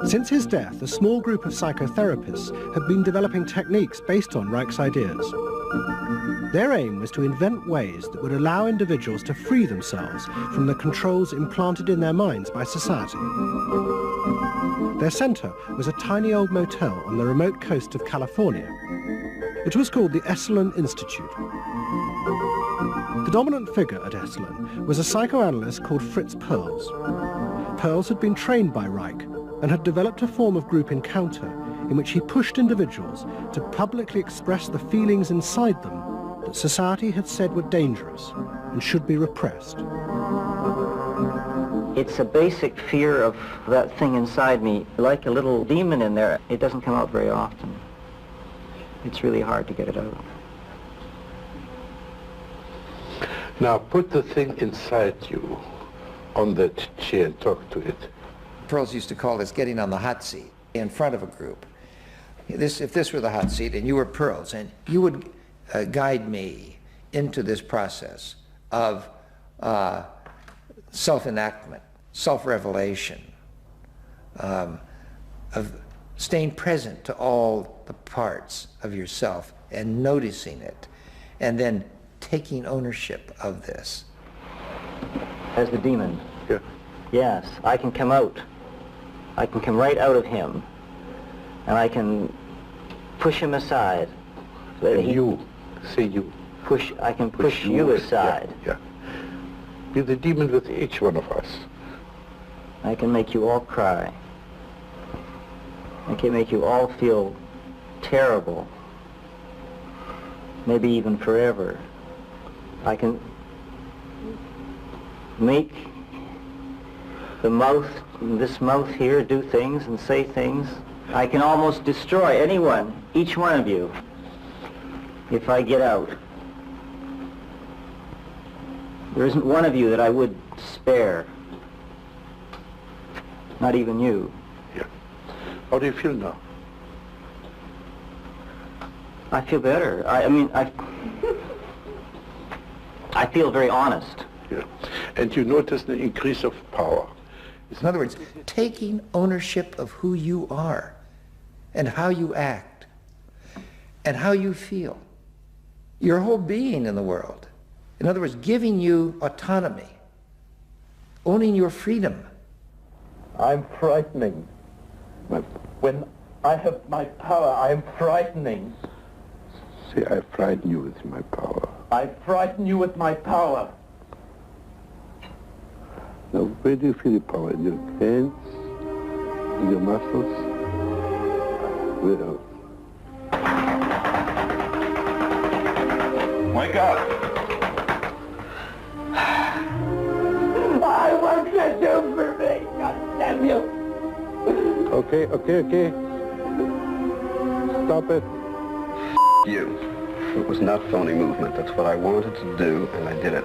Since his death, a small group of psychotherapists have been developing techniques based on Reich's ideas. Their aim was to invent ways that would allow individuals to free themselves from the controls implanted in their minds by society. Their center was a tiny old motel on the remote coast of California. It was called the Esalen Institute. The dominant figure at Esalen was a psychoanalyst called Fritz Perls. Perls had been trained by Reich and had developed a form of group encounter in which he pushed individuals to publicly express the feelings inside them that society had said were dangerous and should be repressed. It's a basic fear of that thing inside me, like a little demon in there. It doesn't come out very often. It's really hard to get it out. Now put the thing inside you on that chair and talk to it. Perls used to call this getting on the hot seat in front of a group. If this were the hot seat and you were Perls, and you would guide me into this process of self-enactment, self-revelation, of staying present to all the parts of yourself and noticing it, and then taking ownership of this. As the demon? Yeah. Yes, I can come out. I can come right out of him, and I can push him aside. So that you, say you. I can push you aside. Yeah. Be the demon with each one of us. I can make you all cry. I can make you all feel terrible. maybe even forever. I can make the mouth, this mouth here, do things and say things. I can almost destroy anyone, each one of you, if I get out. There isn't one of you that I would spare. Not even you. Yeah. How do you feel now? I feel better. I mean, I feel very honest. Yeah. And you notice the increase of power. In other words, taking ownership of who you are and how you act and how you feel. Your whole being in the world. In other words, giving you autonomy, owning your freedom. I'm frightening. When I have my power, I'm frightening. Say, I frighten you with my power. I frighten you with my power. Now, where do you feel the power? In your hands? In your muscles? Where else? Wake up! I want you to do for me, God damn you! Okay. Stop it. You. It was not phony movement. That's what I wanted to do, and I did it.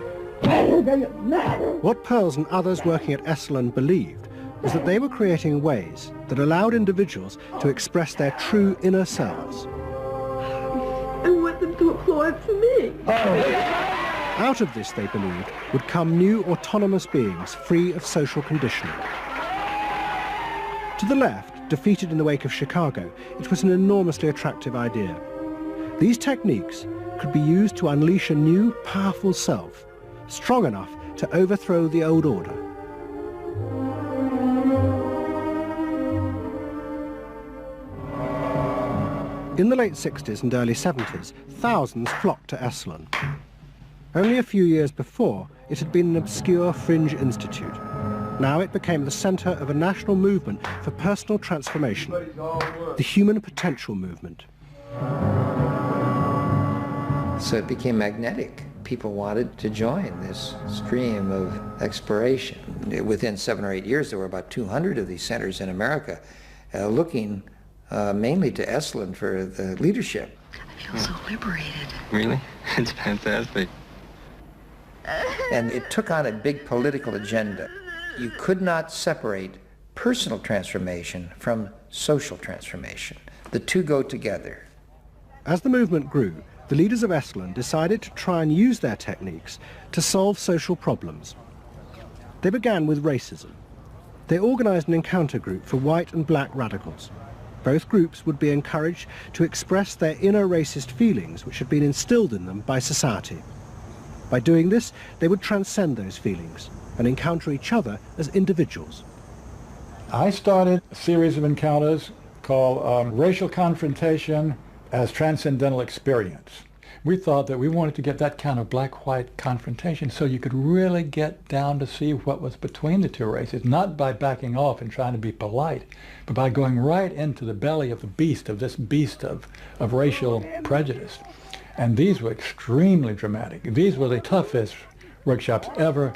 What Pearls and others working at Esalen believed was that they were creating ways that allowed individuals to express their true inner selves. I want them to applaud for me. Out of this, they believed, would come new autonomous beings free of social conditioning. To the left, defeated in the wake of Chicago, it was an enormously attractive idea. These techniques could be used to unleash a new, powerful self, strong enough to overthrow the old order. In the late 60s and early 70s, thousands flocked to Esalen. Only a few years before, it had been an obscure fringe institute. Now it became the center of a national movement for personal transformation, the human potential movement. So it became magnetic. People wanted to join this stream of exploration. Within 7 or 8 years, there were about 200 of these centers in America looking mainly to Esalen for the leadership. I feel so liberated. Really? It's fantastic. And it took on a big political agenda. You could not separate personal transformation from social transformation. The two go together. As the movement grew, the leaders of Esalen decided to try and use their techniques to solve social problems. They began with racism. They organized an encounter group for white and black radicals. Both groups would be encouraged to express their inner racist feelings which had been instilled in them by society. By doing this, they would transcend those feelings and encounter each other as individuals. I started a series of encounters called Racial Confrontation as Transcendental Experience. We thought that we wanted to get that kind of black-white confrontation so you could really get down to see what was between the two races, not by backing off and trying to be polite, but by going right into the belly of the beast, of this beast of racial prejudice. And these were extremely dramatic. These were the toughest workshops ever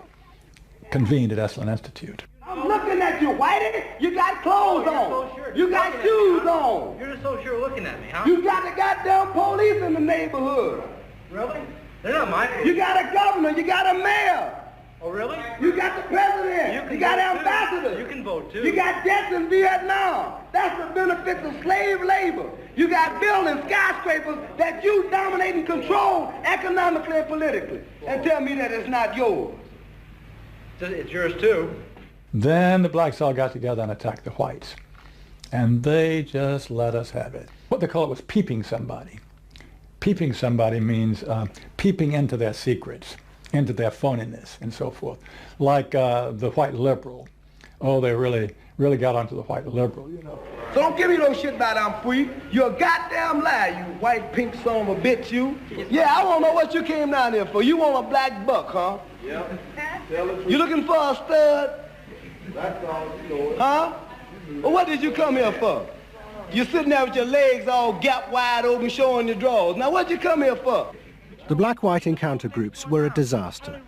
convened at Esalen Institute. I'm looking at you, Whitey. You got clothes on. You got shoes on. You're so sure looking at me, huh? You got the goddamn police in the neighborhood. Really? They're not my police. You got a governor. You got a mayor. Oh, really? You got the president. You got ambassadors. You can vote, too. You got deaths in Vietnam. That's the benefits of slave labor. You got buildings, skyscrapers that you dominate and control economically and politically. And tell me that it's not yours. It's yours, too. Then the blacks all got together and attacked the whites. And they just let us have it. What they call it was peeping somebody. Peeping somebody means peeping into their secrets, into their phoniness, and so forth. Like the white liberal. Oh, they really got onto the white liberal, you know. So don't give me no shit about I'm free. You're a goddamn liar, you white pink son of a bitch, you. Yeah, I want to know what you came down here for. You want a black buck, huh? Yeah. You looking for a stud? That's all, you know. Huh? Well, what did you come here for? You're sitting there with your legs all gap wide open, showing your drawers. Now, what'd you come here for? The black-white encounter groups were a disaster.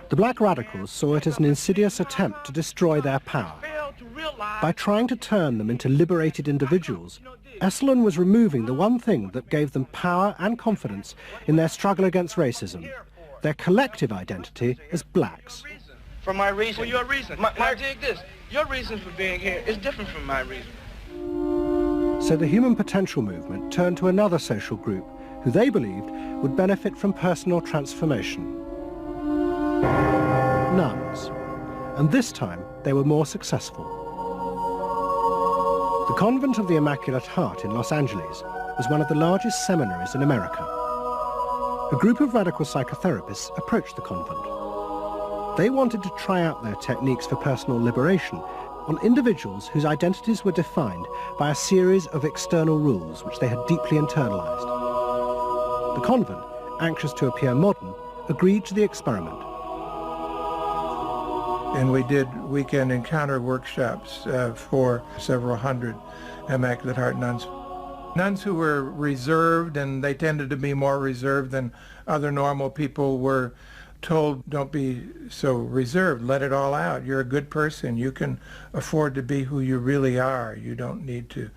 The black radicals saw it as an insidious attempt to destroy their power. By trying to turn them into liberated individuals, Esalen was removing the one thing that gave them power and confidence in their struggle against racism, their collective identity as blacks. For my reason. For your reason. Now dig this. Your reason for being here is different from my reason. So the human potential movement turned to another social group who they believed would benefit from personal transformation. Nuns. And this time they were more successful. The Convent of the Immaculate Heart in Los Angeles was one of the largest seminaries in America. A group of radical psychotherapists approached the convent. They wanted to try out their techniques for personal liberation on individuals whose identities were defined by a series of external rules which they had deeply internalized. The convent, anxious to appear modern, agreed to the experiment. And we did weekend encounter workshops for several hundred Immaculate Heart nuns. Nuns who were reserved, and they tended to be more reserved than other normal people, were told, don't be so reserved, let it all out. You're a good person. You can afford to be who you really are. You don't need to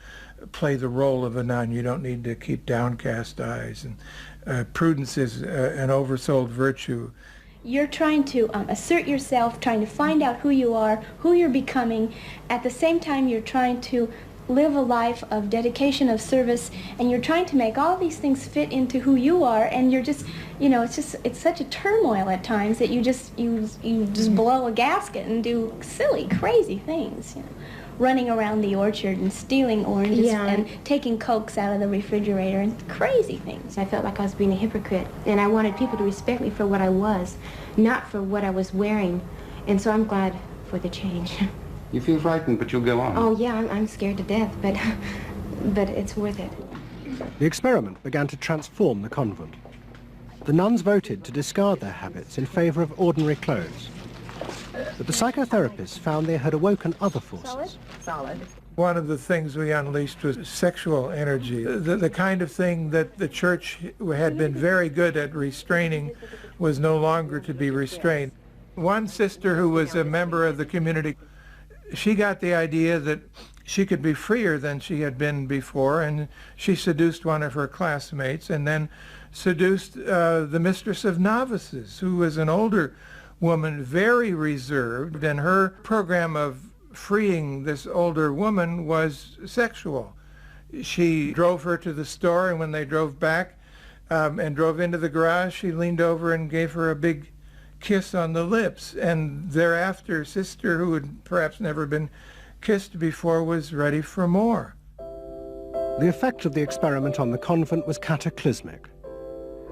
play the role of a nun. You don't need to keep downcast eyes. And prudence is an oversold virtue. You're trying to assert yourself, trying to find out who you are, who you're becoming. At the same time, you're trying to live a life of dedication, of service, and you're trying to make all these things fit into who you are, and you're just, you know, it's such a turmoil at times that you just blow a gasket and do silly, crazy things, you know. Running around the orchard and stealing oranges and taking Cokes out of the refrigerator and crazy things. I felt like I was being a hypocrite, and I wanted people to respect me for what I was, not for what I was wearing. And so I'm glad for the change. You feel frightened, but you'll go on. Oh yeah, I'm scared to death, but it's worth it. The experiment began to transform the convent. The nuns voted to discard their habits in favor of ordinary clothes. But the psychotherapists found they had awoken other forces. Solid. One of the things we unleashed was sexual energy. The kind of thing that the church had been very good at restraining was no longer to be restrained. One sister who was a member of the community, she got the idea that she could be freer than she had been before, and she seduced one of her classmates and then seduced the mistress of novices, who was an older woman, very reserved, and her program of freeing this older woman was sexual. She drove her to the store, and when they drove back and drove into the garage, she leaned over and gave her a big kiss on the lips, and thereafter sister, who had perhaps never been kissed before, was ready for more. The effect of the experiment on the convent was cataclysmic.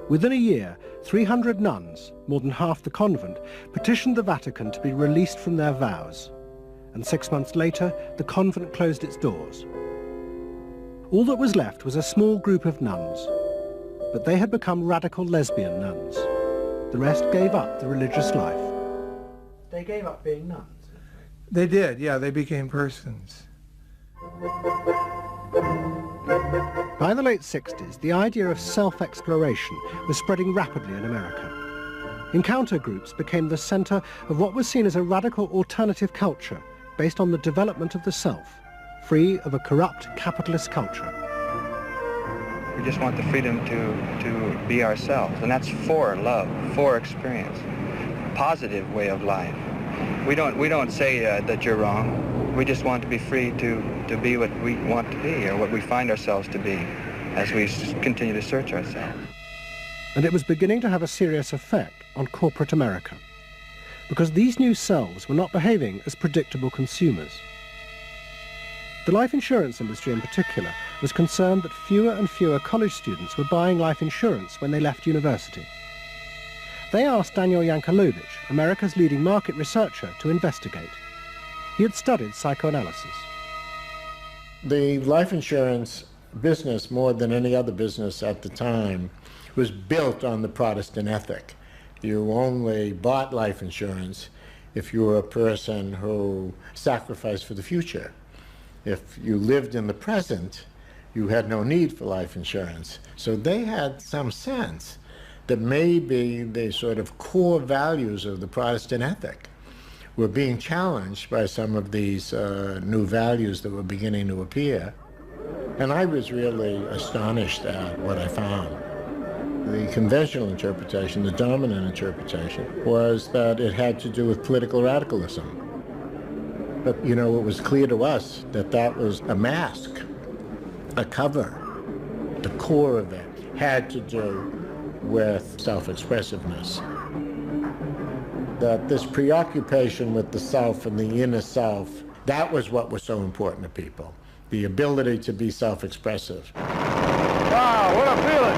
Within a year, 300 nuns, more than half the convent, petitioned the Vatican to be released from their vows. And 6 months later, the convent closed its doors. All that was left was a small group of nuns, but they had become radical lesbian nuns. The rest gave up the religious life. They gave up being nuns? They did, yeah, they became persons. By the late 60s, the idea of self-exploration was spreading rapidly in America. Encounter groups became the center of what was seen as a radical alternative culture based on the development of the self, free of a corrupt capitalist culture. We just want the freedom to be ourselves, and that's for love, for experience, positive way of life. We don't say that you're wrong. We just want to be free to be what we want to be, or what we find ourselves to be, as we continue to search ourselves. And it was beginning to have a serious effect on corporate America, because these new selves were not behaving as predictable consumers. The life insurance industry in particular was concerned that fewer and fewer college students were buying life insurance when they left university. They asked Daniel Yankelovich, America's leading market researcher, to investigate. He had studied psychoanalysis. The life insurance business, more than any other business at the time, was built on the Protestant ethic. You only bought life insurance if you were a person who sacrificed for the future. If you lived in the present, you had no need for life insurance. So they had some sense that maybe the sort of core values of the Protestant ethic were being challenged by some of these new values that were beginning to appear. And I was really astonished at what I found. The conventional interpretation, the dominant interpretation, was that it had to do with political radicalism. But, you know, it was clear to us that that was a mask, a cover. The core of it had to do with self-expressiveness. That this preoccupation with the self and the inner self, that was what was so important to people. The ability to be self-expressive. Wow, what a feeling!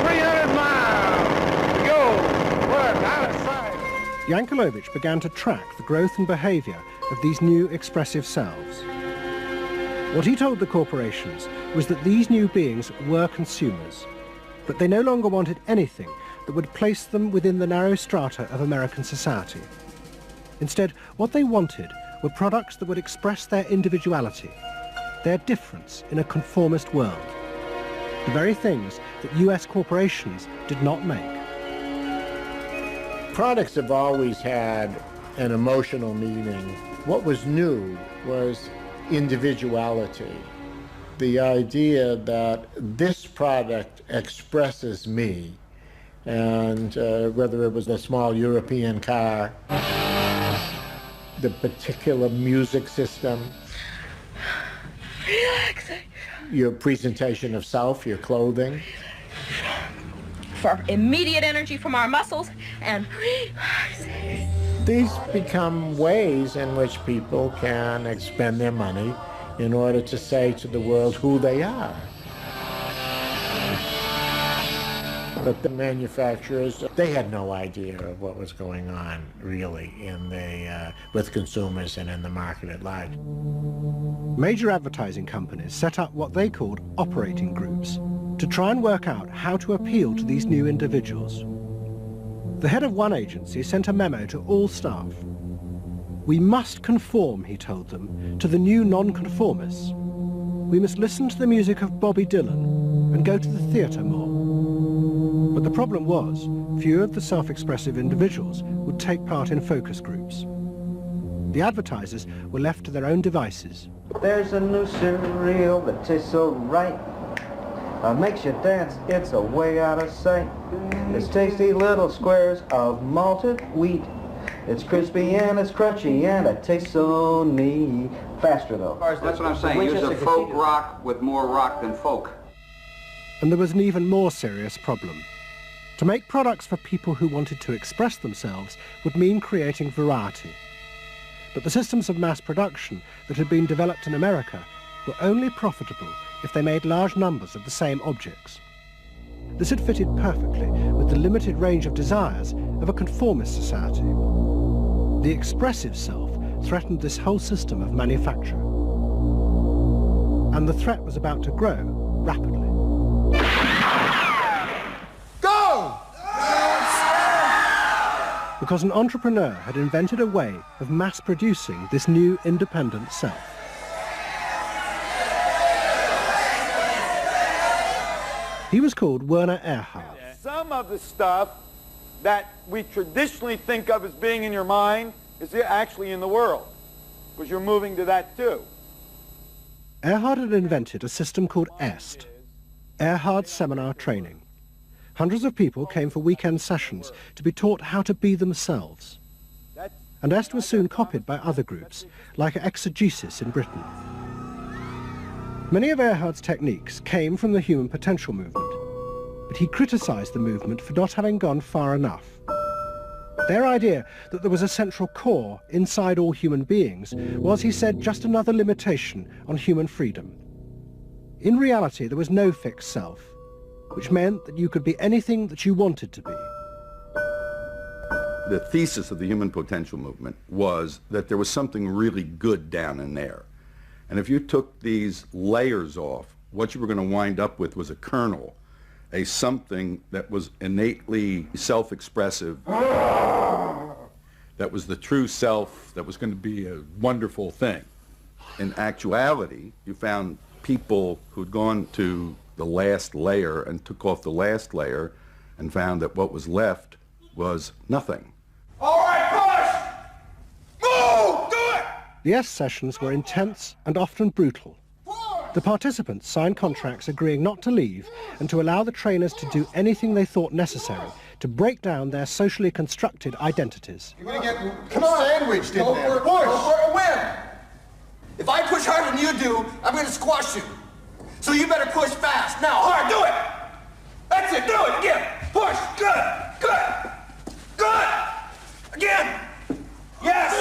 300 miles to go! What out of sight! Yankelevich began to track the growth and behaviour of these new expressive selves. What he told the corporations was that these new beings were consumers, but they no longer wanted anything that would place them within the narrow strata of American society. Instead, what they wanted were products that would express their individuality, their difference in a conformist world, the very things that US corporations did not make. Products have always had an emotional meaning. What was new was individuality. The idea that this product expresses me, and whether it was a small European car, the particular music system, Relaxing. your presentation of self, your clothing. For immediate energy from our muscles and relaxing. These become ways in which people can spend their money in order to say to the world who they are. But the manufacturers, they had no idea of what was going on, really, in the, with consumers and in the market at large. Major advertising companies set up what they called operating groups to try and work out how to appeal to these new individuals. The head of one agency sent a memo to all staff. We must conform, he told them, to the new non-conformists. We must listen to the music of Bobby Dylan and go to the theatre more. But the problem was, few of the self-expressive individuals would take part in focus groups. The advertisers were left to their own devices. There's a new cereal that tastes so right. Makes you dance, it's a way out of sight. It's tasty little squares of malted wheat. It's crispy and it's crunchy and it tastes so neat. Faster though. That's what I'm saying. Use a folk rock with more rock than folk. And there was an even more serious problem. To make products for people who wanted to express themselves would mean creating variety. But the systems of mass production that had been developed in America were only profitable if they made large numbers of the same objects. This had fitted perfectly with the limited range of desires of a conformist society. The expressive self threatened this whole system of manufacture. And the threat was about to grow rapidly. Go! Because an entrepreneur had invented a way of mass-producing this new independent self. He was called Werner Erhard. Some of the stuff that we traditionally think of as being in your mind is actually in the world, because you're moving to that too. Erhard had invented a system called EST, Erhard Seminar Training. Hundreds of people came for weekend sessions to be taught how to be themselves. And EST was soon copied by other groups, like Exegesis in Britain. Many of Erhard's techniques came from the human potential movement, but he criticized the movement for not having gone far enough. Their idea that there was a central core inside all human beings was, he said, just another limitation on human freedom. In reality, there was no fixed self, which meant that you could be anything that you wanted to be. The thesis of the human potential movement was that there was something really good down in there. And if you took these layers off, what you were going to wind up with was a kernel, a something that was innately self-expressive, that was the true self, that was going to be a wonderful thing. In actuality, you found people who'd gone to the last layer and took off the last layer and found that what was left was nothing. All right, push! Move! Do it! The S sessions were intense and often brutal. The participants signed contracts agreeing not to leave and to allow the trainers to do anything they thought necessary to break down their socially constructed identities. You're gonna get sandwiched in there. Push! Go for a win! If I push harder than you do, I'm gonna squash you. So you better push fast. Now, hard, do it! That's it, do it, again! Push, good, good, good! Again! Yes!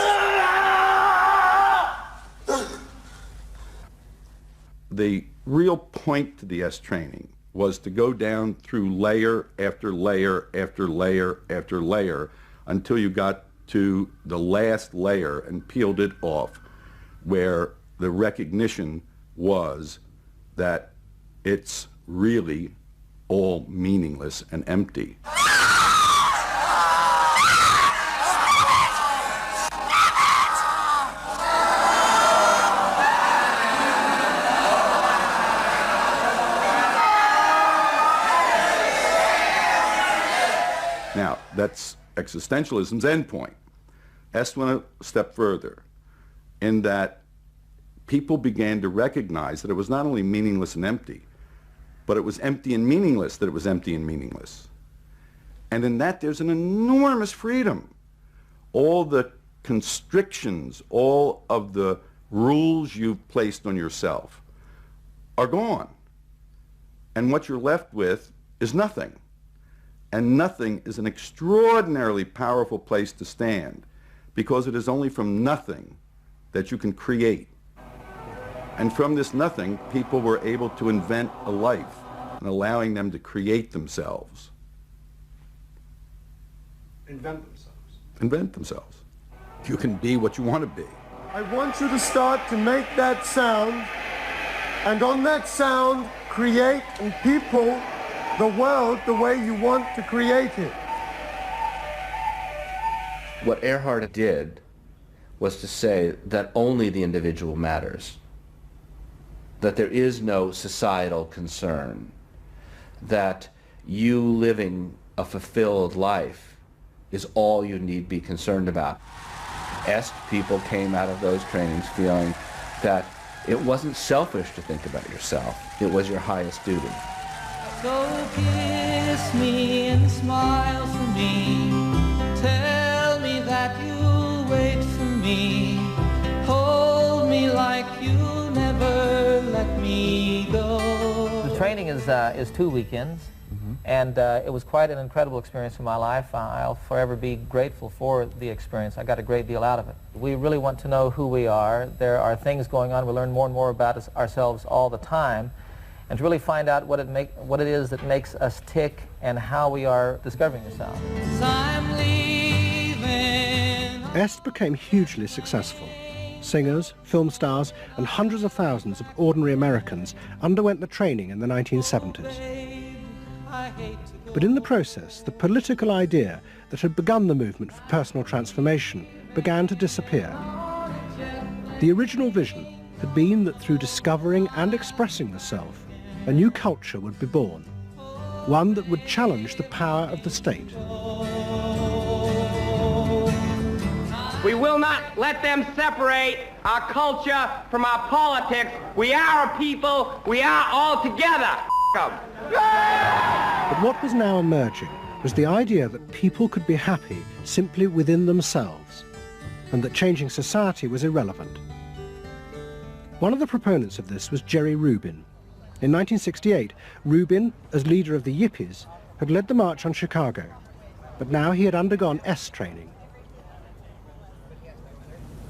The real point to the S training was to go down through layer after layer after layer after layer until you got to the last layer and peeled it off, where the recognition was that it's really all meaningless and empty. Now, that's existentialism's endpoint. S went a step further in that people began to recognize that it was not only meaningless and empty, but it was empty and meaningless that it was empty and meaningless. And in that there's an enormous freedom. All the constrictions, all of the rules you've placed on yourself are gone. And what you're left with is nothing. And nothing is an extraordinarily powerful place to stand, because it is only from nothing that you can create. And from this nothing, people were able to invent a life, and allowing them to create themselves. Invent themselves. Invent themselves. You can be what you want to be. I want you to start to make that sound, and on that sound, create and people the world the way you want to create it. What Earhart did was to say that only the individual matters, that there is no societal concern, that you living a fulfilled life is all you need be concerned about. Est people came out of those trainings feeling that it wasn't selfish to think about yourself, it was your highest duty. So kiss me and smile for me. Tell me that you'll wait for me. Hold me like you'll never let me go. The training is 2 weekends, and it was quite an incredible experience in my life. I'll forever be grateful for the experience. I got a great deal out of it. We really want to know who we are. There are things going on. We learn more and more about ourselves all the time. And to really find out what it is that makes us tick and how we are discovering ourselves. Est became hugely successful. Singers, film stars, and hundreds of thousands of ordinary Americans underwent the training in the 1970s. But in the process, the political idea that had begun the movement for personal transformation began to disappear. The original vision had been that through discovering and expressing the self, a new culture would be born, one that would challenge the power of the state. We will not let them separate our culture from our politics. We are a people. We are all together. But what was now emerging was the idea that people could be happy simply within themselves, and that changing society was irrelevant. One of the proponents of this was Jerry Rubin. In 1968, Rubin, as leader of the Yippies, had led the march on Chicago, but now he had undergone S training.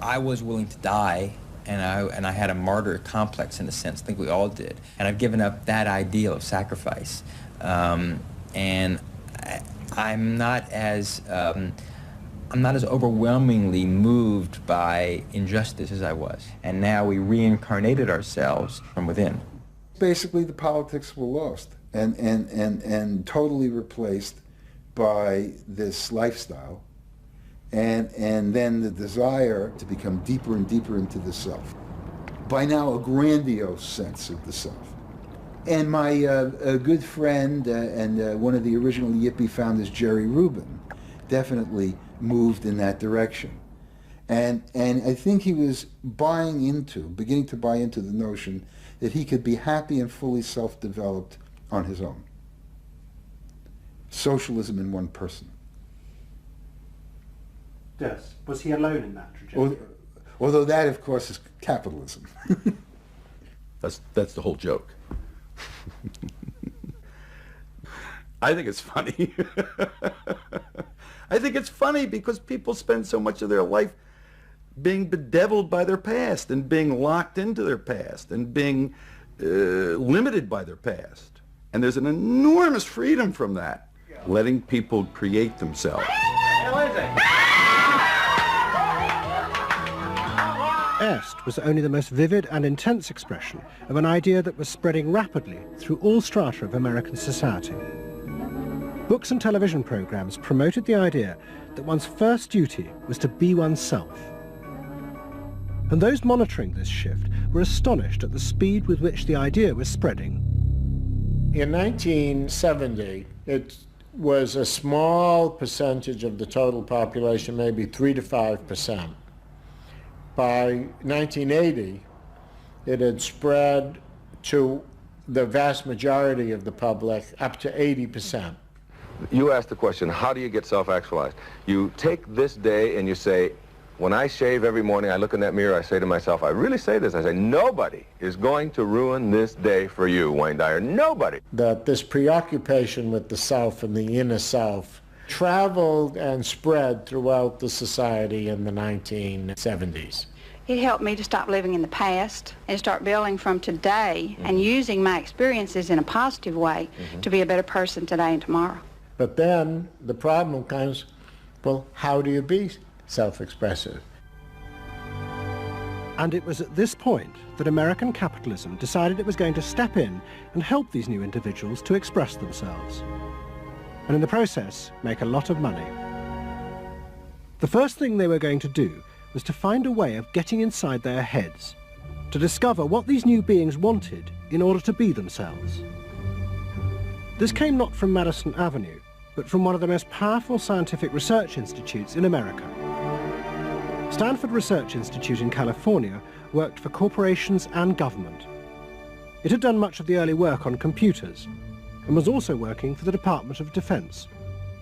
I was willing to die, and I had a martyr complex in a sense. I think we all did. And I've given up that ideal of sacrifice. And I'm not as overwhelmingly moved by injustice as I was. And now we reincarnated ourselves from within. Basically, the politics were lost and totally replaced by this lifestyle, and then the desire to become deeper and deeper into the self. by now a grandiose sense of the self. And my good friend and one of the original Yippie founders, Jerry Rubin, definitely moved in that direction. And I think he was beginning to buy into the notion that he could be happy and fully self-developed on his own. Socialism in one person. Yes. Was he alone in that trajectory? Although that, of course, is capitalism. That's the whole joke. I think it's funny. I think it's funny because people spend so much of their life being bedeviled by their past and being locked into their past and being limited by their past. And there's an enormous freedom from that. Letting people create themselves. Est was only the most vivid and intense expression of an idea that was spreading rapidly through all strata of American society. Books and television programs promoted the idea that one's first duty was to be oneself. And those monitoring this shift were astonished at the speed with which the idea was spreading. In 1970, it was a small percentage of the total population, maybe 3 to 5%. By 1980, it had spread to the vast majority of the public, up to 80%. You asked the question, how do you get self-actualized? You take this day and you say, when I shave every morning, I look in that mirror, I say to myself, I really say this, I say, nobody is going to ruin this day for you, Wayne Dyer, nobody. That this preoccupation with the self and the inner self traveled and spread throughout the society in the 1970s. It helped me to stop living in the past and start building from today and using my experiences in a positive way to be a better person today and tomorrow. But then the problem comes, well, how do you be self-expressive? And it was at this point that American capitalism decided it was going to step in and help these new individuals to express themselves. And in the process, make a lot of money. The first thing they were going to do was to find a way of getting inside their heads, to discover what these new beings wanted in order to be themselves. This came not from Madison Avenue, but from one of the most powerful scientific research institutes in America. Stanford Research Institute in California worked for corporations and government. It had done much of the early work on computers, and was also working for the Department of Defense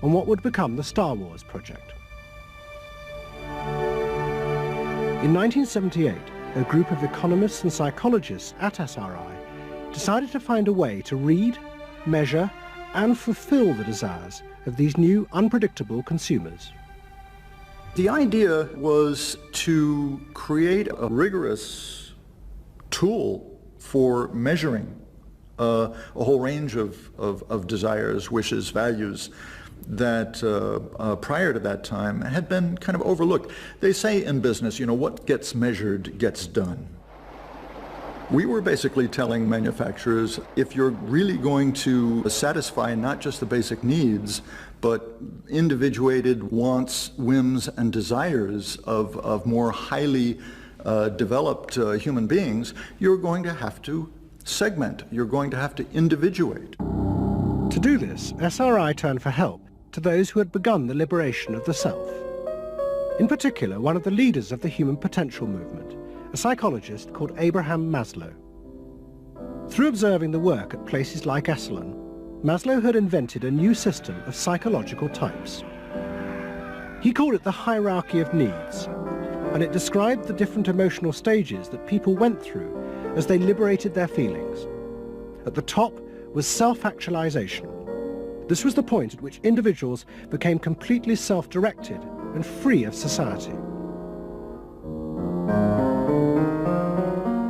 on what would become the Star Wars project. In 1978, a group of economists and psychologists at SRI decided to find a way to read, measure, and fulfill the desires of these new unpredictable consumers. The idea was to create a rigorous tool for measuring a whole range of desires, wishes, values that prior to that time had been kind of overlooked. They say in business, you know, what gets measured gets done. We were basically telling manufacturers, if you're really going to satisfy not just the basic needs, but individuated wants, whims, and desires of more highly developed human beings, you're going to have to segment. You're going to have to individuate. To do this, SRI turned for help to those who had begun the liberation of the self. In particular, one of the leaders of the human potential movement, a psychologist called Abraham Maslow. Through observing the work at places like Esalen, Maslow had invented a new system of psychological types. He called it the hierarchy of needs, and it described the different emotional stages that people went through as they liberated their feelings. At the top was self-actualization. This was the point at which individuals became completely self-directed and free of society.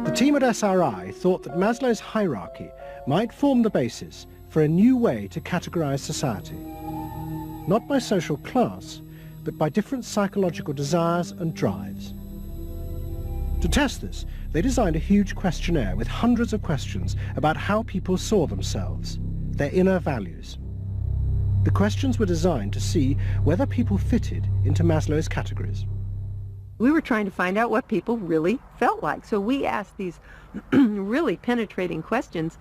The team at SRI thought that Maslow's hierarchy might form the basis for a new way to categorize society, not by social class, but by different psychological desires and drives. To test this, they designed a huge questionnaire with hundreds of questions about how people saw themselves, their inner values. The questions were designed to see whether people fitted into Maslow's categories. We were trying to find out what people really felt like. So we asked these really penetrating questions,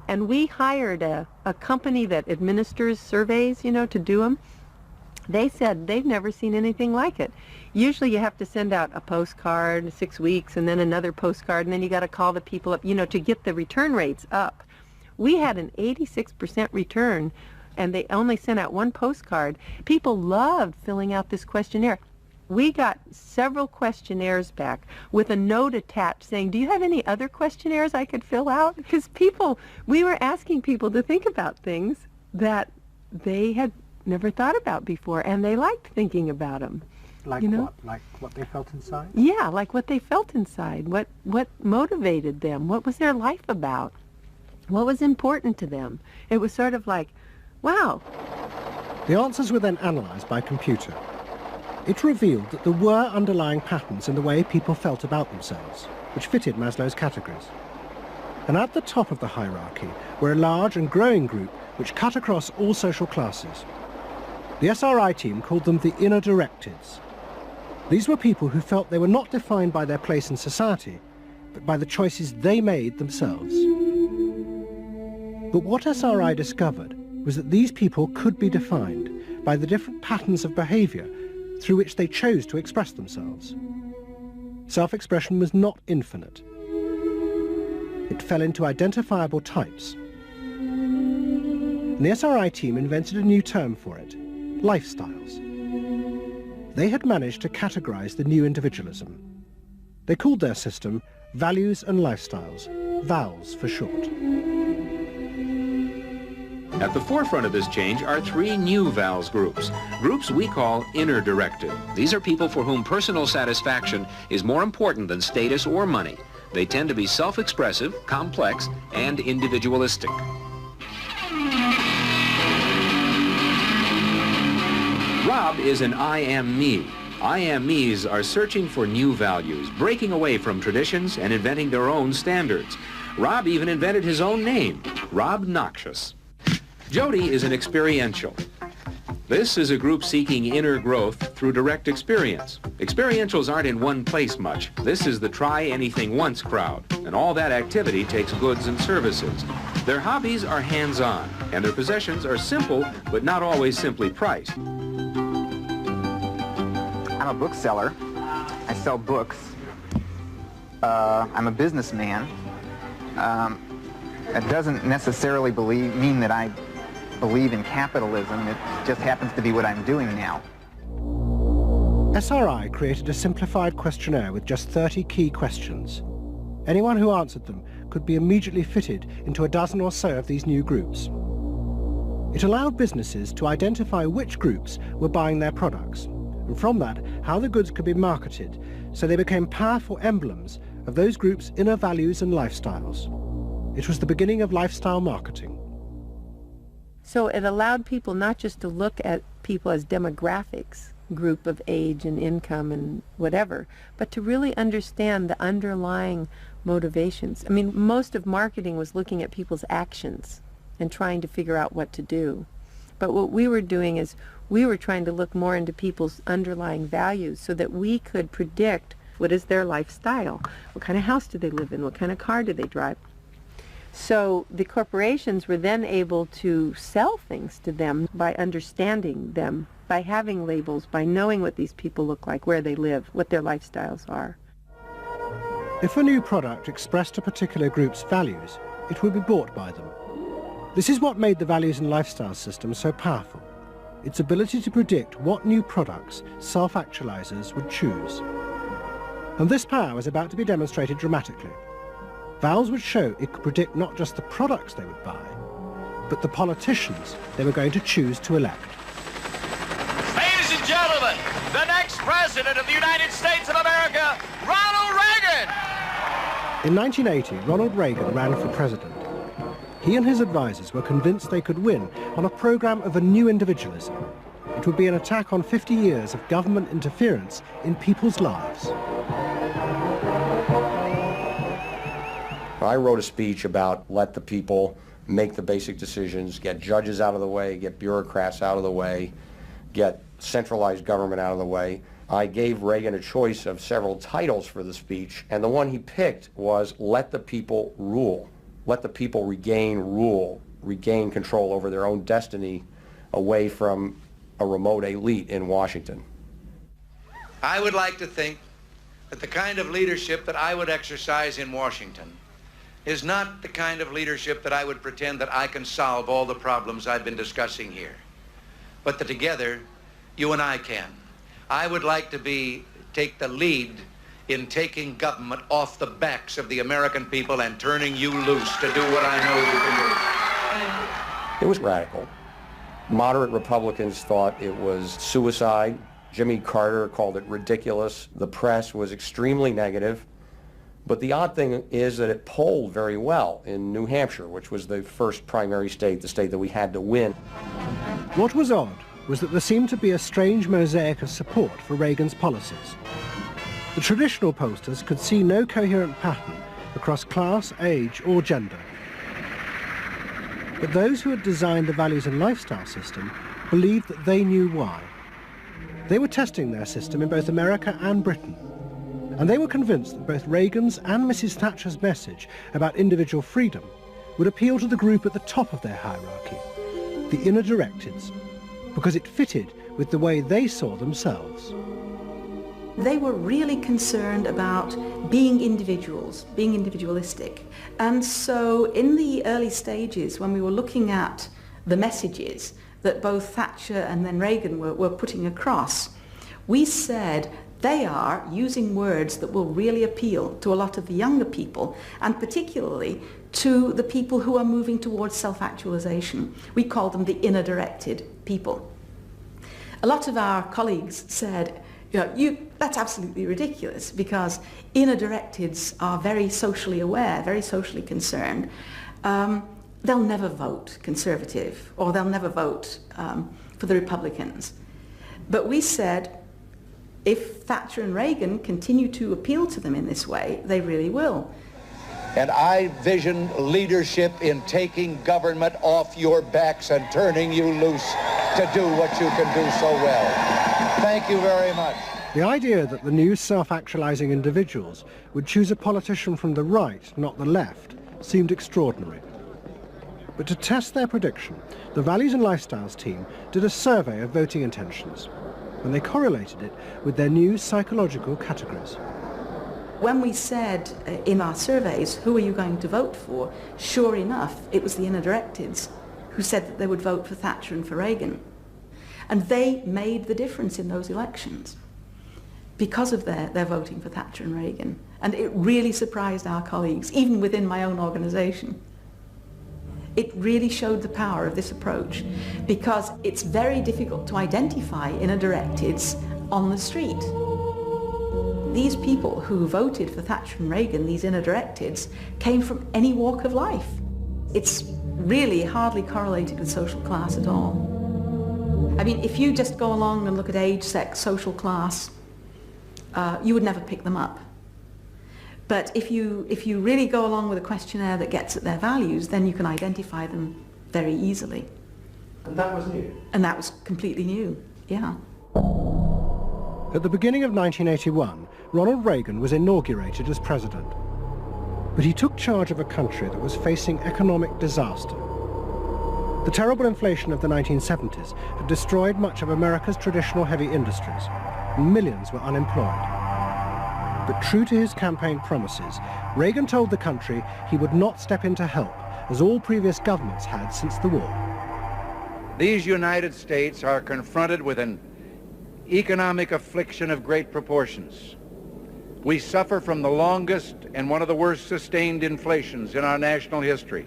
and we hired a company that administers surveys, you know, to do them. They said they've never seen anything like it. Usually you have to send out a postcard 6 weeks and then another postcard, and then you got to call the people up, you know, to get the return rates up. We had an 86% return, and they only sent out one postcard. People loved filling out this questionnaire. We got several questionnaires back with a note attached saying, do you have any other questionnaires I could fill out? Because we were asking people to think about things that they had never thought about before, and they liked thinking about them. Like you know? what? Like what they felt inside? Yeah, like what they felt inside. What motivated them? What was their life about? What was important to them? It was sort of like, wow. The answers were then analysed by computer. It revealed that there were underlying patterns in the way people felt about themselves, which fitted Maslow's categories. And at the top of the hierarchy were a large and growing group which cut across all social classes. The SRI team called them the inner directives. These were people who felt they were not defined by their place in society, but by the choices they made themselves. But what SRI discovered was that these people could be defined by the different patterns of behaviour through which they chose to express themselves. Self-expression was not infinite. It fell into identifiable types. And the SRI team invented a new term for it: lifestyles. They had managed to categorize the new individualism. They called their system Values and Lifestyles, VALS for short. At the forefront of this change are three new VALS groups we call inner directed. These are people for whom personal satisfaction is more important than status or money. They tend to be self-expressive, complex, and individualistic. Rob is an I am me. I am me's are searching for new values, breaking away from traditions and inventing their own standards. Rob even invented his own name, Rob Noxious. Jody is an experiential. This is a group seeking inner growth through direct experience. Experientials aren't in one place much. This is the try-anything-once crowd, and all that activity takes goods and services. Their hobbies are hands-on, and their possessions are simple, but not always simply priced. I'm a bookseller. I sell books. I'm a businessman. It doesn't necessarily mean that I believe in capitalism. It just happens to be what I'm doing now. SRI created a simplified questionnaire with just 30 key questions. Anyone who answered them could be immediately fitted into a dozen or so of these new groups. It allowed businesses to identify which groups were buying their products, and from that, how the goods could be marketed, so they became powerful emblems of those groups' inner values and lifestyles. It was the beginning of lifestyle marketing. So it allowed people not just to look at people as demographics, group of age and income and whatever, but to really understand the underlying motivations. I mean, most of marketing was looking at people's actions and trying to figure out what to do. But what we were doing is we were trying to look more into people's underlying values so that we could predict what is their lifestyle, what kind of house do they live in, what kind of car do they drive. So the corporations were then able to sell things to them by understanding them, by having labels, by knowing what these people look like, where they live, what their lifestyles are. If a new product expressed a particular group's values, it would be bought by them. This is what made the values and lifestyle system so powerful: its ability to predict what new products self-actualizers would choose. And this power was about to be demonstrated dramatically. VALS would show it could predict not just the products they would buy, but the politicians they were going to choose to elect. Ladies and gentlemen, the next President of the United States of America, Ronald Reagan! In 1980, Ronald Reagan ran for president. He and his advisors were convinced they could win on a program of a new individualism. It would be an attack on 50 years of government interference in people's lives. I wrote a speech about let the people make the basic decisions, get judges out of the way, get bureaucrats out of the way, get centralized government out of the way, I gave Reagan a choice of several titles for the speech, and the one he picked was "Let the People Rule." Let the people regain rule, regain control over their own destiny away from a remote elite in Washington. I would like to think that the kind of leadership that I would exercise in Washington is not the kind of leadership that I would pretend that I can solve all the problems I've been discussing here, but that together, you and I can. I would like to take the lead in taking government off the backs of the American people and turning you loose to do what I know you can do. It was radical. Moderate Republicans thought it was suicide. Jimmy Carter called it ridiculous. The press was extremely negative. But the odd thing is that it polled very well in New Hampshire, which was the first primary state, the state that we had to win. What was odd was that there seemed to be a strange mosaic of support for Reagan's policies. The traditional pollsters could see no coherent pattern across class, age or gender. But those who had designed the values and lifestyle system believed that they knew why. They were testing their system in both America and Britain, and they were convinced that both Reagan's and Mrs. Thatcher's message about individual freedom would appeal to the group at the top of their hierarchy, the inner directeds, because it fitted with the way they saw themselves. They were really concerned about being individuals, being individualistic. And so in the early stages, when we were looking at the messages that both Thatcher and then Reagan were putting across, we said they are using words that will really appeal to a lot of the younger people, and particularly to the people who are moving towards self-actualization. We call them the inner-directed people. A lot of our colleagues said, that's absolutely ridiculous, because inner-directeds are very socially aware, very socially concerned. They'll never vote Conservative, or they'll never vote for the Republicans. But we said, if Thatcher and Reagan continue to appeal to them in this way, they really will. And I vision leadership in taking government off your backs and turning you loose to do what you can do so well. Thank you very much. The idea that the new self-actualizing individuals would choose a politician from the right, not the left, seemed extraordinary. But to test their prediction, the Values and Lifestyles team did a survey of voting intentions, and they correlated it with their new psychological categories. When we said in our surveys, who are you going to vote for, sure enough, it was the inner-directeds who said that they would vote for Thatcher and for Reagan. And they made the difference in those elections because of their voting for Thatcher and Reagan. And it really surprised our colleagues, even within my own organisation. It really showed the power of this approach, because it's very difficult to identify inner-directeds on the street. These people who voted for Thatcher and Reagan, these inner-directeds, came from any walk of life. It's really hardly correlated with social class at all. I mean, if you just go along and look at age, sex, social class, you would never pick them up. But if you really go along with a questionnaire that gets at their values, then you can identify them very easily. And that was new? And that was completely new, yeah. At the beginning of 1981, Ronald Reagan was inaugurated as president. But he took charge of a country that was facing economic disaster. The terrible inflation of the 1970s had destroyed much of America's traditional heavy industries, and millions were unemployed. But true to his campaign promises, Reagan told the country he would not step in to help, as all previous governments had since the war. These United States are confronted with an economic affliction of great proportions. We suffer from the longest and one of the worst sustained inflations in our national history.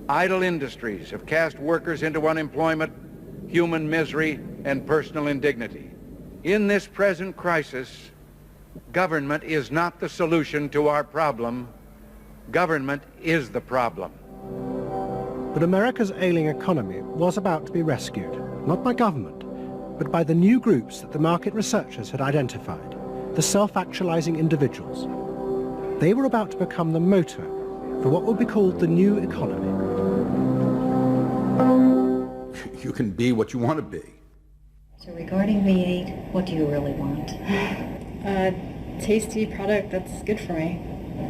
Idle industries have cast workers into unemployment, human misery, and personal indignity. In this present crisis, government is not the solution to our problem. Government is the problem. But America's ailing economy was about to be rescued, not by government, but by the new groups that the market researchers had identified, the self-actualizing individuals. They were about to become the motor for what would be called the new economy. You can be what you want to be. So regarding me, what do you really want? A tasty product that's good for me.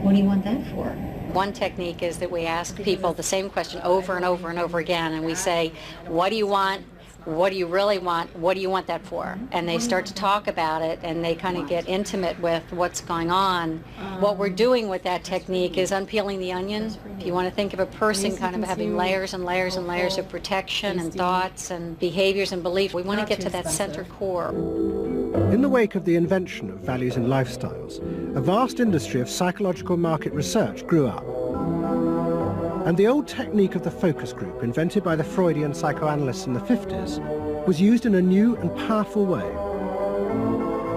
What do you want that for? One technique is that we ask people the same question over and over and over again, and we say, what do you want? What do you really want? What do you want that for? And they start to talk about it, and they kind of get intimate with what's going on. What we're doing with that technique is unpeeling the onion. If you want to think of a person kind of having layers and layers and layers of protection and thoughts and behaviors and beliefs, we want to get to that center core. In the wake of the invention of values and lifestyles, a vast industry of psychological market research grew up. And the old technique of the focus group, invented by the Freudian psychoanalysts in the 50s, was used in a new and powerful way.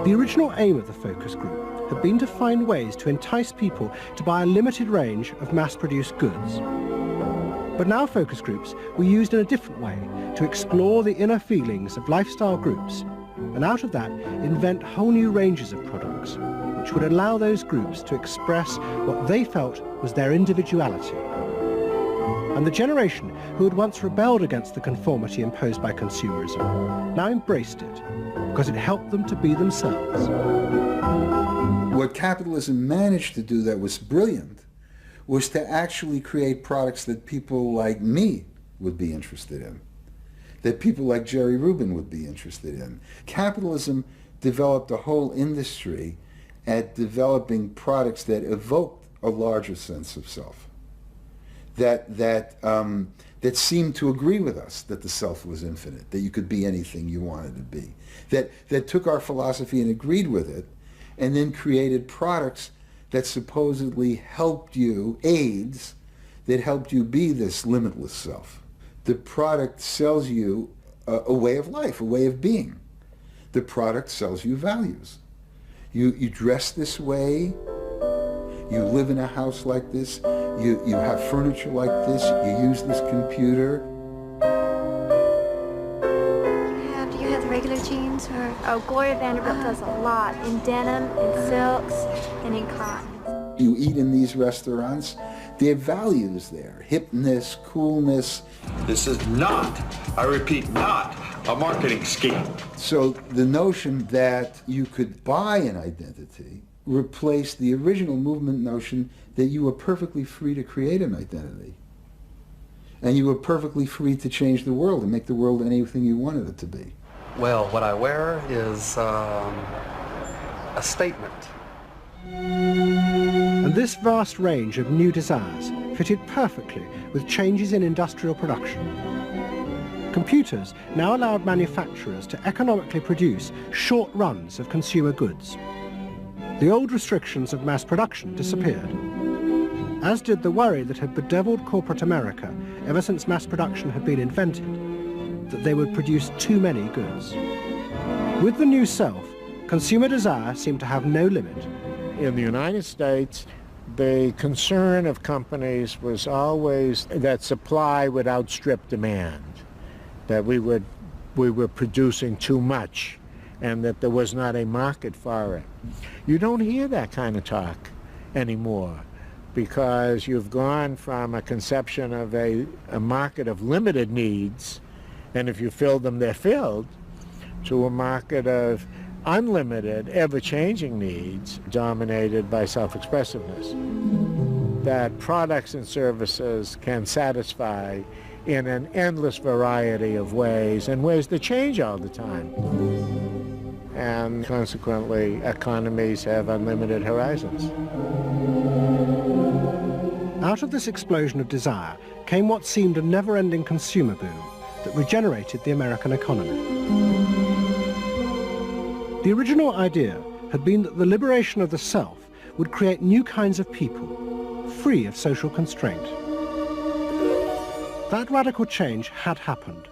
The original aim of the focus group had been to find ways to entice people to buy a limited range of mass-produced goods. But now focus groups were used in a different way to explore the inner feelings of lifestyle groups, and out of that invent whole new ranges of products, which would allow those groups to express what they felt was their individuality. And the generation who had once rebelled against the conformity imposed by consumerism now embraced it because it helped them to be themselves. What capitalism managed to do that was brilliant was to actually create products that people like me would be interested in, that people like Jerry Rubin would be interested in. Capitalism developed a whole industry at developing products that evoked a larger sense of self. That seemed to agree with us that the self was infinite, that you could be anything you wanted to be, that took our philosophy and agreed with it, and then created products that supposedly helped you, aids, that helped you be this limitless self. The product sells you a way of life, a way of being. The product sells you values. You dress this way, you live in a house like this, you have furniture like this, you use this computer. Do you have the regular jeans or? Oh, Gloria Vanderbilt does a lot in denim, in silks, and in cotton. You eat in these restaurants, there are values there, hipness, coolness. This is not, I repeat, not a marketing scheme. So the notion that you could buy an identity replaced the original movement notion that you were perfectly free to create an identity. And you were perfectly free to change the world and make the world anything you wanted it to be. Well, what I wear is a statement. And this vast range of new desires fitted perfectly with changes in industrial production. Computers now allowed manufacturers to economically produce short runs of consumer goods. The old restrictions of mass production disappeared, as did the worry that had bedeviled corporate America ever since mass production had been invented, that they would produce too many goods. With the new self, consumer desire seemed to have no limit. In the United States, the concern of companies was always that supply would outstrip demand, that we were producing too much, and that there was not a market for it. You don't hear that kind of talk anymore because you've gone from a conception of a market of limited needs, and if you fill them, they're filled, to a market of unlimited, ever-changing needs dominated by self-expressiveness. That products and services can satisfy in an endless variety of ways, and ways that change all the time. And consequently, economies have unlimited horizons. Out of this explosion of desire came what seemed a never-ending consumer boom that regenerated the American economy. The original idea had been that the liberation of the self would create new kinds of people, free of social constraint. That radical change had happened.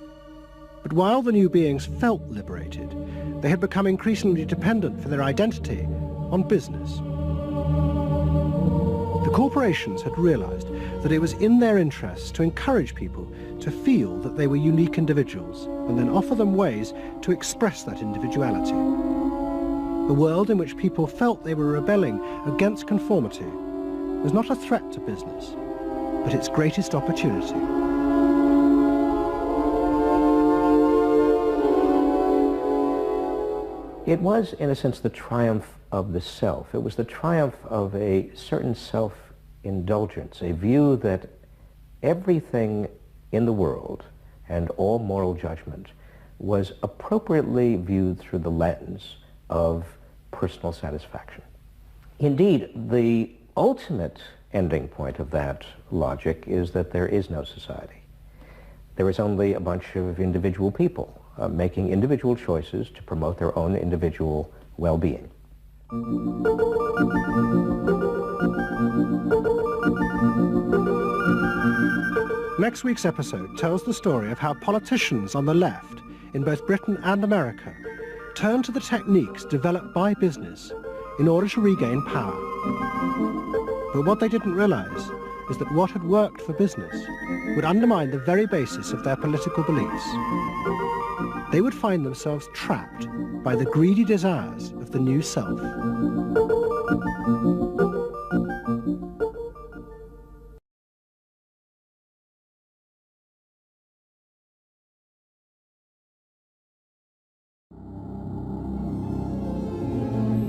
But while the new beings felt liberated, they had become increasingly dependent for their identity on business. The corporations had realized that it was in their interests to encourage people to feel that they were unique individuals and then offer them ways to express that individuality. The world in which people felt they were rebelling against conformity was not a threat to business, but its greatest opportunity. It was, in a sense, the triumph of the self. It was the triumph of a certain self-indulgence, a view that everything in the world and all moral judgment was appropriately viewed through the lens of personal satisfaction. Indeed, the ultimate ending point of that logic is that there is no society. There is only a bunch of individual people making individual choices to promote their own individual well-being. Next week's episode tells the story of how politicians on the left, in both Britain and America, turned to the techniques developed by business in order to regain power. But what they didn't realize is that what had worked for business would undermine the very basis of their political beliefs. They would find themselves trapped by the greedy desires of the new self.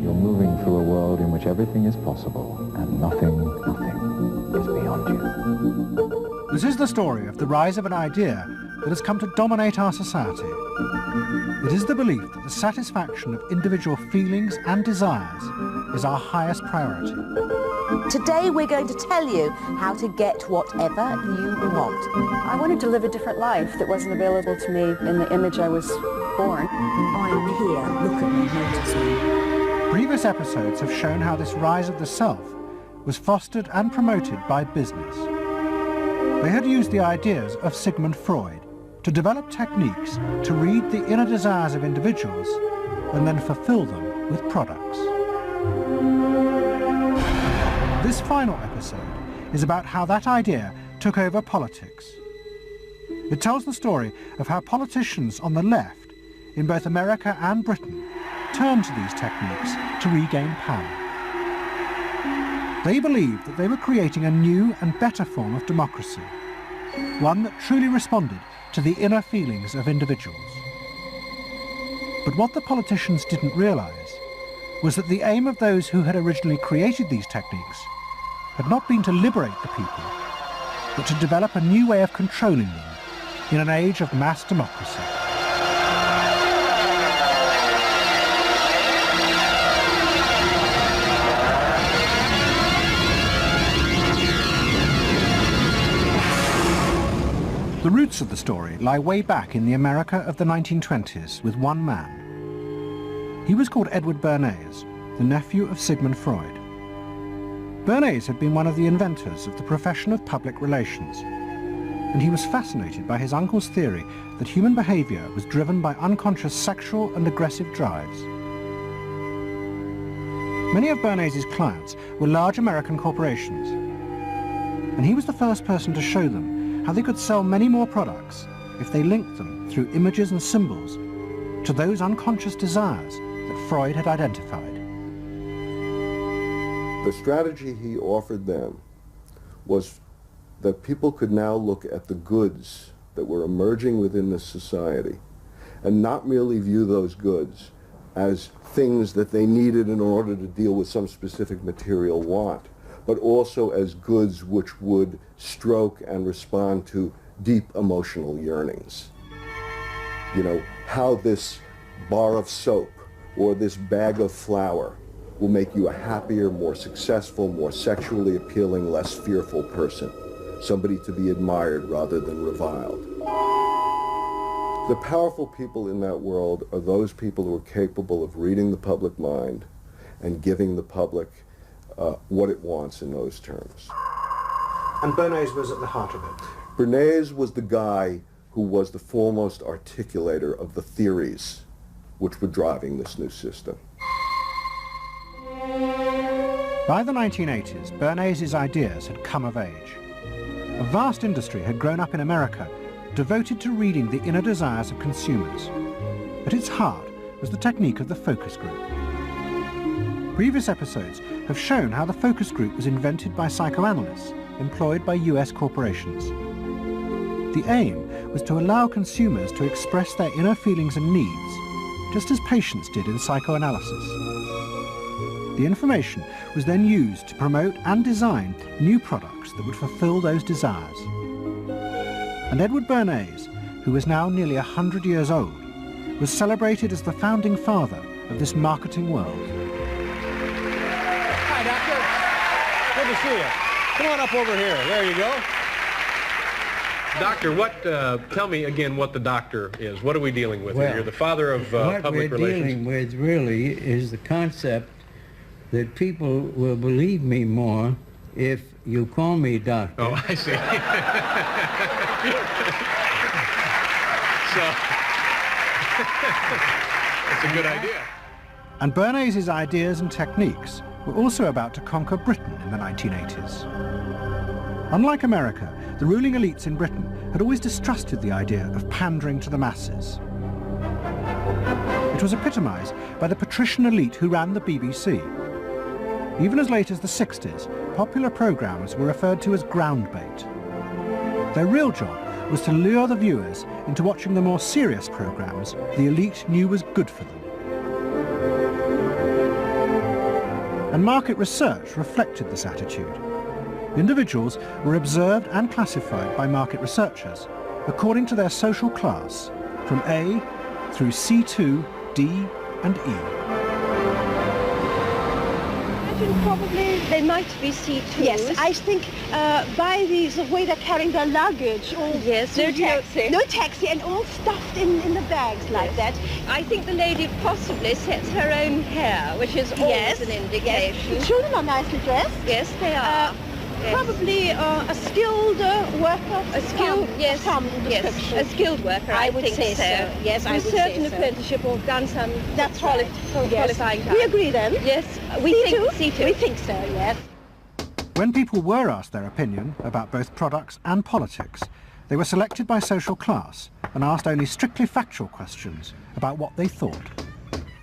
You're moving through a world in which everything is possible and nothing is beyond you. This is the story of the rise of an idea that has come to dominate our society. It is the belief that the satisfaction of individual feelings and desires is our highest priority. Today we're going to tell you how to get whatever you want. I wanted to live a different life that wasn't available to me in the image I was born. I'm here, look at me, notice me. Previous episodes have shown how this rise of the self was fostered and promoted by business. They had used the ideas of Sigmund Freud to develop techniques to read the inner desires of individuals and then fulfill them with products. This final episode is about how that idea took over politics. It tells the story of how politicians on the left, in both America and Britain, turned to these techniques to regain power. They believed that they were creating a new and better form of democracy, one that truly responded to the inner feelings of individuals. But what the politicians didn't realize was that the aim of those who had originally created these techniques had not been to liberate the people, but to develop a new way of controlling them in an age of mass democracy. The roots of the story lie way back in the America of the 1920s with one man. He was called Edward Bernays, the nephew of Sigmund Freud. Bernays had been one of the inventors of the profession of public relations, and he was fascinated by his uncle's theory that human behavior was driven by unconscious sexual and aggressive drives. Many of Bernays' clients were large American corporations, and he was the first person to show them how they could sell many more products if they linked them through images and symbols to those unconscious desires that Freud had identified. The strategy he offered them was that people could now look at the goods that were emerging within this society and not merely view those goods as things that they needed in order to deal with some specific material want, but also as goods which would stroke and respond to deep emotional yearnings. You know, how this bar of soap or this bag of flour will make you a happier, more successful, more sexually appealing, less fearful person. Somebody to be admired rather than reviled. The powerful people in that world are those people who are capable of reading the public mind and giving the public what it wants in those terms. And Bernays was at the heart of it. Bernays was the guy who was the foremost articulator of the theories which were driving this new system. By the 1980s, Bernays' ideas had come of age. A vast industry had grown up in America devoted to reading the inner desires of consumers. At its heart was the technique of the focus group. Previous episodes have shown how the focus group was invented by psychoanalysts employed by US corporations. The aim was to allow consumers to express their inner feelings and needs, just as patients did in psychoanalysis. The information was then used to promote and design new products that would fulfill those desires. And Edward Bernays, who was now nearly 100 years old, was celebrated as the founding father of this marketing world. Hi, Doctor. Good to see you. Come on up over here. There you go. Doctor, tell me again what the doctor is. What are we dealing with here? You're the father of public relations. What we're dealing with really is the concept that people will believe me more if you call me doctor. Oh, I see. That's a good idea. And Bernays' ideas and techniques were also about to conquer Britain in the 1980s. Unlike America, the ruling elites in Britain had always distrusted the idea of pandering to the masses. It was epitomised by the patrician elite who ran the BBC. Even as late as the 60s, popular programmes were referred to as ground bait. Their real job was to lure the viewers into watching the more serious programmes the elite knew was good for them. And market research reflected this attitude. Individuals were observed and classified by market researchers according to their social class, from A through C2, D and E. Probably they might be C2s. Yes, I think by the way they're carrying their luggage, all yes, no taxi. No taxi, and all stuffed in the bags like that. I think the lady possibly sets her own hair, which is always an indication. Yes. The children are nicely dressed. Yes, they are. Probably a skilled worker. A skilled, yes, a skilled worker. I would think say so. Yes, I would say so. With certain apprenticeship or done some. That's right. Qualifying time. We agree then. Yes, we think C2. We think so. Yes. When people were asked their opinion about both products and politics, they were selected by social class and asked only strictly factual questions about what they thought.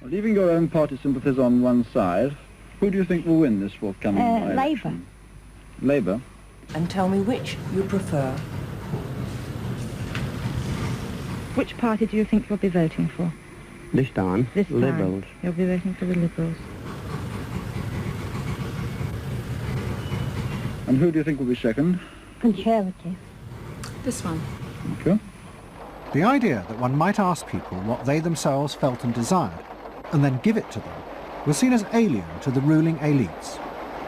Leaving your own party sympathies on one side, who do you think will win this forthcoming election? Labour. Labour. And tell me which you prefer. Which party do you think you'll be voting for? This time, Liberals. You'll be voting for the Liberals. And who do you think will be second? Conservative. This one. Thank you. The idea that one might ask people what they themselves felt and desired, and then give it to them, was seen as alien to the ruling elites,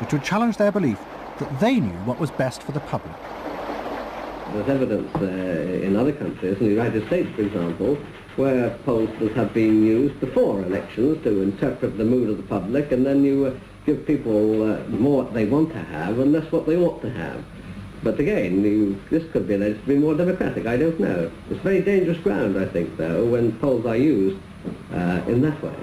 which would challenge their belief that they knew what was best for the public. There's evidence in other countries, in the United States, for example, where pollsters have been used before elections to interpret the mood of the public, and then you give people more what they want to have and less what they ought to have. But again, this could be alleged to be more democratic, I don't know. It's very dangerous ground, I think, though, when polls are used in that way.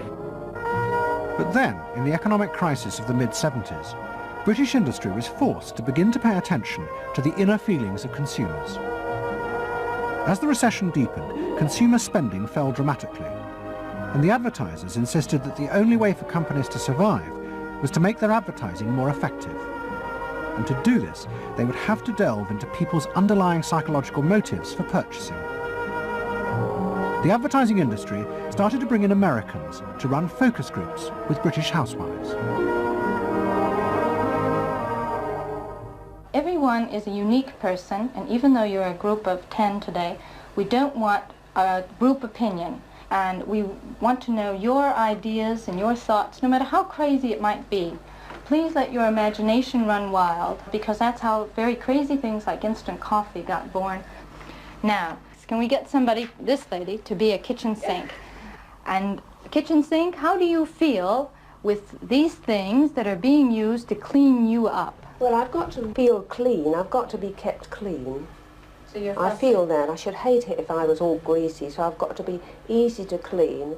But then, in the economic crisis of the mid-70s, British industry was forced to begin to pay attention to the inner feelings of consumers. As the recession deepened, consumer spending fell dramatically, and the advertisers insisted that the only way for companies to survive was to make their advertising more effective. And to do this, they would have to delve into people's underlying psychological motives for purchasing. The advertising industry started to bring in Americans to run focus groups with British housewives. Everyone is a unique person, and even though you're a group of 10 today, we don't want a group opinion. And we want to know your ideas and your thoughts, no matter how crazy it might be. Please let your imagination run wild, because that's how very crazy things like instant coffee got born. Now, can we get somebody, this lady, to be a kitchen sink? And a kitchen sink, how do you feel with these things that are being used to clean you up? Well, I've got to feel clean. I've got to be kept clean. So you're I feel that. I should hate it if I was all greasy, so I've got to be easy to clean.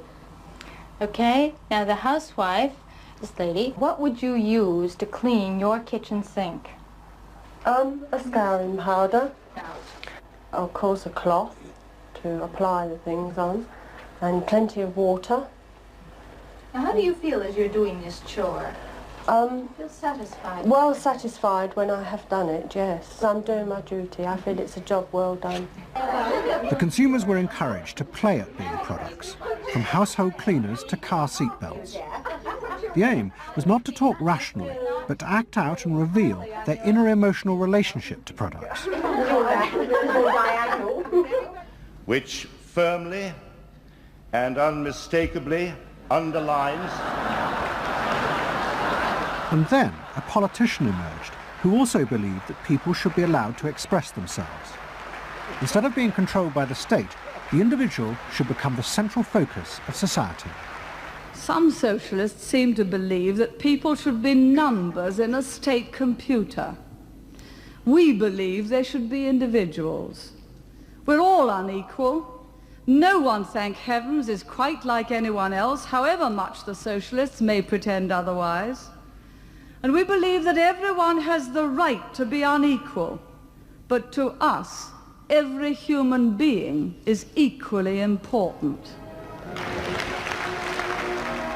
Okay, now the housewife, this lady, what would you use to clean your kitchen sink? A scouring powder. Of course, a cloth to apply the things on, and plenty of water. Now, how do you feel as you're doing this chore? Feel satisfied? Well satisfied when I have done it, yes. I'm doing my duty. I feel it's a job well done. The consumers were encouraged to play at being products, from household cleaners to car seatbelts. The aim was not to talk rationally, but to act out and reveal their inner emotional relationship to products. Which firmly and unmistakably underlines. And then a politician emerged who also believed that people should be allowed to express themselves. Instead of being controlled by the state, the individual should become the central focus of society. Some socialists seem to believe that people should be numbers in a state computer. We believe they should be individuals. We're all unequal. No one, thank heavens, is quite like anyone else, however much the socialists may pretend otherwise. And we believe that everyone has the right to be unequal, but to us, every human being is equally important.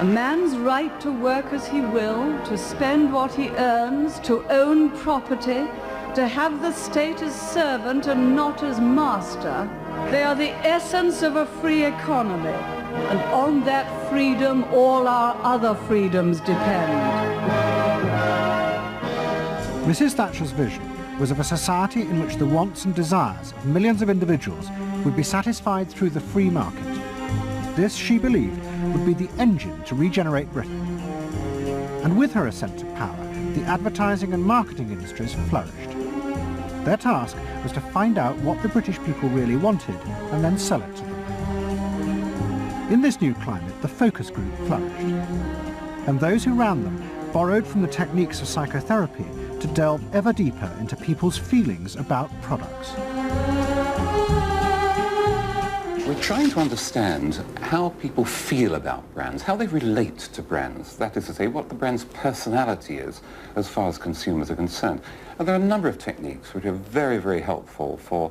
A man's right to work as he will, to spend what he earns, to own property, to have the state as servant and not as master, they are the essence of a free economy, and on that freedom all our other freedoms depend. Mrs. Thatcher's vision was of a society in which the wants and desires of millions of individuals would be satisfied through the free market. This, she believed, would be the engine to regenerate Britain. And with her ascent to power, the advertising and marketing industries flourished. Their task was to find out what the British people really wanted and then sell it to them. In this new climate, the focus group flourished. And those who ran them borrowed from the techniques of psychotherapy to delve ever deeper into people's feelings about products. We're trying to understand how people feel about brands, how they relate to brands, that is to say, what the brand's personality is as far as consumers are concerned. And there are a number of techniques which are very, very helpful for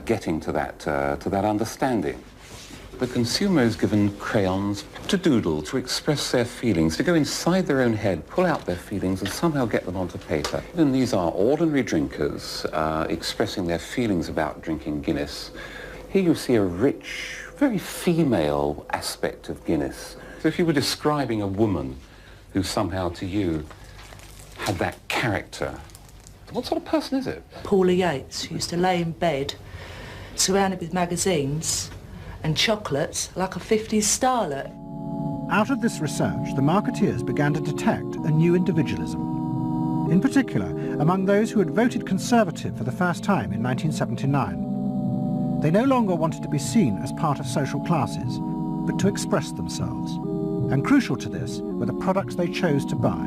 getting to that understanding. The consumer is given crayons to doodle, to express their feelings, to go inside their own head, pull out their feelings and somehow get them onto paper. And these are ordinary drinkers expressing their feelings about drinking Guinness. Here you see a rich, very female aspect of Guinness. So if you were describing a woman who somehow to you had that character, what sort of person is it? Paula Yates, who used to lay in bed, surrounded with magazines and chocolates like a 50s starlet. Out of this research, the marketeers began to detect a new individualism. In particular, among those who had voted Conservative for the first time in 1979. They no longer wanted to be seen as part of social classes, but to express themselves. And crucial to this were the products they chose to buy.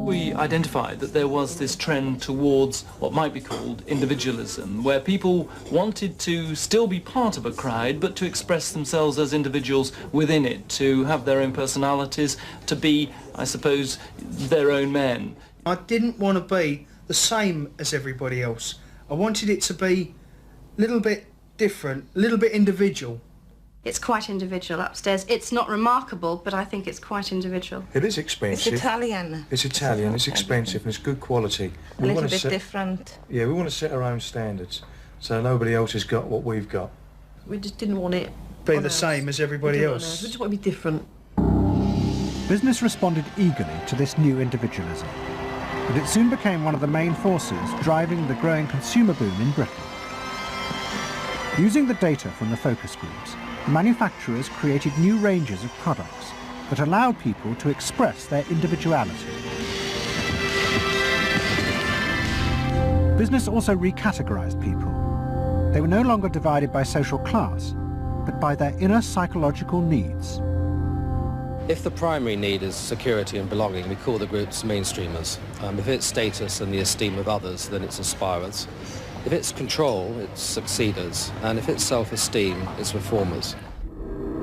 We identified that there was this trend towards what might be called individualism, where people wanted to still be part of a crowd, but to express themselves as individuals within it, to have their own personalities, to be, I suppose, their own men. I didn't want to be the same as everybody else. I wanted it to be a little bit different, a little bit individual. It's quite individual upstairs. It's not remarkable, but I think it's quite individual. It is expensive. It's Italian. It's Italian, it's expensive, and it's good quality. A little bit different. Yeah, we want to set our own standards, so nobody else has got what we've got. We just didn't want it be the same as everybody else. We just want to be different. Business responded eagerly to this new individualism, but it soon became one of the main forces driving the growing consumer boom in Britain. Using the data from the focus groups, manufacturers created new ranges of products that allowed people to express their individuality. Business also recategorized people. They were no longer divided by social class, but by their inner psychological needs. If the primary need is security and belonging, we call the groups mainstreamers. If it's status and the esteem of others, then it's aspirers. If it's control, it's succeeders, and if it's self-esteem, it's reformers.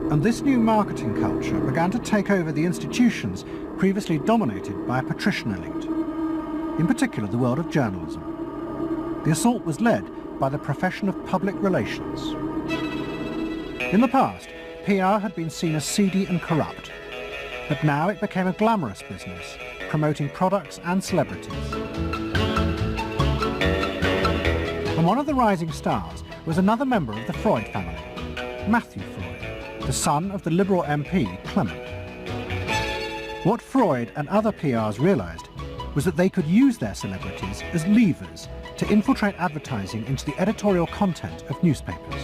And this new marketing culture began to take over the institutions previously dominated by a patrician elite, in particular the world of journalism. The assault was led by the profession of public relations. In the past, PR had been seen as seedy and corrupt, but now it became a glamorous business, promoting products and celebrities. And one of the rising stars was another member of the Freud family, Matthew Freud, the the son of the Liberal MP Clement. What Freud and other PRs realised was that they could use their celebrities as levers to infiltrate advertising into the editorial content of newspapers.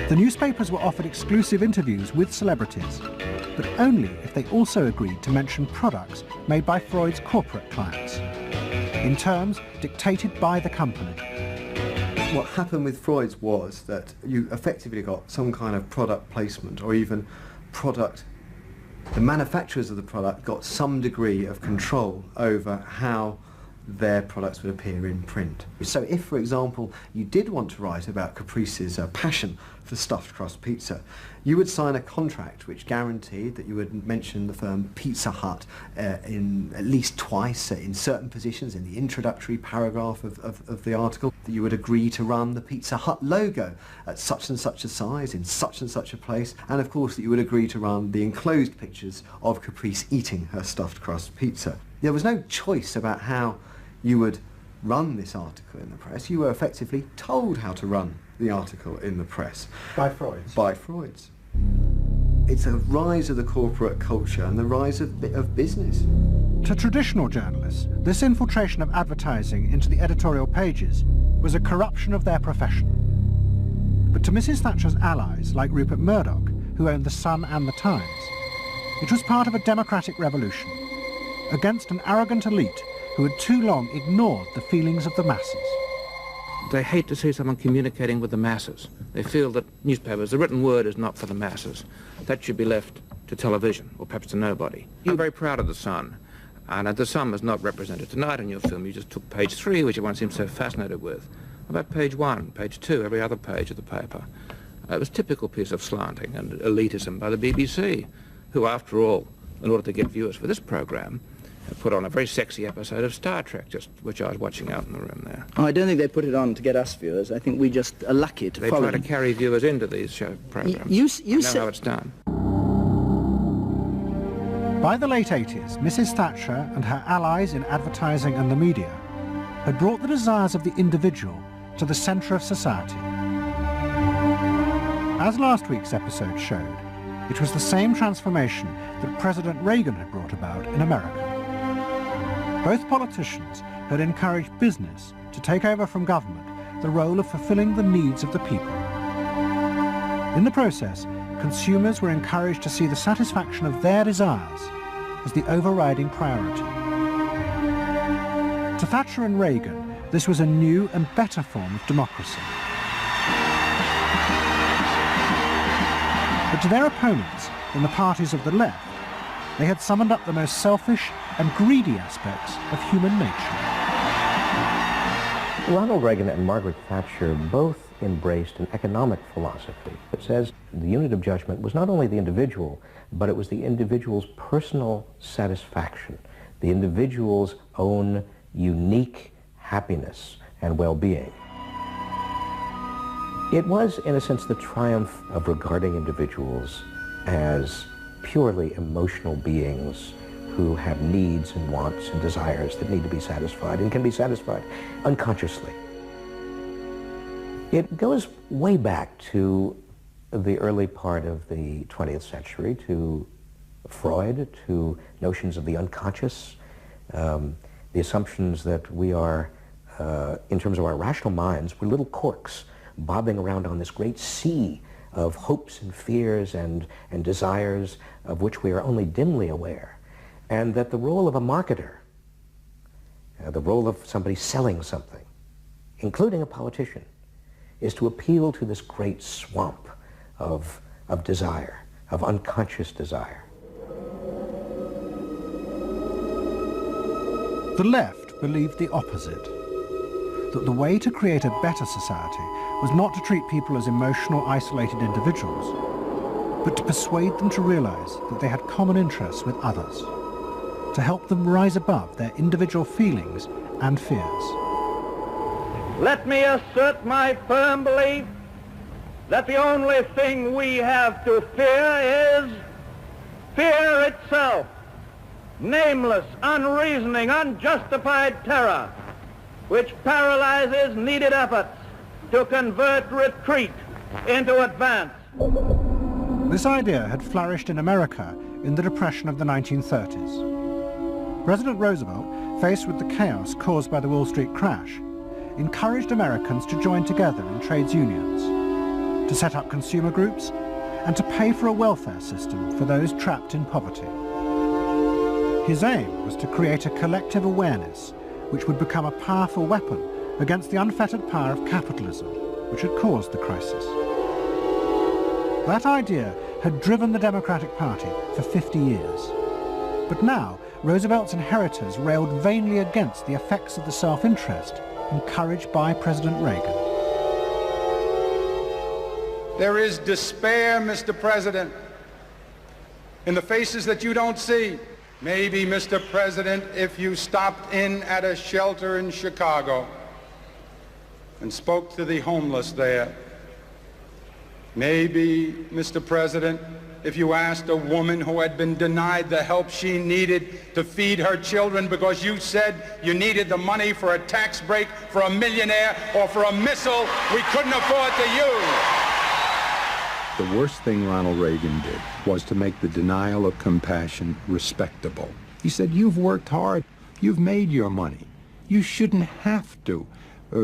The newspapers were offered exclusive interviews with celebrities, but only if they also agreed to mention products made by Freud's corporate clients, in terms dictated by the company. What happened with Freud's was that you effectively got some kind of product placement, or even product, the manufacturers of the product got some degree of control over how their products would appear in print. So if, for example, you did want to write about Caprice's passion for stuffed crust pizza, you would sign a contract which guaranteed that you would mention the firm Pizza Hut in at least twice in certain positions in the introductory paragraph of the article, that you would agree to run the Pizza Hut logo at such and such a size in such and such a place, and of course that you would agree to run the enclosed pictures of Caprice eating her stuffed crust pizza. There was no choice about how you would run this article in the press. You were effectively told how to run the article in the press. By Freud's? By Freud's. It's a rise of the corporate culture and the rise of business. To traditional journalists, this infiltration of advertising into the editorial pages was a corruption of their profession. But to Mrs. Thatcher's allies, like Rupert Murdoch, who owned The Sun and The Times, it was part of a democratic revolution against an arrogant elite who had too long ignored the feelings of the masses. They hate to see someone communicating with the masses. They feel that newspapers, the written word is not for the masses. That should be left to television, or perhaps to nobody. I'm very proud of The Sun, and The Sun was not represented tonight in your film. You just took page 3, which everyone seems so fascinated with. What about page 1, page 2, every other page of the paper? It was a typical piece of slanting and elitism by the BBC, who, after all, in order to get viewers for this program, put on a very sexy episode of Star Trek, which I was watching out in the room there. Oh, I don't think they put it on to get us viewers. I think we just are lucky to follow They try them. to carry viewers into these show programs. You know how it's done. By the late 80s, Mrs. Thatcher and her allies in advertising and the media had brought the desires of the individual to the centre of society. As last week's episode showed, it was the same transformation that President Reagan had brought about in America. Both politicians had encouraged business to take over from government the role of fulfilling the needs of the people. In the process, consumers were encouraged to see the satisfaction of their desires as the overriding priority. To Thatcher and Reagan, this was a new and better form of democracy. But to their opponents in the parties of the left, they had summoned up the most selfish and greedy aspects of human nature. Ronald Reagan and Margaret Thatcher both embraced an economic philosophy that says the unit of judgment was not only the individual, but it was the individual's personal satisfaction, the individual's own unique happiness and well-being. It was, in a sense, the triumph of regarding individuals as purely emotional beings who have needs and wants and desires that need to be satisfied and can be satisfied unconsciously. It goes way back to the early part of the 20th century, to Freud, to notions of the unconscious, the assumptions that we are, in terms of our rational minds, we're little corks bobbing around on this great sea of hopes and fears and desires of which we are only dimly aware, and that the role of a marketer, the role of somebody selling something, including a politician, is to appeal to this great swamp of desire, of unconscious desire. The left believed the opposite, that the way to create a better society was not to treat people as emotional, isolated individuals, but to persuade them to realize that they had common interests with others, to help them rise above their individual feelings and fears. Let me assert my firm belief that the only thing we have to fear is fear itself, nameless, unreasoning, unjustified terror, which paralyzes needed efforts to convert retreat into advance. This idea had flourished in America in the Depression of the 1930s. President Roosevelt, faced with the chaos caused by the Wall Street crash, encouraged Americans to join together in trades unions, to set up consumer groups, and to pay for a welfare system for those trapped in poverty. His aim was to create a collective awareness which would become a powerful weapon against the unfettered power of capitalism, which had caused the crisis. That idea had driven the Democratic Party for 50 years. But now, Roosevelt's inheritors railed vainly against the effects of the self-interest encouraged by President Reagan. There is despair, Mr. President, in the faces that you don't see. Maybe, Mr. President, if you stopped in at a shelter in Chicago and spoke to the homeless there. Maybe, Mr. President, if you asked a woman who had been denied the help she needed to feed her children because you said you needed the money for a tax break for a millionaire or for a missile we couldn't afford to use. The worst thing Ronald Reagan did was to make the denial of compassion respectable. He said, you've worked hard, you've made your money. You shouldn't have to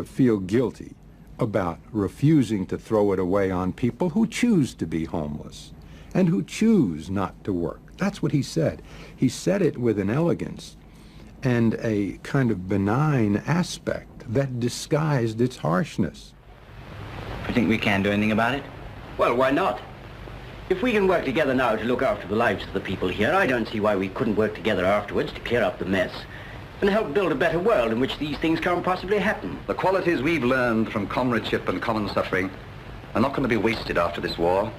feel guilty about refusing to throw it away on people who choose to be homeless and who choose not to work. That's what he said. He said it with an elegance and a kind of benign aspect that disguised its harshness. You think we can do anything about it? Well, why not? If we can work together now to look after the lives of the people here, I don't see why we couldn't work together afterwards to clear up the mess and help build a better world in which these things can't possibly happen. The qualities we've learned from comradeship and common suffering are not going to be wasted after this war.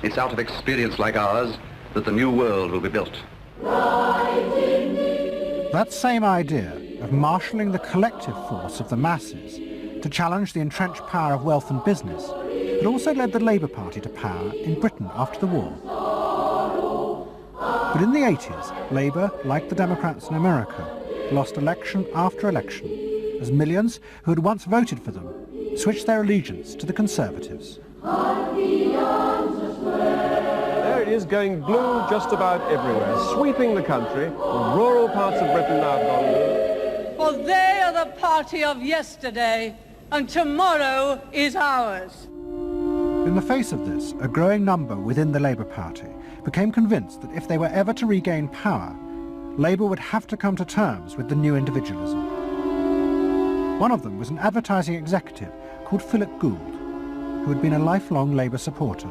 It's out of experience like ours that the new world will be built. That same idea of marshalling the collective force of the masses to challenge the entrenched power of wealth and business had also led the Labour Party to power in Britain after the war. But in the 80s, Labour, like the Democrats in America, lost election after election as millions who had once voted for them switched their allegiance to the Conservatives. There it is, going blue just about everywhere, sweeping the country. The rural parts of Britain now have gone blue. For they are the party of yesterday, and tomorrow is ours. In the face of this, a growing number within the Labour Party became convinced that if they were ever to regain power, Labour would have to come to terms with the new individualism. One of them was an advertising executive called Philip Gould, who had been a lifelong Labour supporter.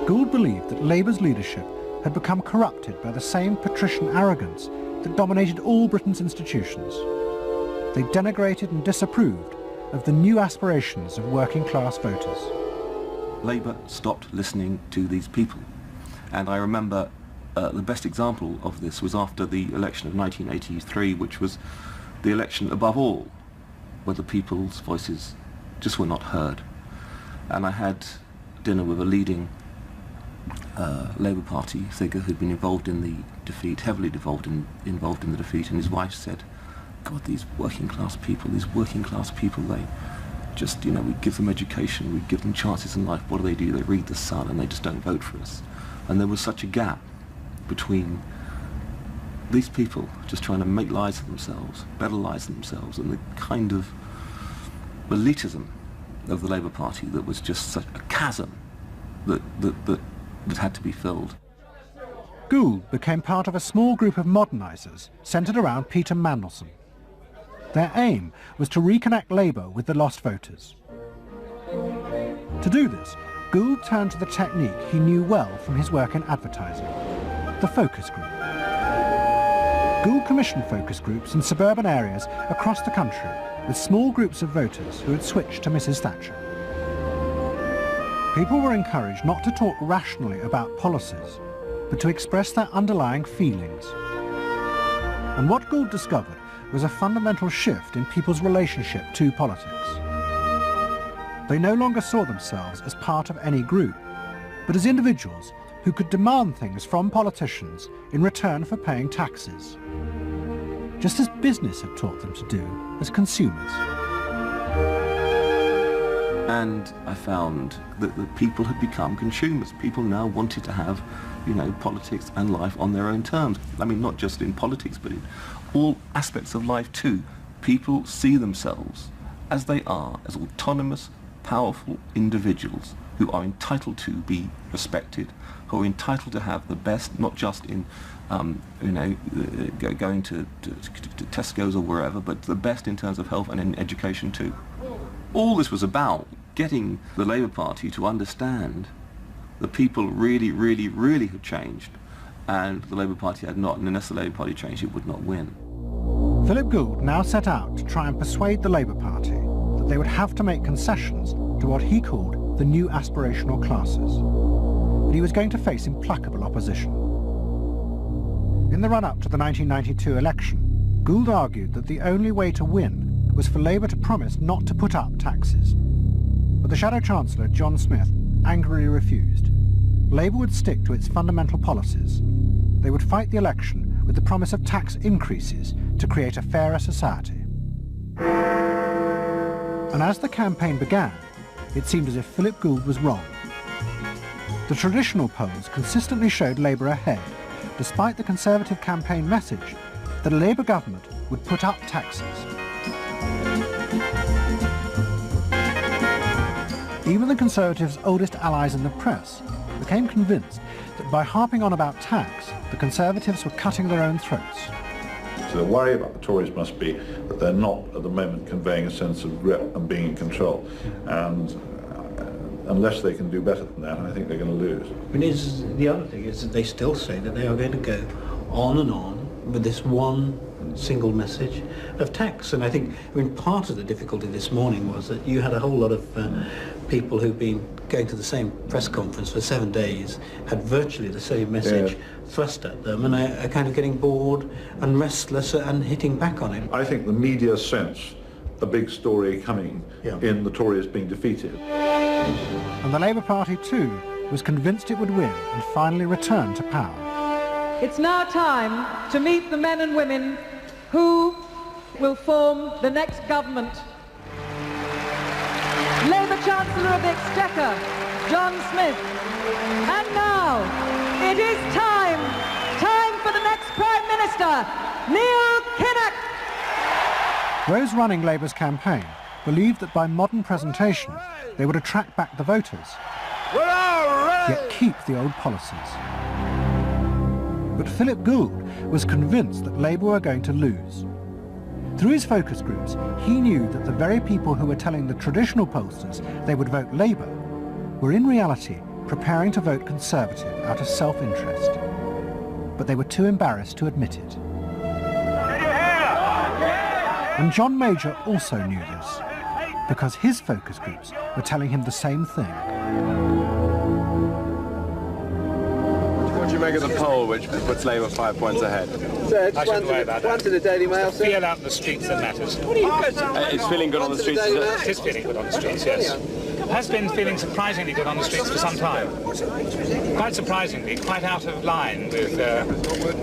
Gould believed that Labour's leadership had become corrupted by the same patrician arrogance that dominated all Britain's institutions. They denigrated and disapproved of the new aspirations of working-class voters. Labour stopped listening to these people, and I remember the best example of this was after the election of 1983, which was the election above all where the people's voices just were not heard. And I had dinner with a leading Labour Party figure who'd been involved in the defeat, heavily involved in the defeat, and his wife said, God, these working class people, they just, we give them education, we give them chances in life. What do? They read the Sun and they just don't vote for us. And there was such a gap between these people just trying to make lives for themselves, better lives for themselves, and the kind of elitism of the Labour Party that was just such a chasm that had to be filled. Gould became part of a small group of modernisers centred around Peter Mandelson. Their aim was to reconnect Labour with the lost voters. To do this, Gould turned to the technique he knew well from his work in advertising, the focus group. Gould commissioned focus groups in suburban areas across the country with small groups of voters who had switched to Mrs. Thatcher. People were encouraged not to talk rationally about policies, but to express their underlying feelings. And what Gould discovered was a fundamental shift in people's relationship to politics. They no longer saw themselves as part of any group, but as individuals who could demand things from politicians in return for paying taxes, just as business had taught them to do as consumers. And I found that the people had become consumers. People now wanted to have, you know, politics and life on their own terms. I mean, not just in politics, but in all aspects of life too. People see themselves as they are, as autonomous, powerful individuals who are entitled to be respected, who are entitled to have the best, not just in, you know, going to Tesco's or wherever, but the best in terms of health and in education too. All this was about getting the Labour Party to understand the people really, really, really had changed, and the Labour Party had not, and unless the Labour Party changed, it would not win. Philip Gould now set out to try and persuade the Labour Party that they would have to make concessions to what he called the new aspirational classes. But he was going to face implacable opposition. In the run-up to the 1992 election, Gould argued that the only way to win was for Labour to promise not to put up taxes. But the Shadow Chancellor, John Smith, angrily refused. Labour would stick to its fundamental policies. They would fight the election with the promise of tax increases to create a fairer society. And as the campaign began, it seemed as if Philip Gould was wrong. The traditional polls consistently showed Labour ahead, despite the Conservative campaign message that a Labour government would put up taxes. Even the Conservatives' oldest allies in the press became convinced that by harping on about tax, the Conservatives were cutting their own throats. So the worry about the Tories must be that they're not at the moment conveying a sense of grip and being in control. And unless they can do better than that, I think they're going to lose. I mean, the other thing is that they still say that they are going to go on and on with this one single message of tax. And I think, I mean, part of the difficulty this morning was that you had a whole lot of people who've been going to the same press conference for 7 days, had virtually the same message thrust at them, and are kind of getting bored and restless and hitting back on it. I think the media sense a big story coming in the Tories being defeated. And the Labour Party too was convinced it would win and finally return to power. It's now time to meet the men and women who will form the next government. Labour Chancellor of the Exchequer, John Smith. And now, it is time for the next Prime Minister, Neil Kinnock. Those running Labour's campaign believed that by modern presentation they would attract back the voters, yet keep the old policies. But Philip Gould was convinced that Labour were going to lose. Through his focus groups, he knew that the very people who were telling the traditional pollsters they would vote Labour were in reality preparing to vote Conservative out of self-interest. But they were too embarrassed to admit it. And John Major also knew this, because his focus groups were telling him the same thing. What do you make of the poll, which puts Labour 5 points ahead? Sir, just one to the Daily Mail, sir. Feel out in the streets that matters. It's feeling good on the streets, is it? It is feeling good on the streets, yes. It has been feeling surprisingly good on the streets for some time. Quite surprisingly, quite out of line with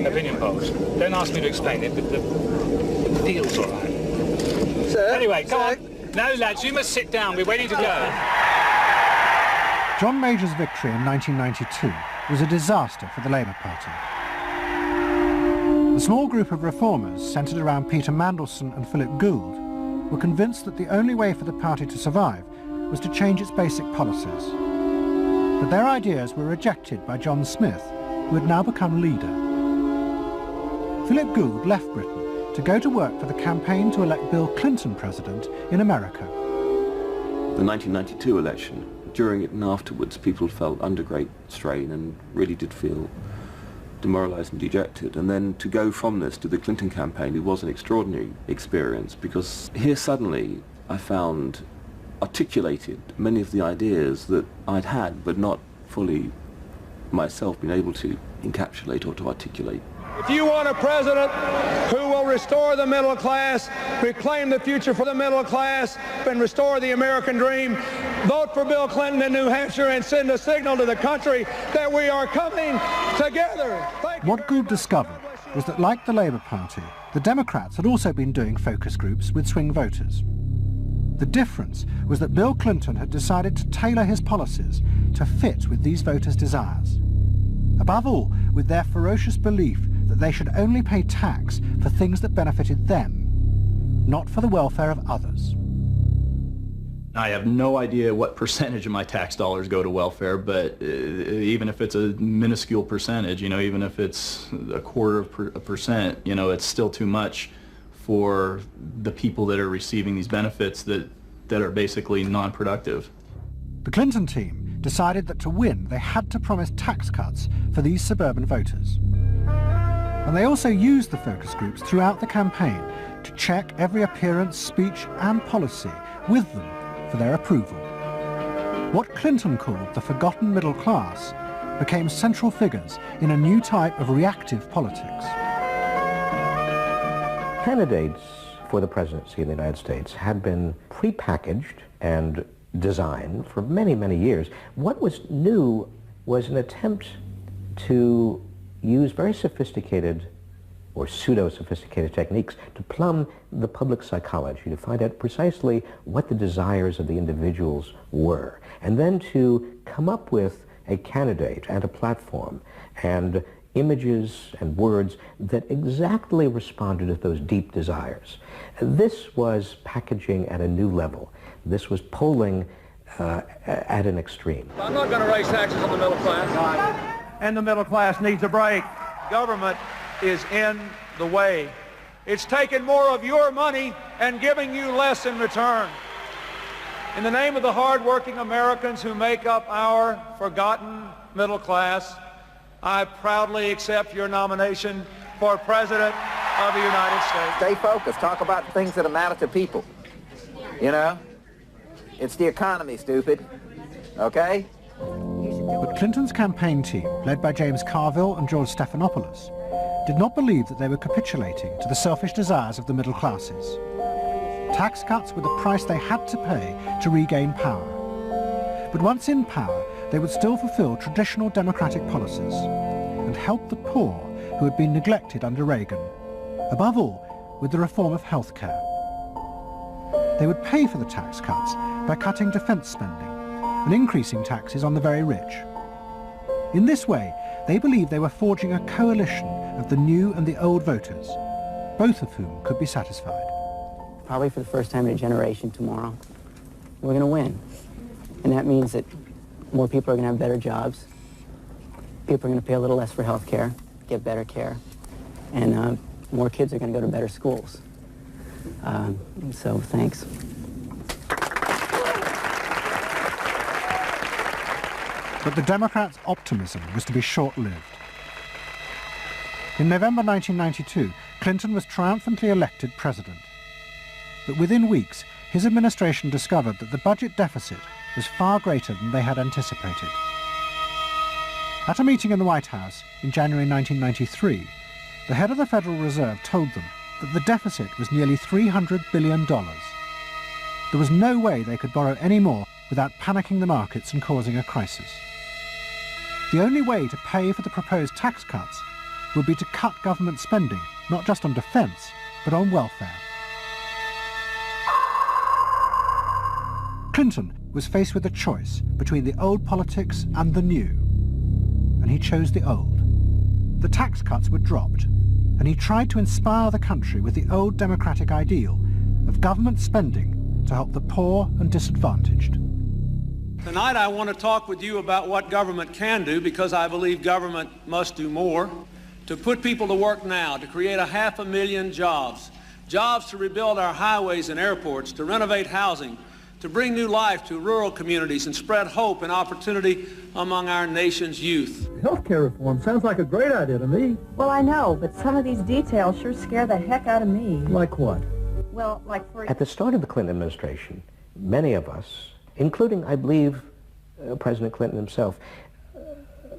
opinion polls. Don't ask me to explain it, but it feels all right. Sir? Anyway, go on. No, lads, you must sit down. We're waiting to go. John Major's victory in 1992 was a disaster for the Labour Party. The small group of reformers centred around Peter Mandelson and Philip Gould were convinced that the only way for the party to survive was to change its basic policies. But their ideas were rejected by John Smith, who had now become leader. Philip Gould left Britain to go to work for the campaign to elect Bill Clinton president in America. The 1992 election, during it and afterwards, people felt under great strain and really did feel demoralised and dejected. And then to go from this to the Clinton campaign, it was an extraordinary experience, because here suddenly I found articulated many of the ideas that I'd had but not fully myself been able to encapsulate or to articulate. If you want a president who will restore the middle class, reclaim the future for the middle class, and restore the American dream, vote for Bill Clinton in New Hampshire and send a signal to the country that we are coming together. What Gould discovered was that, like the Labour Party, the Democrats had also been doing focus groups with swing voters. The difference was that Bill Clinton had decided to tailor his policies to fit with these voters' desires. Above all, with their ferocious belief that they should only pay tax for things that benefited them, not for the welfare of others. I have no idea what percentage of my tax dollars go to welfare, but even if it's a minuscule percentage, even if it's a quarter of a percent, it's still too much for the people that are receiving these benefits that are basically non-productive. The Clinton team decided that to win, they had to promise tax cuts for these suburban voters. And they also used the focus groups throughout the campaign to check every appearance, speech and policy with them for their approval. What Clinton called the forgotten middle class became central figures in a new type of reactive politics. Candidates for the presidency of the United States had been prepackaged and designed for many, many years. What was new was an attempt to use very sophisticated or pseudo-sophisticated techniques to plumb the public psychology, to find out precisely what the desires of the individuals were, and then to come up with a candidate and a platform and images and words that exactly responded to those deep desires. This was packaging at a new level. This was polling at an extreme. I'm not going to raise taxes on the middle class. And the middle class needs a break. Government is in the way. It's taking more of your money and giving you less in return. In the name of the hard-working Americans who make up our forgotten middle class, I proudly accept your nomination for President of the United States. Stay focused. Talk about things that matter to people. It's the economy, stupid. Okay? But Clinton's campaign team, led by James Carville and George Stephanopoulos, did not believe that they were capitulating to the selfish desires of the middle classes. Tax cuts were the price they had to pay to regain power. But once in power, they would still fulfill traditional democratic policies and help the poor who had been neglected under Reagan, above all with the reform of healthcare. They would pay for the tax cuts by cutting defence spending and increasing taxes on the very rich. In this way, they believed they were forging a coalition of the new and the old voters, both of whom could be satisfied. Probably for the first time in a generation tomorrow, we're going to win. And that means that more people are going to have better jobs, people are going to pay a little less for health care, get better care, and more kids are going to go to better schools. So thanks. But the Democrats' optimism was to be short-lived. In November 1992, Clinton was triumphantly elected president. But within weeks, his administration discovered that the budget deficit was far greater than they had anticipated. At a meeting in the White House in January 1993, the head of the Federal Reserve told them that the deficit was nearly $300 billion. There was no way they could borrow any more without panicking the markets and causing a crisis. The only way to pay for the proposed tax cuts would be to cut government spending, not just on defence, but on welfare. Clinton was faced with a choice between the old politics and the new, and he chose the old. The tax cuts were dropped, and he tried to inspire the country with the old democratic ideal of government spending to help the poor and disadvantaged. Tonight I want to talk with you about what government can do, because I believe government must do more. To put people to work now, to create 500,000 jobs, jobs to rebuild our highways and airports, to renovate housing, to bring new life to rural communities and spread hope and opportunity among our nation's youth. Healthcare reform sounds like a great idea to me. Well, I know, but some of these details sure scare the heck out of me. Like what? Well, like for... At the start of the Clinton administration, many of us, including, I believe, President Clinton himself,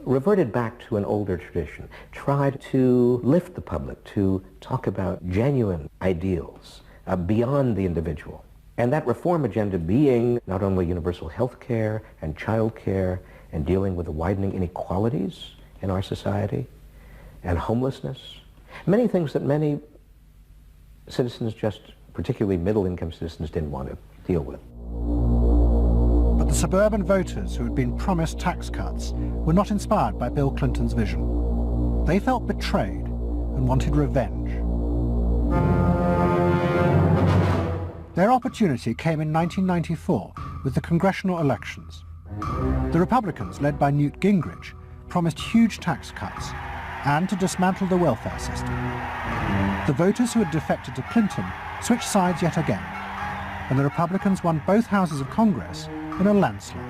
reverted back to an older tradition, tried to lift the public, to talk about genuine ideals beyond the individual. And that reform agenda being not only universal health care and child care and dealing with the widening inequalities in our society and homelessness, many things that many citizens, just particularly middle-income citizens, didn't want to deal with. But the suburban voters who had been promised tax cuts were not inspired by Bill Clinton's vision. They felt betrayed and wanted revenge. Their opportunity came in 1994 with the congressional elections. The Republicans, led by Newt Gingrich, promised huge tax cuts and to dismantle the welfare system. The voters who had defected to Clinton switched sides yet again, and the Republicans won both houses of Congress in a landslide.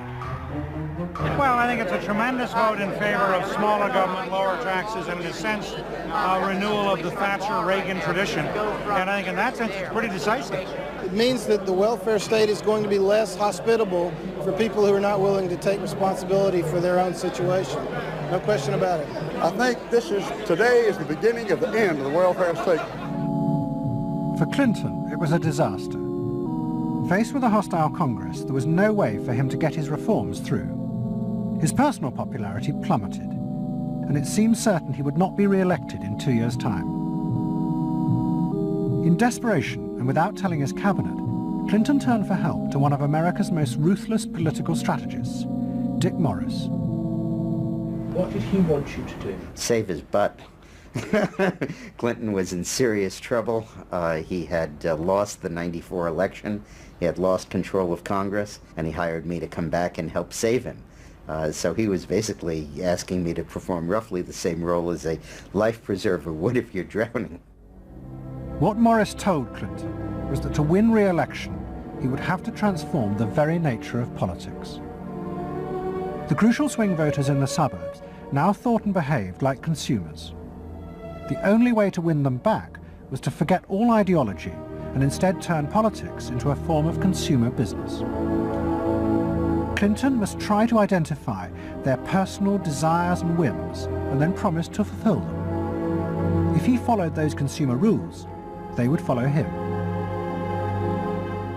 Well, I think it's a tremendous vote in favor of smaller government, lower taxes, and in a sense, a renewal of the Thatcher-Reagan tradition. And I think in that sense, it's pretty decisive. It means that the welfare state is going to be less hospitable for people who are not willing to take responsibility for their own situation. No question about it. I think today is the beginning of the end of the welfare state. For Clinton, it was a disaster. Faced with a hostile Congress, there was no way for him to get his reforms through. His personal popularity plummeted, and it seemed certain he would not be re-elected in 2 years' time. In desperation, and without telling his cabinet, Clinton turned for help to one of America's most ruthless political strategists, Dick Morris. What did he want you to do? Save his butt. Clinton was in serious trouble. He had lost the '94 election. He had lost control of Congress, and he hired me to come back and help save him. So he was basically asking me to perform roughly the same role as a life preserver would if you're drowning. What Morris told Clinton was that to win re-election, he would have to transform the very nature of politics. The crucial swing voters in the suburbs now thought and behaved like consumers. The only way to win them back was to forget all ideology and instead turn politics into a form of consumer business. Clinton must try to identify their personal desires and whims and then promise to fulfill them. If he followed those consumer rules, they would follow him.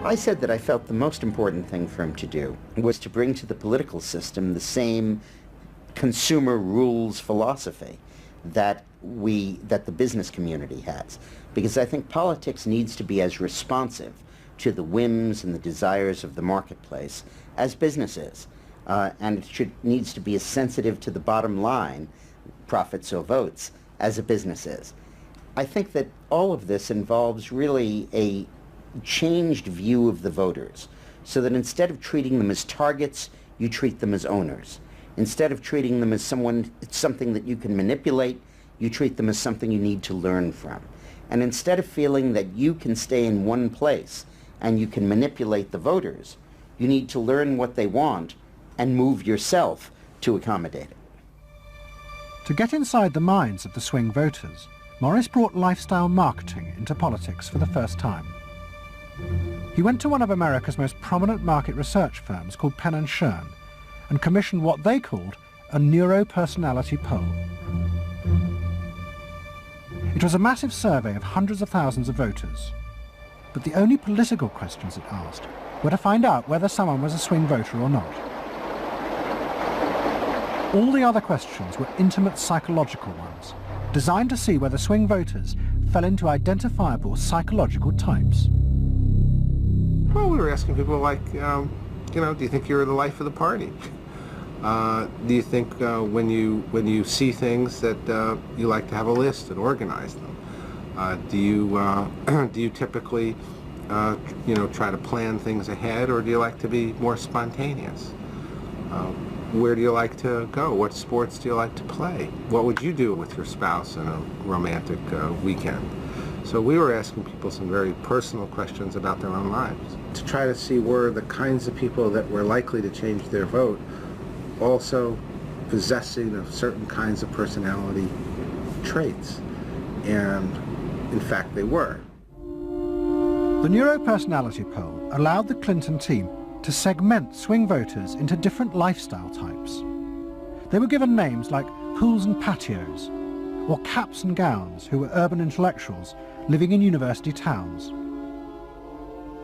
I said that I felt the most important thing for him to do was to bring to the political system the same consumer rules philosophy that the business community has. Because I think politics needs to be as responsive to the whims and the desires of the marketplace as business is. And it needs to be as sensitive to the bottom line, profits or votes, as a business is. I think that all of this involves really a changed view of the voters, so that instead of treating them as targets, you treat them as owners. Instead of treating them as something that you can manipulate, you treat them as something you need to learn from. And instead of feeling that you can stay in one place and you can manipulate the voters, you need to learn what they want and move yourself to accommodate it. To get inside the minds of the swing voters, Morris brought lifestyle marketing into politics for the first time. He went to one of America's most prominent market research firms called Penn & Shern and commissioned what they called a neuropersonality poll. It was a massive survey of hundreds of thousands of voters, but the only political questions it asked were to find out whether someone was a swing voter or not. All the other questions were intimate psychological ones, designed to see whether swing voters fell into identifiable psychological types. Well, we were asking people like, do you think you're the life of the party? Do you think when you see things that you like to have a list and organize them? Do you typically try to plan things ahead, or do you like to be more spontaneous? Where do you like to go? What sports do you like to play? What would you do with your spouse in a romantic weekend? So we were asking people some very personal questions about their own lives to try to see were the kinds of people that were likely to change their vote also possessing of certain kinds of personality traits. And in fact, they were. The neuropersonality poll allowed the Clinton team to segment swing voters into different lifestyle types. They were given names like pools and patios, or caps and gowns, who were urban intellectuals living in university towns.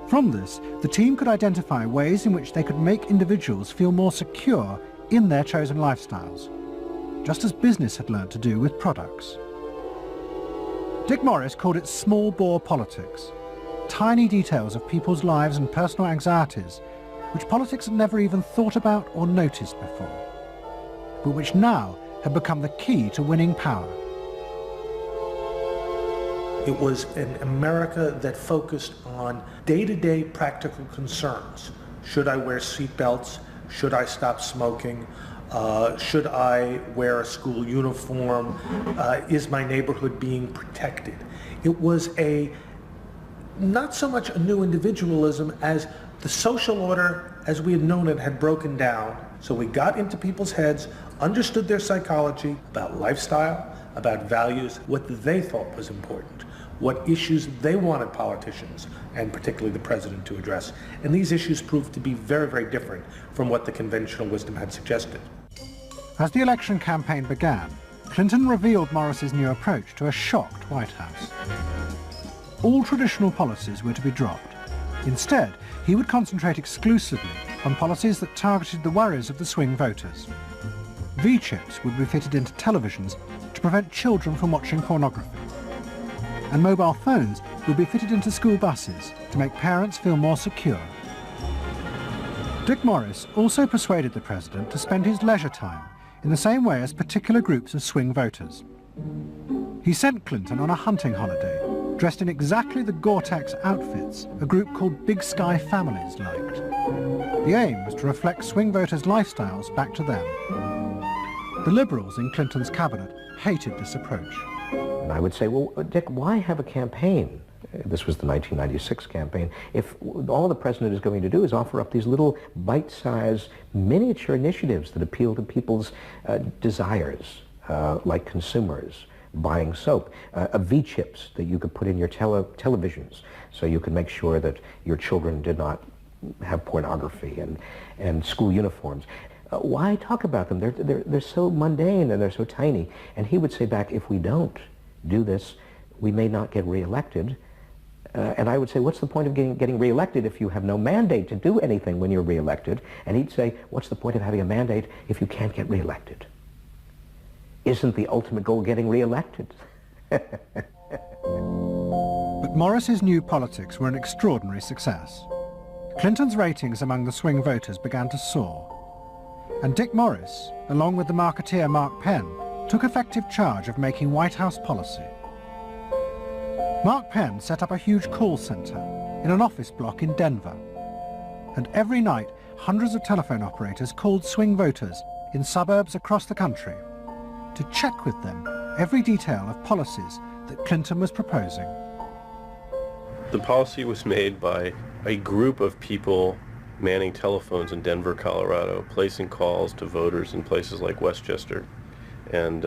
From this, the team could identify ways in which they could make individuals feel more secure in their chosen lifestyles, just as business had learned to do with products. Dick Morris called it small bore politics, tiny details of people's lives and personal anxieties which politics had never even thought about or noticed before, but which now had become the key to winning power. It was an America that focused on day-to-day practical concerns. Should I wear seatbelts? Should I stop smoking? Should I wear a school uniform? Is my neighborhood being protected? It was not so much a new individualism as the social order as we had known it had broken down. So we got into people's heads, understood their psychology, about lifestyle, about values, what they thought was important, what issues they wanted politicians, and particularly the president, to address. And these issues proved to be very, very different from what the conventional wisdom had suggested. As the election campaign began, Clinton revealed Morris's new approach to a shocked White House. All traditional policies were to be dropped. Instead, he would concentrate exclusively on policies that targeted the worries of the swing voters. V-chips would be fitted into televisions to prevent children from watching pornography. And mobile phones would be fitted into school buses to make parents feel more secure. Dick Morris also persuaded the president to spend his leisure time in the same way as particular groups of swing voters. He sent Clinton on a hunting holiday, dressed in exactly the Gore-Tex outfits a group called Big Sky Families liked. The aim was to reflect swing voters' lifestyles back to them. The Liberals in Clinton's cabinet hated this approach. And I would say, well, Dick, why have a campaign? This was the 1996 campaign. If all the president is going to do is offer up these little bite-sized miniature initiatives that appeal to people's desires, like consumers, buying soap, V-chips that you could put in your televisions so you could make sure that your children did not have pornography, and school uniforms. Why talk about them? They're so mundane and they're so tiny. And he would say back, if we don't do this, we may not get reelected. And I would say, what's the point of getting reelected if you have no mandate to do anything when you're reelected? And he'd say, what's the point of having a mandate if you can't get reelected? Isn't the ultimate goal getting reelected? But Morris's new politics were an extraordinary success. Clinton's ratings among the swing voters began to soar. And Dick Morris, along with the marketeer Mark Penn, took effective charge of making White House policy. Mark Penn set up a huge call center in an office block in Denver. And every night, hundreds of telephone operators called swing voters in suburbs across the country to check with them every detail of policies that Clinton was proposing. The policy was made by a group of people manning telephones in Denver, Colorado, placing calls to voters in places like Westchester and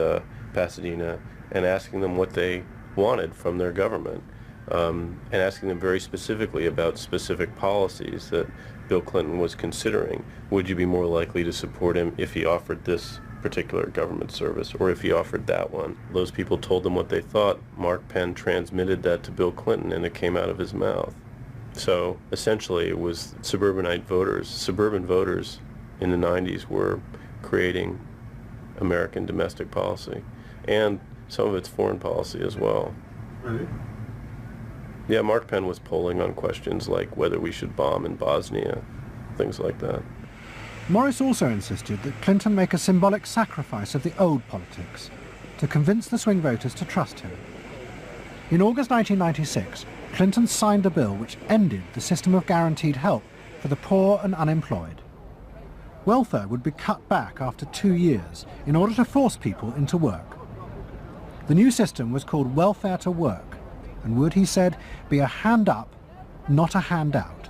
Pasadena, and asking them what they wanted from their government, and asking them very specifically about specific policies that Bill Clinton was considering. Would you be more likely to support him if he offered this particular government service, or if he offered that one? Those people told them what they thought. Mark Penn transmitted that to Bill Clinton, and it came out of his mouth. So essentially it was suburban voters in the 90s were creating American domestic policy, and some of it's foreign policy as well. Really? Yeah, Mark Penn was polling on questions like whether we should bomb in Bosnia, things like that. Morris also insisted that Clinton make a symbolic sacrifice of the old politics to convince the swing voters to trust him. In August 1996, Clinton signed a bill which ended the system of guaranteed help for the poor and unemployed. Welfare would be cut back after 2 years in order to force people into work. The new system was called welfare to work and would, he said, be a hand up, not a handout.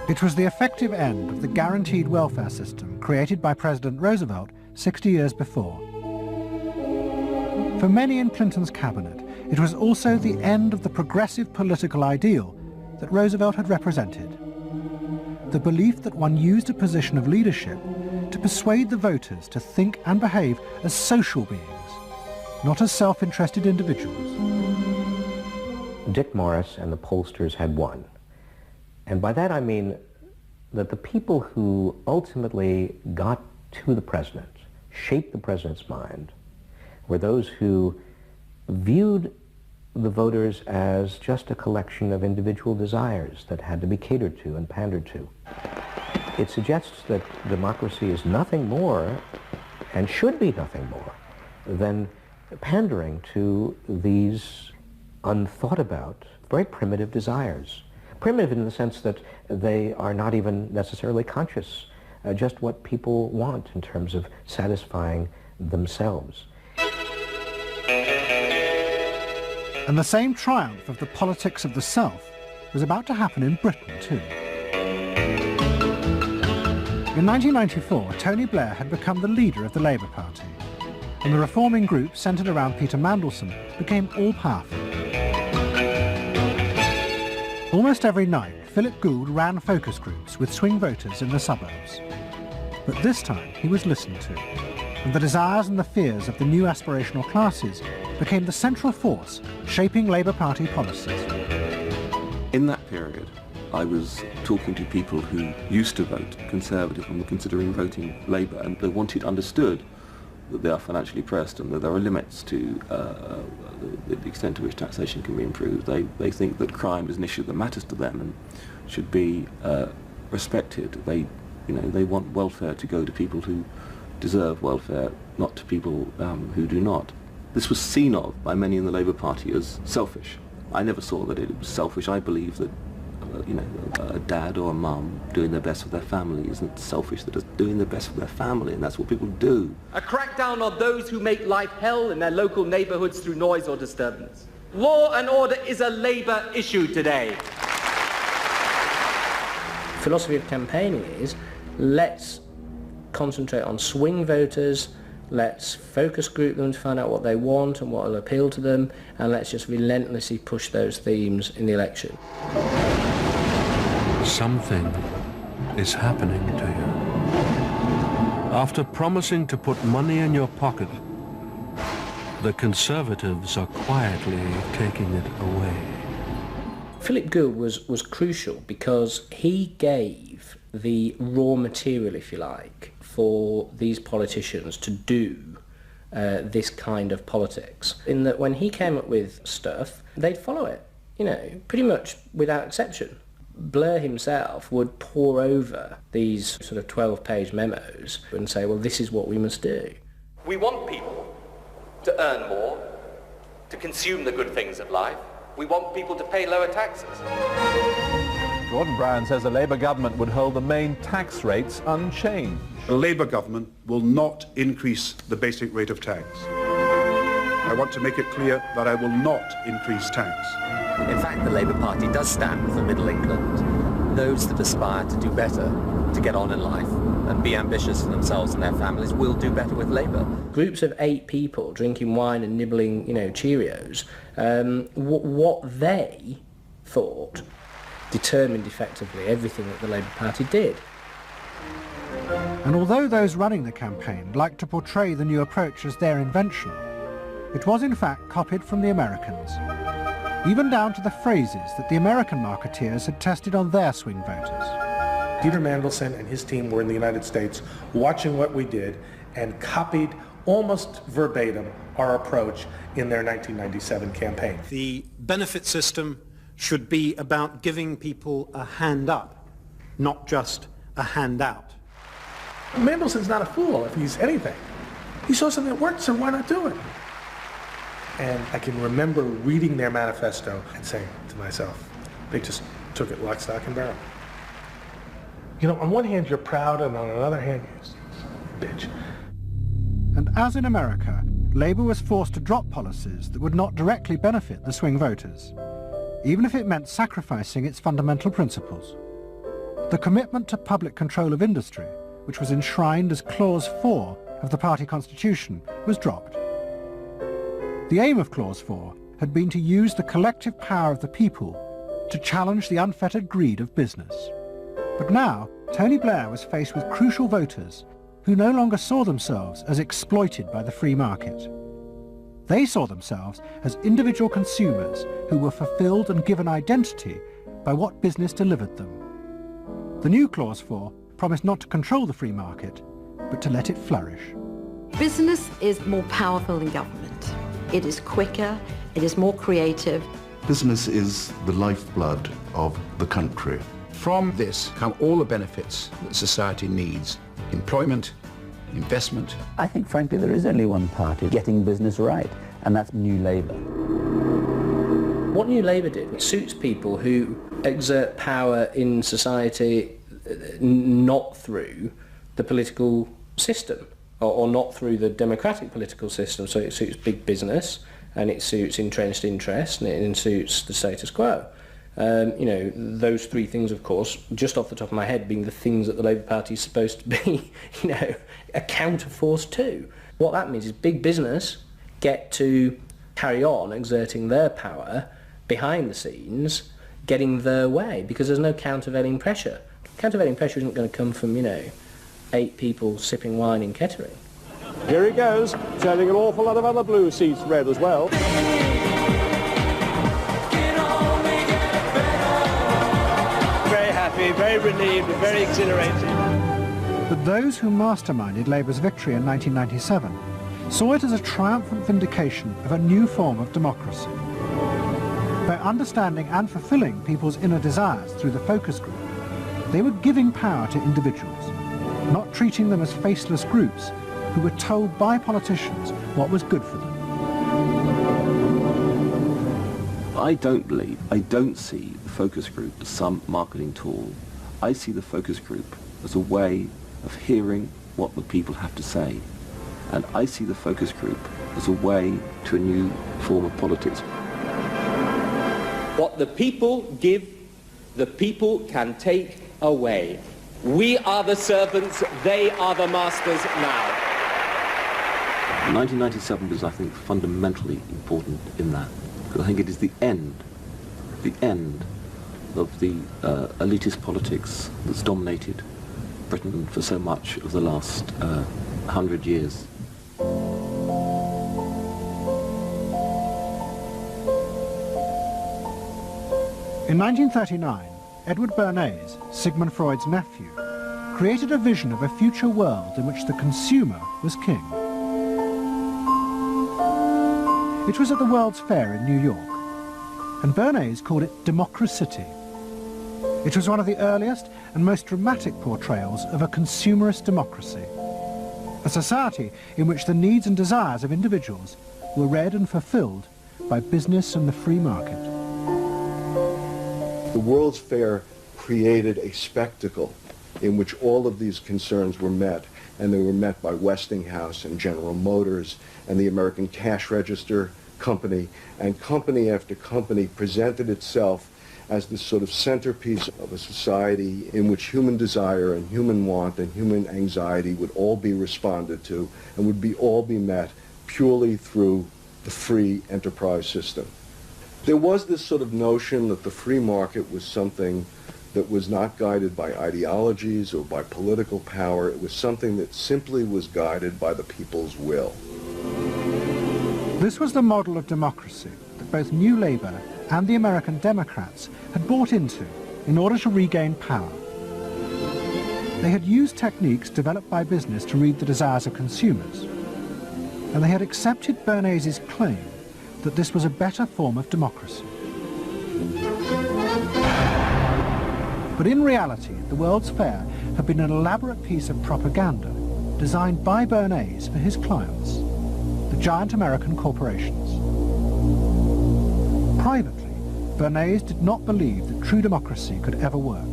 It was the effective end of the guaranteed welfare system created by President Roosevelt 60 years before. For many in Clinton's cabinet, it was also the end of the progressive political ideal that Roosevelt had represented. The belief that one used a position of leadership to persuade the voters to think and behave as social beings, not as self-interested individuals. Dick Morris and the pollsters had won. And by that I mean that the people who ultimately got to the president, shaped the president's mind, were those who viewed the voters as just a collection of individual desires that had to be catered to and pandered to. It suggests that democracy is nothing more, and should be nothing more, than pandering to these unthought about, very primitive desires. Primitive in the sense that they are not even necessarily conscious, just what people want in terms of satisfying themselves. And the same triumph of the politics of the self was about to happen in Britain too. In 1994, Tony Blair had become the leader of the Labour Party, and the reforming group centred around Peter Mandelson became all-powerful. Almost every night, Philip Gould ran focus groups with swing voters in the suburbs. But this time he was listened to, and the desires and the fears of the new aspirational classes became the central force shaping Labour Party policies. In that period, I was talking to people who used to vote Conservative and were considering voting Labour, and they wanted understood that they are financially pressed and that there are limits to the extent to which taxation can be improved. They think that crime is an issue that matters to them and should be respected. They want welfare to go to people who deserve welfare, not to people who do not. This was seen of by many in the Labour Party as selfish. I never saw that it was selfish. I believe that a dad or a mum doing their best for their family isn't selfish. They're just doing their best for their family, and that's what people do. A crackdown on those who make life hell in their local neighbourhoods through noise or disturbance. Law and order is a Labour issue today. Philosophy of campaigning is, let's concentrate on swing voters, let's focus group them to find out what they want and what will appeal to them, and let's just relentlessly push those themes in the election. Something is happening to you. After promising to put money in your pocket, the Conservatives are quietly taking it away. Philip Gould was crucial because he gave the raw material, if you like, for these politicians to do this kind of politics. In that when he came up with stuff, they'd follow it, pretty much without exception. Blair himself would pore over these sort of 12-page memos and say, well, this is what we must do. We want people to earn more, to consume the good things of life. We want people to pay lower taxes. Gordon Brown says the Labour government would hold the main tax rates unchanged. The Labour government will not increase the basic rate of tax. I want to make it clear that I will not increase tax. In fact, the Labour Party does stand for Middle England. Those that aspire to do better, to get on in life, and be ambitious for themselves and their families will do better with Labour. Groups of 8 people drinking wine and nibbling, Cheerios, what they thought determined effectively everything that the Labour Party did. And although those running the campaign liked to portray the new approach as their invention, it was in fact copied from the Americans, even down to the phrases that the American marketeers had tested on their swing voters. Peter Mandelson and his team were in the United States watching what we did and copied almost verbatim our approach in their 1997 campaign. The benefit system should be about giving people a hand up, not just a handout. Mandelson's not a fool if he's anything. He saw something that worked, so why not do it? And I can remember reading their manifesto and saying to myself, they just took it lock, stock, and barrel. On one hand you're proud, and on another hand you're bitch. And as in America, Labour was forced to drop policies that would not directly benefit the swing voters, even if it meant sacrificing its fundamental principles. The commitment to public control of industry, which was enshrined as Clause 4 of the party constitution, was dropped. The aim of Clause 4 had been to use the collective power of the people to challenge the unfettered greed of business. But now, Tony Blair was faced with crucial voters who no longer saw themselves as exploited by the free market. They saw themselves as individual consumers who were fulfilled and given identity by what business delivered them. The new Clause 4 promised not to control the free market, but to let it flourish. Business is more powerful than government. It is quicker, It is more creative. Business is the lifeblood of the country. From this come all the benefits that society needs. Employment, investment. I think, frankly, there is only one party getting business right, and that's New Labour. What New Labour did suits people who exert power in society not through the political system, or not through the democratic political system. So it suits big business, and it suits entrenched interest, and it suits the status quo. You know, those three things, of course, just off the top of my head, being the things that the Labour Party is supposed to be, you know, a counterforce to. What that means is big business get to carry on exerting their power behind the scenes, getting their way, because there's no countervailing pressure. Countervailing pressure isn't going to come from, you know, 8 people sipping wine in Kettering. Here he goes, turning an awful lot of other blue seats red as well. Very happy, very relieved, very exhilarated. But those who masterminded Labour's victory in 1997 saw it as a triumphant vindication of a new form of democracy. By understanding and fulfilling people's inner desires through the focus group, they were giving power to individuals, not treating them as faceless groups who were told by politicians what was good for them. I don't see the focus group as some marketing tool. I see the focus group as a way of hearing what the people have to say. And I see the focus group as a way to a new form of politics. What the people give, the people can take away. We are the servants, they are the masters now. 1997 was, I think, fundamentally important in that, because I think it is the end of the elitist politics that's dominated Britain for so much of the last 100 years. In 1939, Edward Bernays, Sigmund Freud's nephew, created a vision of a future world in which the consumer was king. It was at the World's Fair in New York, and Bernays called it Democracity. It was one of the earliest and most dramatic portrayals of a consumerist democracy, a society in which the needs and desires of individuals were read and fulfilled by business and the free market. The World's Fair created a spectacle in which all of these concerns were met, and they were met by Westinghouse and General Motors and the American Cash Register Company, and company after company presented itself as this sort of centerpiece of a society in which human desire and human want and human anxiety would all be responded to and would all be met purely through the free enterprise system. There was this sort of notion that the free market was something that was not guided by ideologies or by political power. It was something that simply was guided by the people's will. This was the model of democracy that both New Labour and the American Democrats had bought into in order to regain power. They had used techniques developed by business to read the desires of consumers, and they had accepted Bernays' claim that this was a better form of democracy. But in reality, the World's Fair had been an elaborate piece of propaganda designed by Bernays for his clients, the giant American corporations. Privately, Bernays did not believe that true democracy could ever work.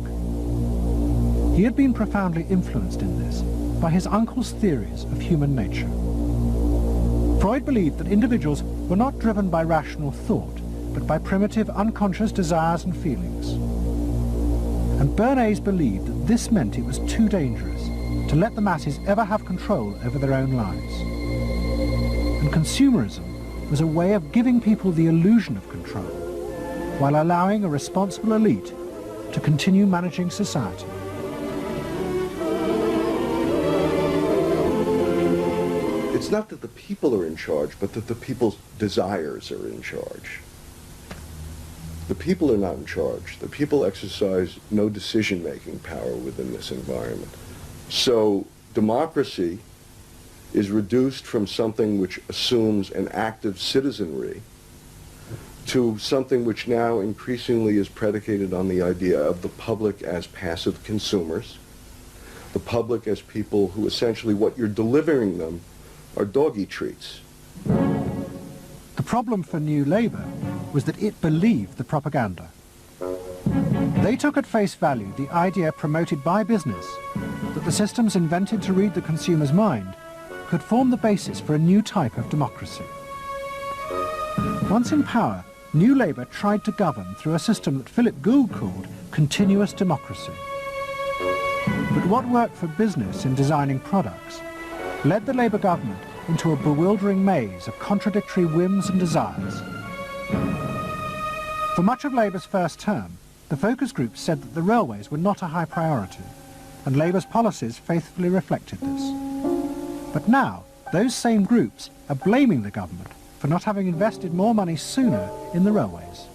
He had been profoundly influenced in this by his uncle's theories of human nature. Freud believed that individuals were not driven by rational thought, but by primitive unconscious desires and feelings. And Bernays believed that this meant it was too dangerous to let the masses ever have control over their own lives. And consumerism was a way of giving people the illusion of control, while allowing a responsible elite to continue managing society. It's not that the people are in charge, but that the people's desires are in charge. The people are not in charge. The people exercise no decision-making power within this environment. So democracy is reduced from something which assumes an active citizenry to something which now increasingly is predicated on the idea of the public as passive consumers, the public as people who essentially what you're delivering them are doggy treats. The problem for New Labour was that it believed the propaganda. They took at face value the idea promoted by business that the systems invented to read the consumer's mind could form the basis for a new type of democracy. Once in power, New Labour tried to govern through a system that Philip Gould called continuous democracy. But what worked for business in designing products led the Labour government into a bewildering maze of contradictory whims and desires. For much of Labour's first term, the focus groups said that the railways were not a high priority, and Labour's policies faithfully reflected this. But now, those same groups are blaming the government for not having invested more money sooner in the railways.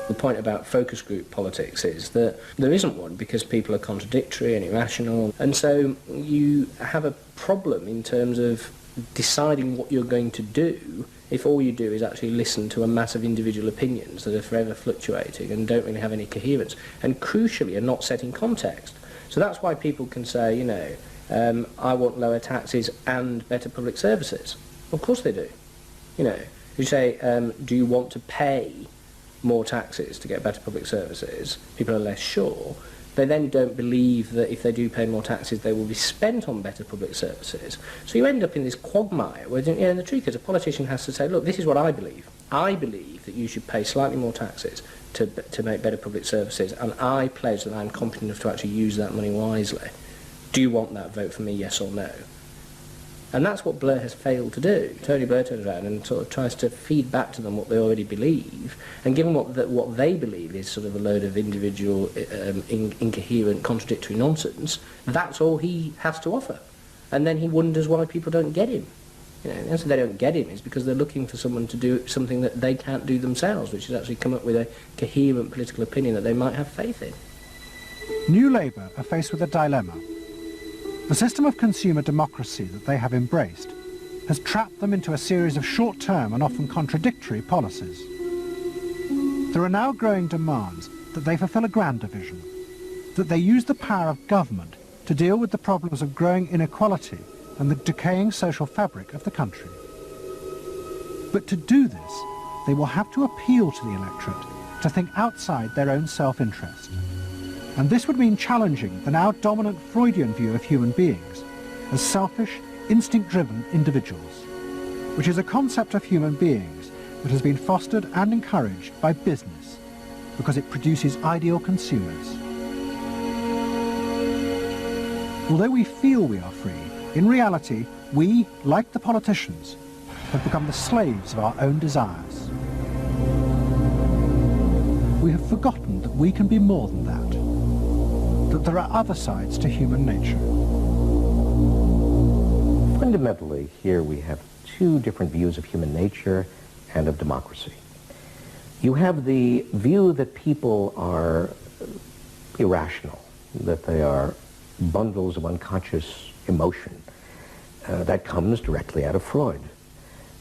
The point about focus group politics is that there isn't one because people are contradictory and irrational, and so you have a problem in terms of deciding what you're going to do if all you do is actually listen to a mass of individual opinions that are forever fluctuating and don't really have any coherence, and crucially are not set in context. So that's why people can say, you know, I want lower taxes and better public services. Of course they do. You know, you say, do you want to pay more taxes to get better public services? People are less sure. They then don't believe that if they do pay more taxes, they will be spent on better public services. So you end up in this quagmire where, you know, the truth is a politician has to say, look, this is what I believe. I believe that you should pay slightly more taxes to make better public services, and I pledge that I'm competent enough to actually use that money wisely. Do you want that? Vote for me, yes or no. And that's what Blair has failed to do. Tony Blair turns around and sort of tries to feed back to them what they already believe, and given what they believe is sort of a load of individual, incoherent, contradictory nonsense, that's all he has to offer. And then he wonders why people don't get him. You know, the answer they don't get him is because they're looking for someone to do something that they can't do themselves, which is actually come up with a coherent political opinion that they might have faith in. New Labour are faced with a dilemma. The system of consumer democracy that they have embraced has trapped them into a series of short-term and often contradictory policies. There are now growing demands that they fulfil a grander vision, that they use the power of government to deal with the problems of growing inequality and the decaying social fabric of the country. But to do this, they will have to appeal to the electorate to think outside their own self-interest. And this would mean challenging the now dominant Freudian view of human beings as selfish, instinct-driven individuals, which is a concept of human beings that has been fostered and encouraged by business because it produces ideal consumers. Although we feel we are free, in reality, we, like the politicians, have become the slaves of our own desires. We have forgotten that we can be more than that there are other sides to human nature. Fundamentally, here we have two different views of human nature and of democracy. You have the view that people are irrational, that they are bundles of unconscious emotion. That comes directly out of Freud.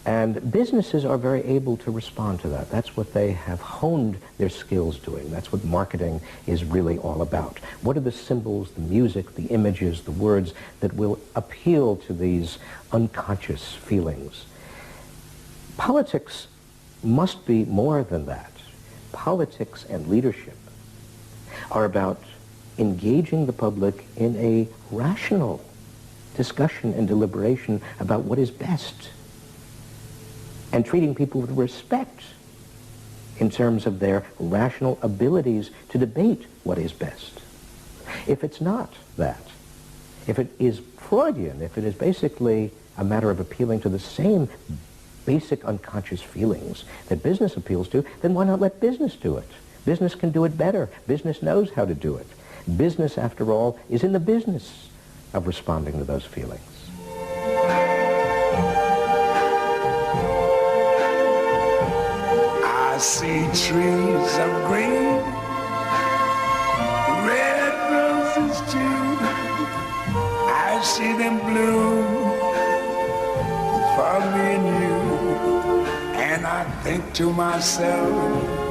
And businesses are very able to respond to that. That's what they have honed their skills doing. That's what marketing is really all about. What are the symbols, the music, the images, the words that will appeal to these unconscious feelings? Politics must be more than that. Politics and leadership are about engaging the public in a rational discussion and deliberation about what is best, and treating people with respect in terms of their rational abilities to debate what is best. If it's not that, if it is Freudian, if it is basically a matter of appealing to the same basic unconscious feelings that business appeals to, then why not let business do it? Business can do it better. Business knows how to do it. Business, after all, is in the business of responding to those feelings. I see trees of green, red roses too. I see them bloom for me and you, and I think to myself,